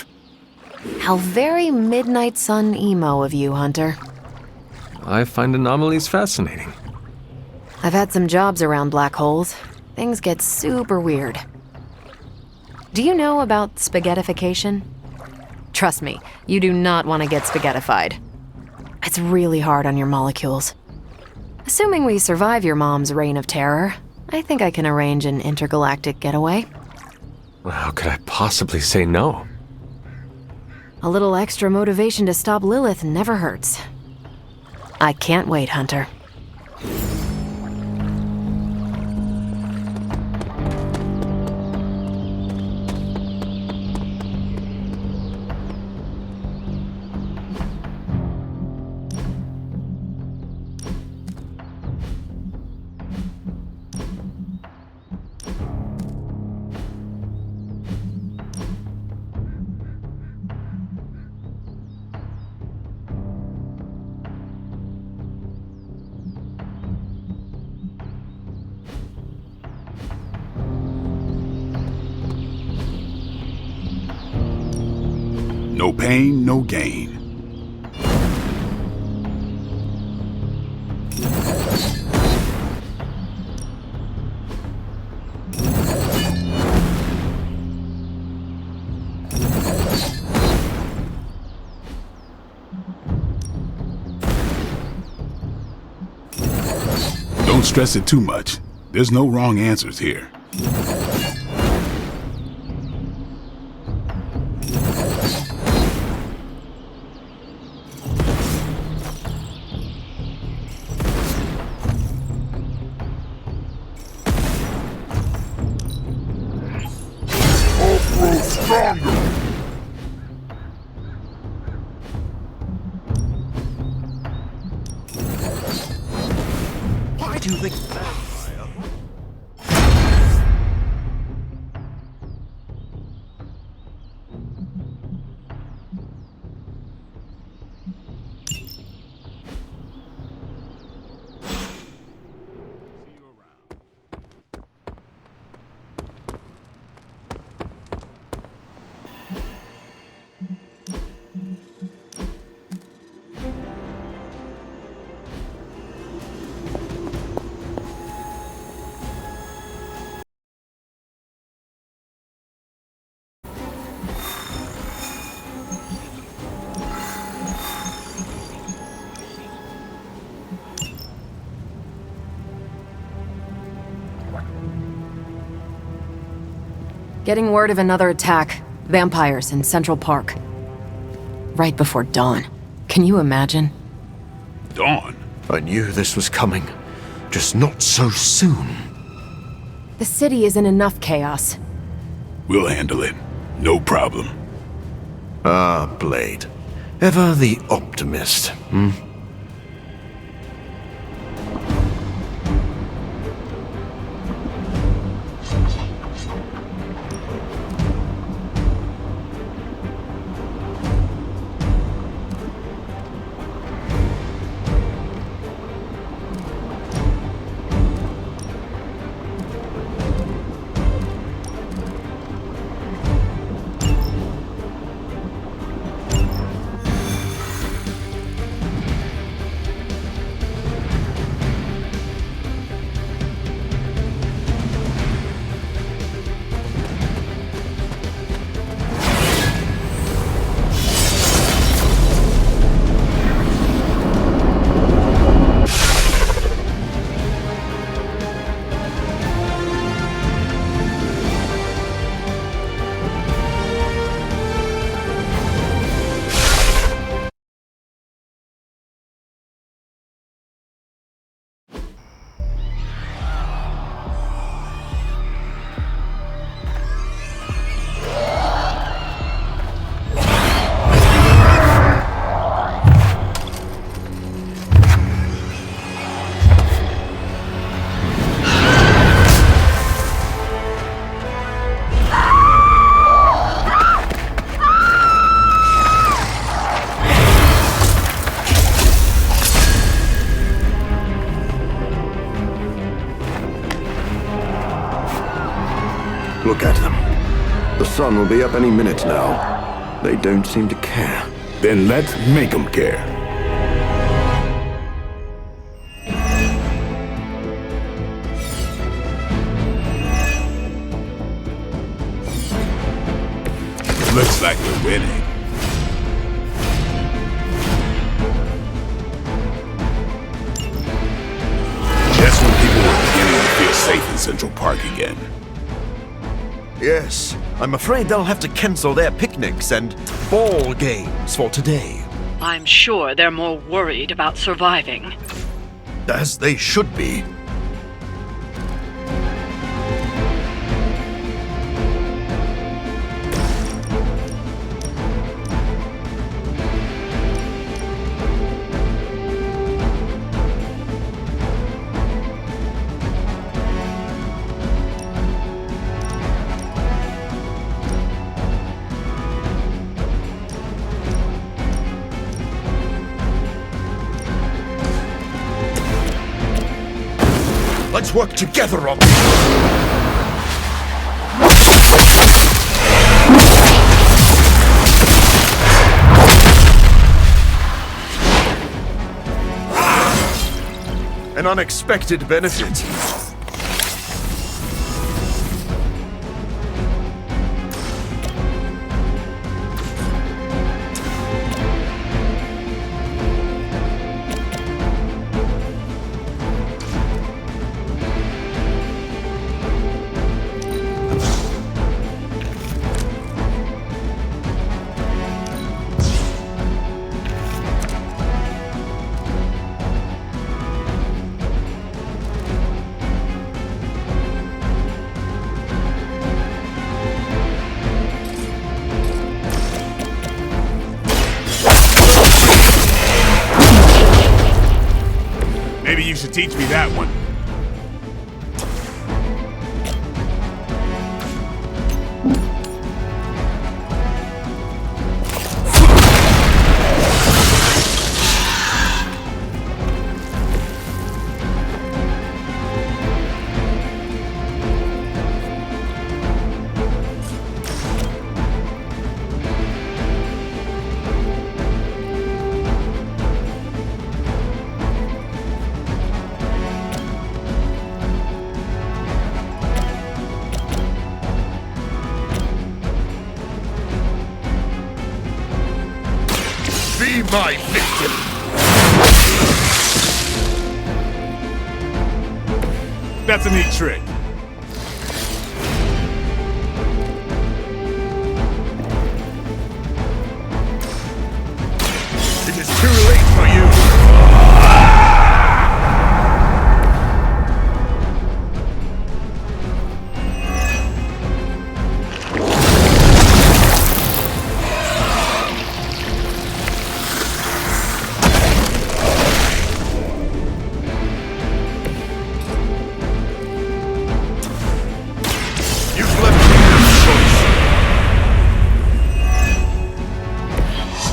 How very Midnight Sun emo of you, Hunter. I find anomalies fascinating. I've had some jobs around black holes. Things get super weird. Do you know about spaghettification? Trust me, you do not want to get spaghettified. It's really hard on your molecules. Assuming we survive your mom's reign of terror, I think I can arrange an intergalactic getaway. How could I possibly say no? A little extra motivation to stop Lilith never hurts. I can't wait, Hunter. No pain, no gain. Don't stress it too much. There's no wrong answers here. Why do you think Getting word of another attack. Vampires in Central Park. Right before dawn. Can you imagine? Dawn? I knew this was coming. Just not so soon. The city is in enough chaos. We'll handle it. No problem. Ah, Blade. Ever the optimist, hmm? Look at them. The sun will be up any minute now. They don't seem to care. Then let's make them care. Looks like we're winning. Just when people were beginning to feel safe in Central Park again. Yes, I'm afraid they'll have to cancel their picnics and ball games for today. I'm sure they're more worried about surviving. As they should be. Let's work together on this. An unexpected benefit. Maybe you should teach me that one. Be my victim! That's a neat trick. It is too late for you!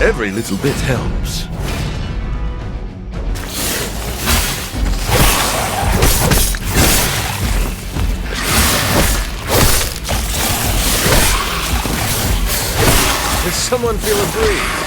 Every little bit helps. Does someone feel a breeze?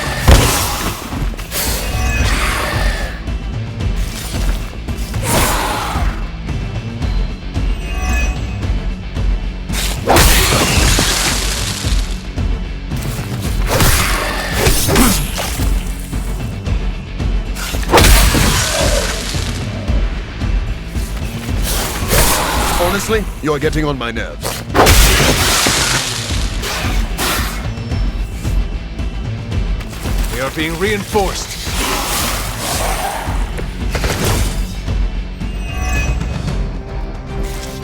Honestly, you're getting on my nerves. We are being reinforced.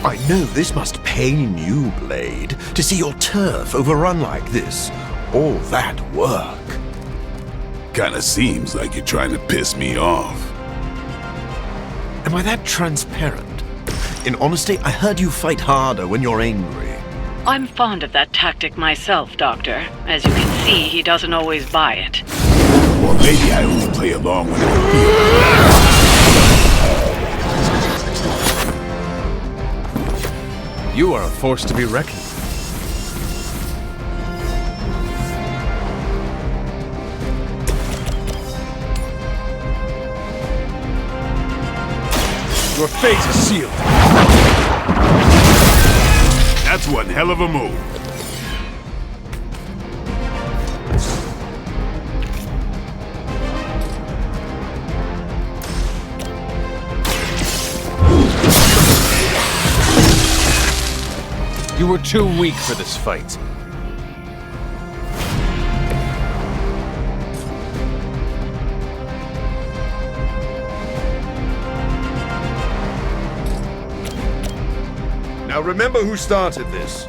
I know this must pain you, Blade, to see your turf overrun like this. All that work. Kinda seems like you're trying to piss me off. Am I that transparent? In honesty, I heard you fight harder when you're angry. I'm fond of that tactic myself, Doctor. As you can see, he doesn't always buy it. Or maybe I only play along when I feel. You are a force to be reckoned with. Your fate is sealed. That's one hell of a move. You were too weak for this fight. Now remember who started this.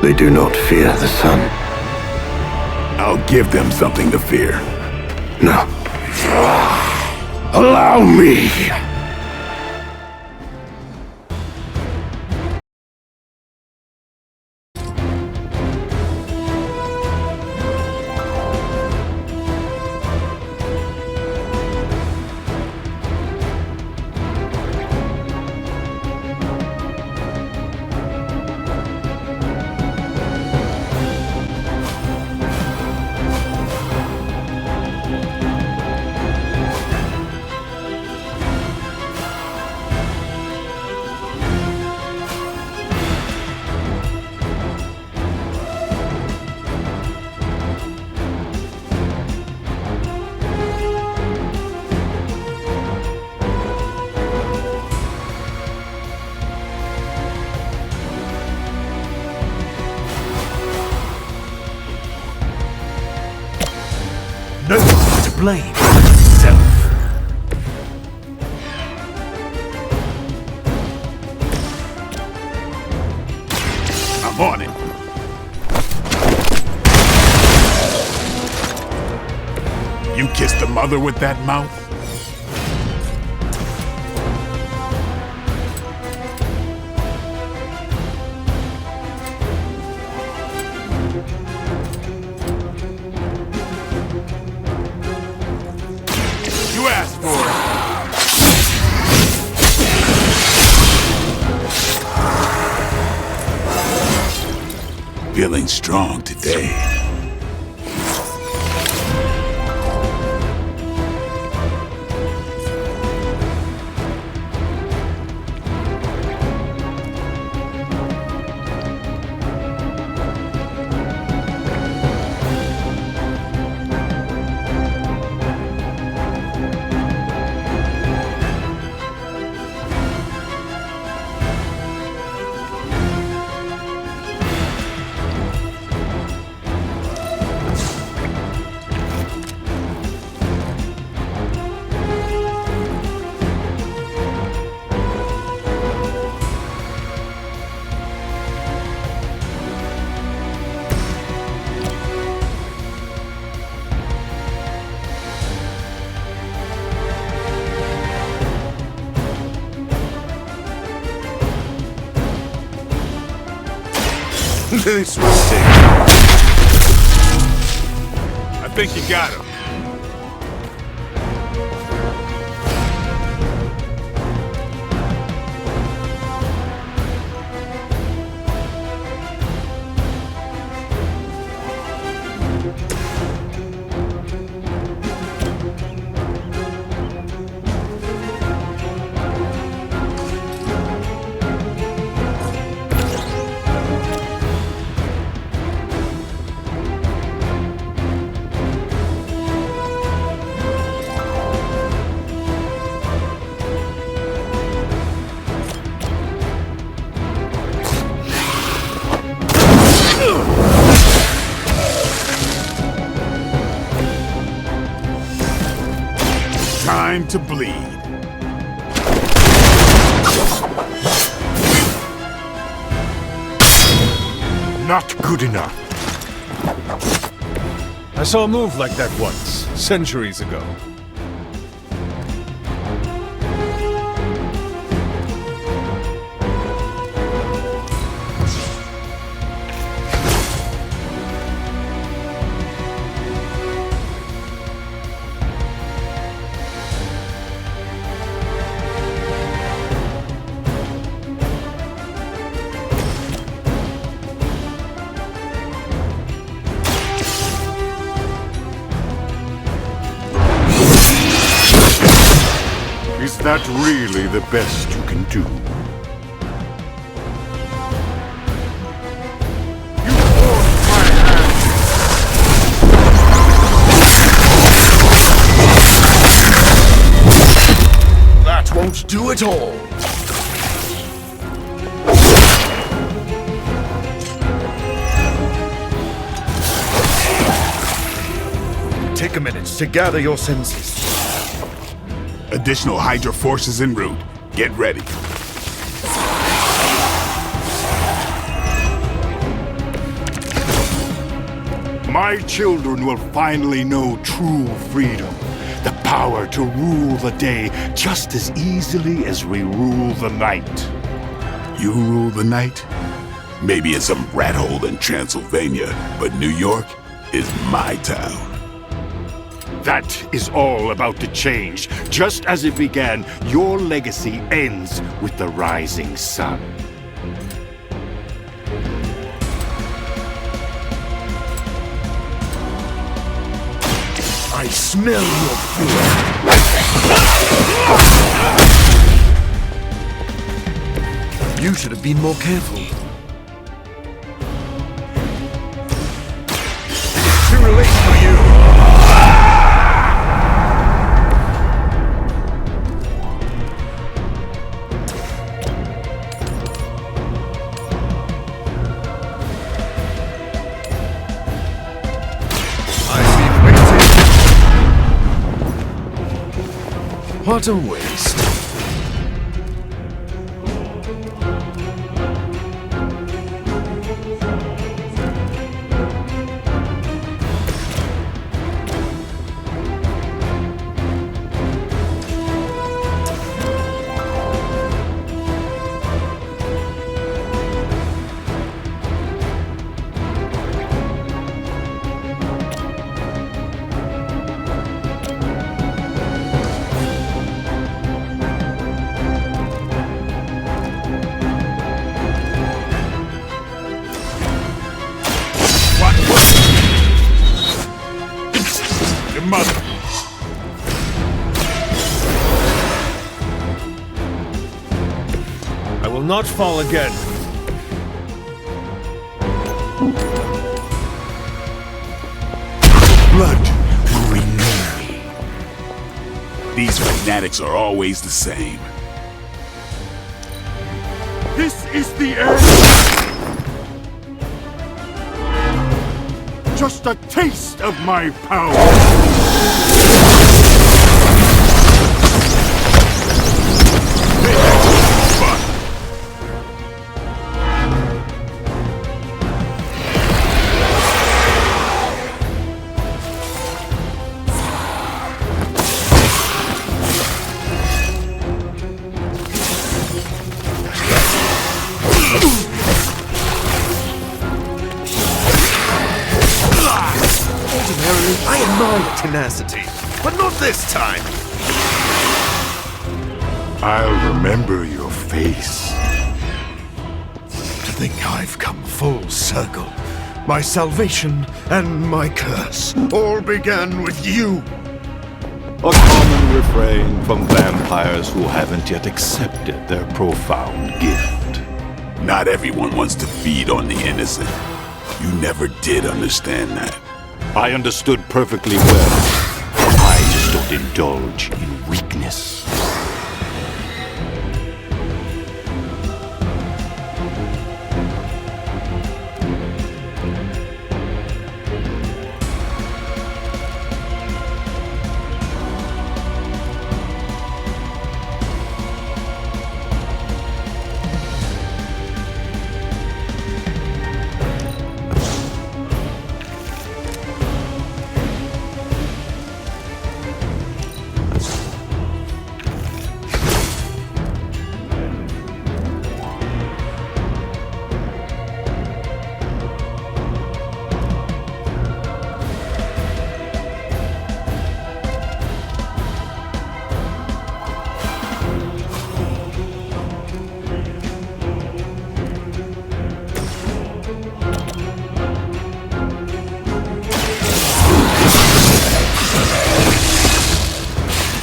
They do not fear the sun. I'll give them something to fear. No. Allow me! No one to blame but himself. I'm on it. You kissed the mother with that mouth? You asked for it. Feeling strong today. This will take. I think you got him. Time to bleed. Not good enough. I saw a move like that once, centuries ago. Is that really the best you can do? You forced my hand! That won't do it all. Take a minute to gather your senses. Additional Hydra forces en route. Get ready. My children will finally know true freedom. The power to rule the day just as easily as we rule the night. You rule the night? Maybe in some rat hole in Transylvania, but New York is my town. That is all about to change. Just as it began, your legacy ends with the rising sun. I smell your fear. You should have been more careful. It's too late for you. What a waste. I will not fall again. Blood will renew me. These fanatics are always the same. This is the end! Just a taste of my power! Ordinarily, I admire your tenacity, but not this time. I'll remember your face. To think I've come full circle. My salvation and my curse all began with you. A common refrain from vampires who haven't yet accepted their profound gift. Not everyone wants to feed on the innocent. You never did understand that. I understood perfectly well. I just don't indulge in weakness.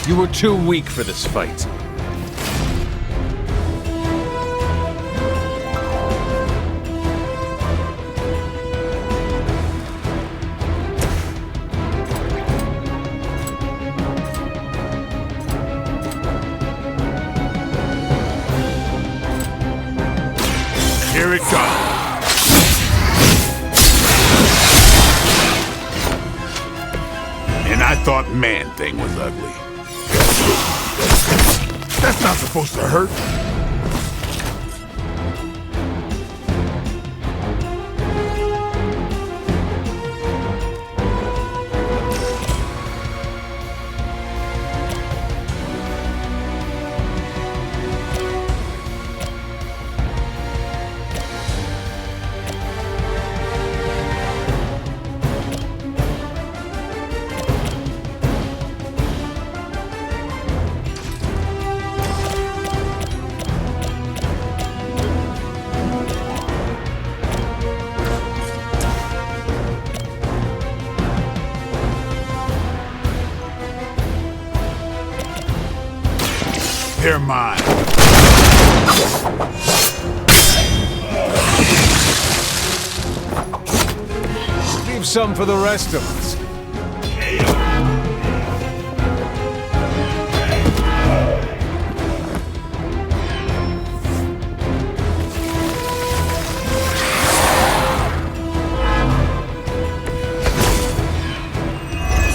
You were too weak for this fight. Here it comes. And I thought Man-Thing was ugly. That's not supposed to hurt. They're mine. Leave some for the rest of us.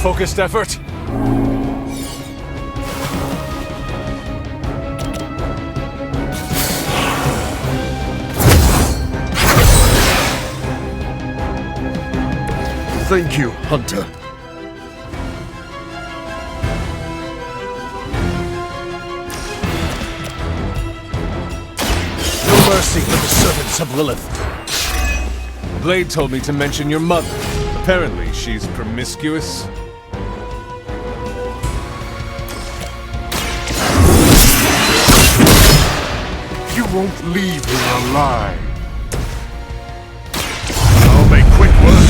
Focused effort. Thank you, Hunter. No mercy for the servants of Lilith. Blade told me to mention your mother. Apparently, she's promiscuous. You won't leave her alive. I'll make quick work.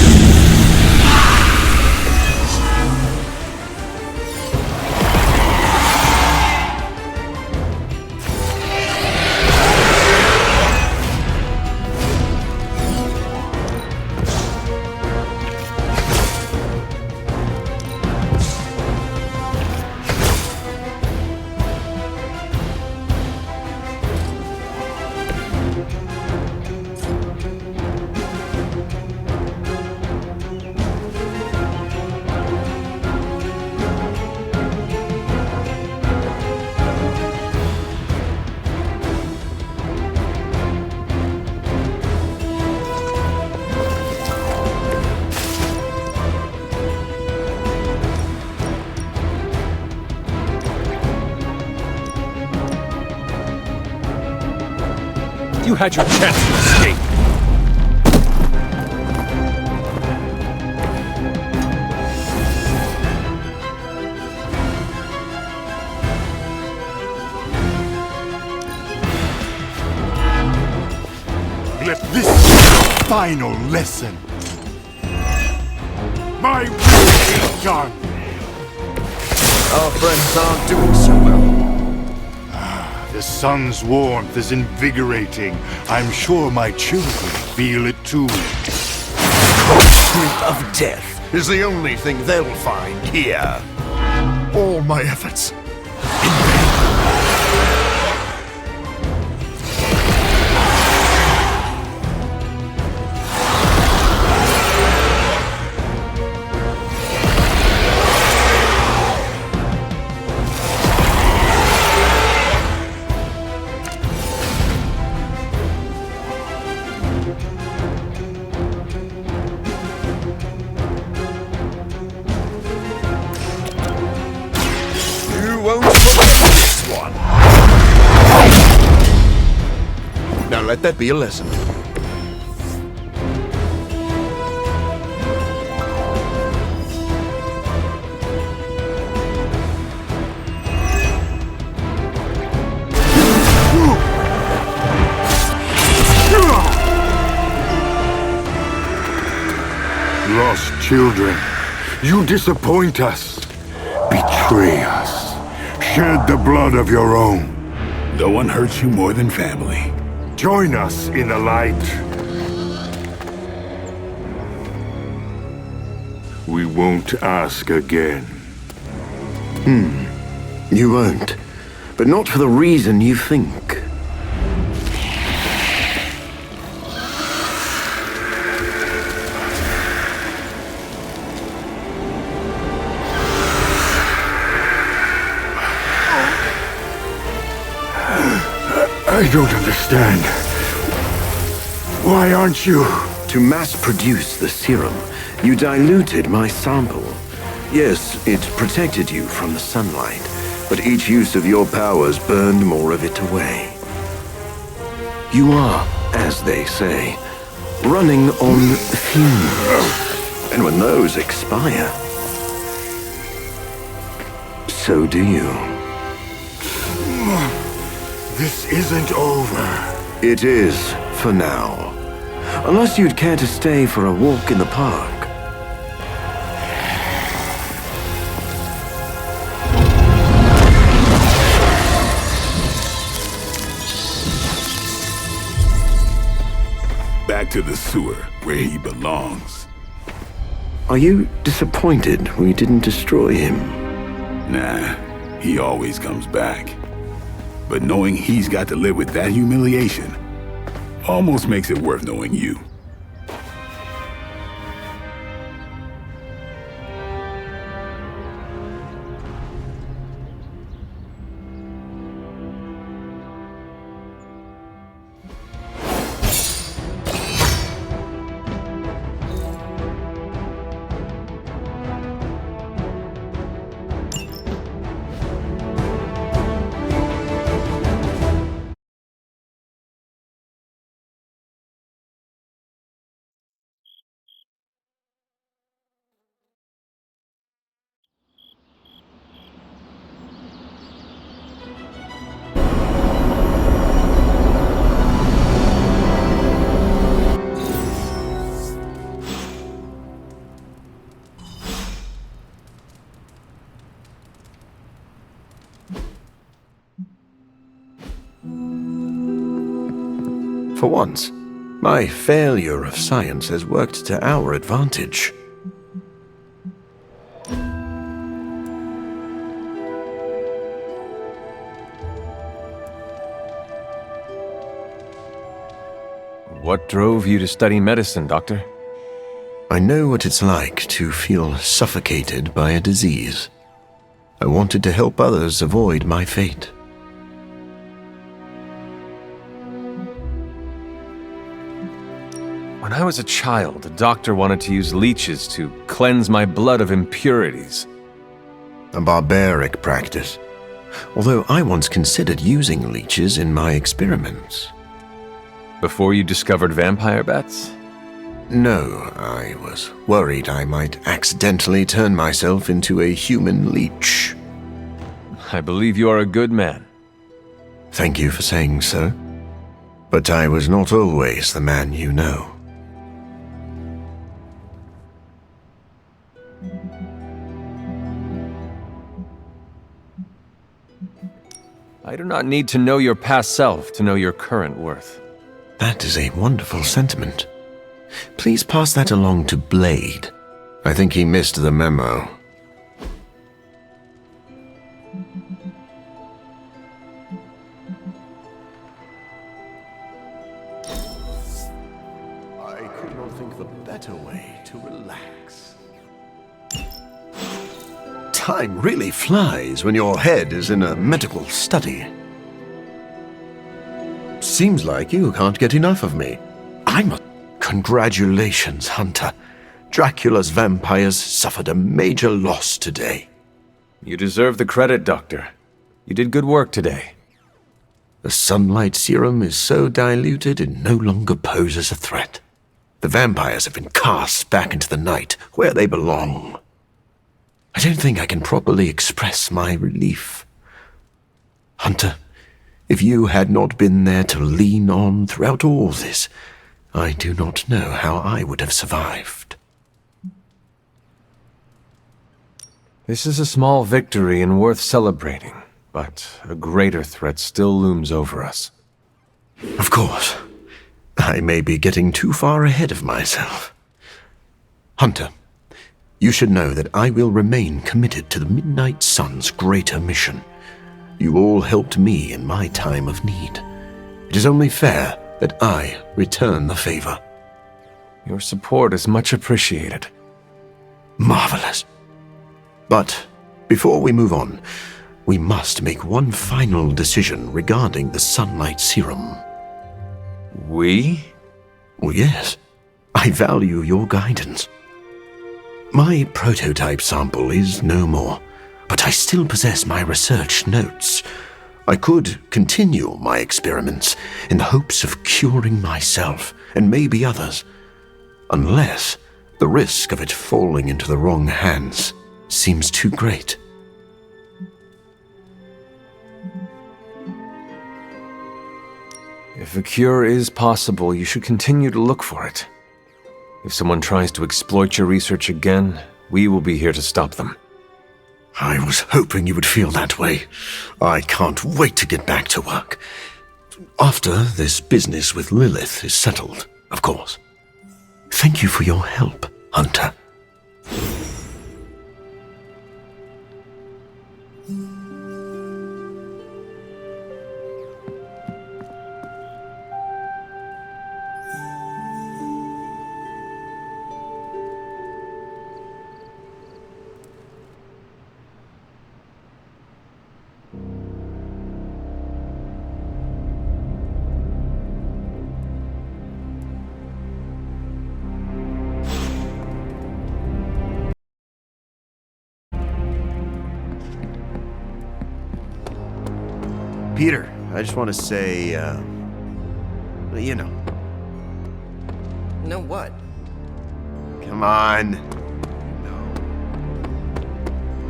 You had your chance to escape. Let this be the final lesson. My will is done. Our friends aren't doing so well. The sun's warmth is invigorating. I'm sure my children feel it too. Creep of death is the only thing they'll find here. All my efforts. You won't forget this one. Now let that be a lesson. Lost children, you disappoint us, betray us, Shed the blood of your own. No one hurts you more than family. Join us in the light. We won't ask again. You won't. But not for the reason you think. I don't understand. Why aren't you? To mass-produce the serum, you diluted my sample. Yes, it protected you from the sunlight, but each use of your powers burned more of it away. You are, as they say, running on fumes. And when those expire, so do you. This isn't over. It is, for now. Unless you'd care to stay for a walk in the park. Back to the sewer, where he belongs. Are you disappointed we didn't destroy him? Nah, he always comes back. But knowing he's got to live with that humiliation almost makes it worth knowing you. For once, my failure of science has worked to our advantage. What drove you to study medicine, Doctor? I know what it's like to feel suffocated by a disease. I wanted to help others avoid my fate. When I was a child, a doctor wanted to use leeches to cleanse my blood of impurities. A barbaric practice. Although I once considered using leeches in my experiments. Before you discovered vampire bats? No, I was worried I might accidentally turn myself into a human leech. I believe you are a good man. Thank you for saying so. But I was not always the man you know. I do not need to know your past self to know your current worth. That is a wonderful sentiment. Please pass that along to Blade. I think he missed the memo. I could not think of a better way to relax. Time really flies when your head is in a medical study. Seems like you can't get enough of me. Congratulations, Hunter. Dracula's vampires suffered a major loss today. You deserve the credit, Doctor. You did good work today. The sunlight serum is so diluted it no longer poses a threat. The vampires have been cast back into the night, where they belong. I don't think I can properly express my relief. Hunter, if you had not been there to lean on throughout all this, I do not know how I would have survived. This is a small victory and worth celebrating. but a greater threat still looms over us. Of course. I may be getting too far ahead of myself. Hunter, you should know that I will remain committed to the Midnight Sun's greater mission. You all helped me in my time of need. It is only fair that I return the favor. Your support is much appreciated. Marvelous. But before we move on, we must make one final decision regarding the Sunlight Serum. We? Oh, yes. I value your guidance. My prototype sample is no more, but I still possess my research notes. I could continue my experiments in the hopes of curing myself and maybe others, unless the risk of it falling into the wrong hands seems too great. If a cure is possible, you should continue to look for it. If someone tries to exploit your research again, we will be here to stop them. I was hoping you would feel that way. I can't wait to get back to work. After this business with Lilith is settled, of course. Thank you for your help, Hunter. Peter, I just want to say, you know. Know what? Come on.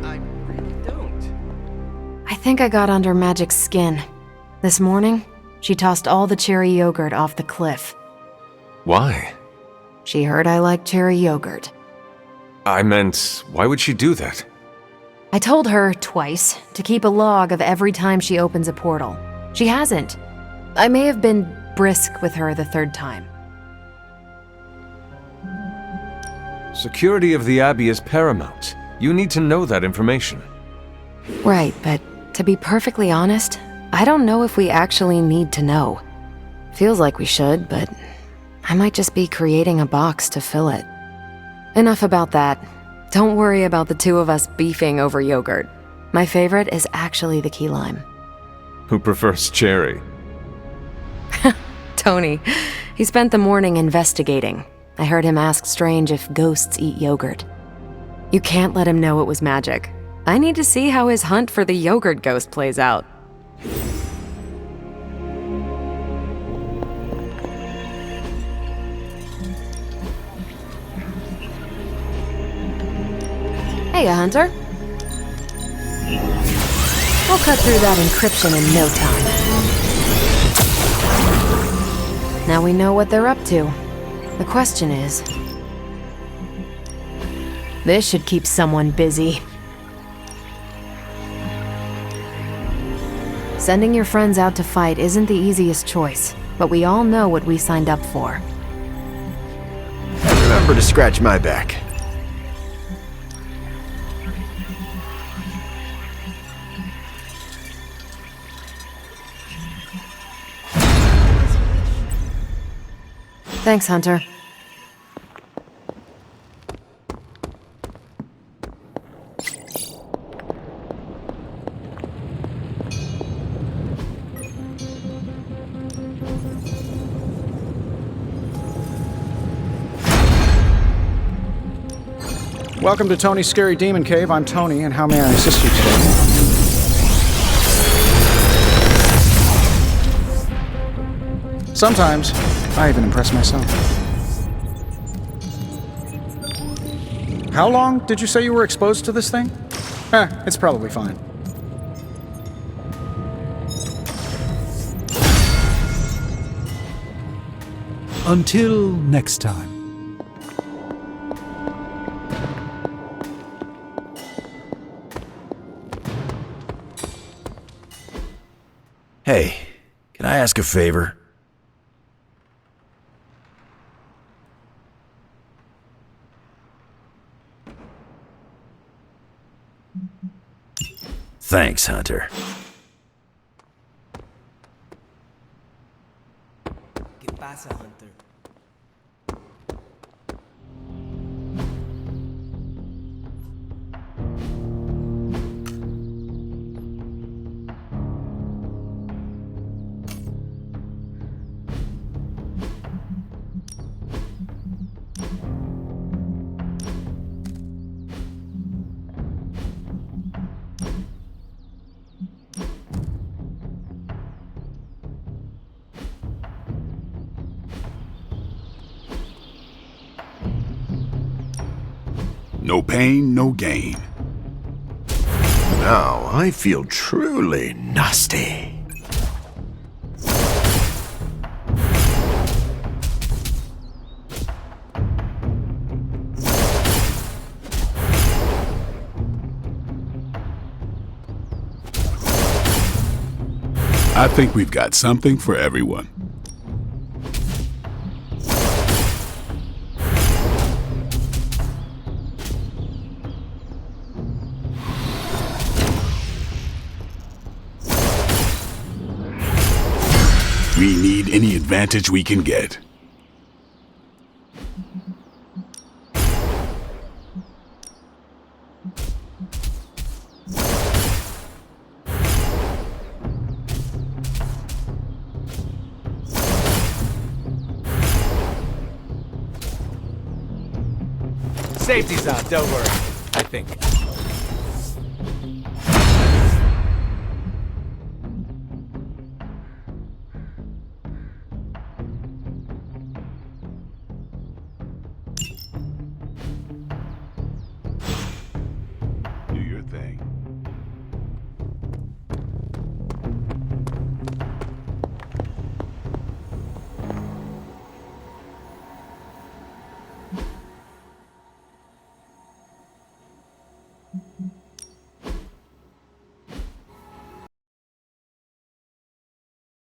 I really don't. I think I got under Magic's skin. This morning, she tossed all the cherry yogurt off the cliff. Why? She heard I like cherry yogurt. I meant, why would she do that? I told her twice to keep a log of every time she opens a portal. She hasn't. I may have been brisk with her the third time. Security of the Abbey is paramount. You need to know that information. Right, but to be perfectly honest, I don't know if we actually need to know. Feels like we should, but I might just be creating a box to fill it. Enough about that. Don't worry about the two of us beefing over yogurt. My favorite is actually the key lime. Who prefers cherry? Tony. He spent the morning investigating. I heard him ask Strange if ghosts eat yogurt. You can't let him know it was magic. I need to see how his hunt for the yogurt ghost plays out. Hey, Hunter. We'll cut through that encryption in no time. Now we know what they're up to. The question is... this should keep someone busy. Sending your friends out to fight isn't the easiest choice, but we all know what we signed up for. Remember to scratch my back. Thanks, Hunter. Welcome to Tony's Scary Demon Cave. I'm Tony, and how may I assist you today? Sometimes, I even impress myself. How long did you say you were exposed to this thing? It's probably fine. Until next time. Hey, can I ask a favor? Thanks, Hunter. ¿Qué pasa, Hunter? No pain, no gain. Now I feel truly nasty. I think we've got something for everyone. We need any advantage we can get. Safety's on, don't worry. I think.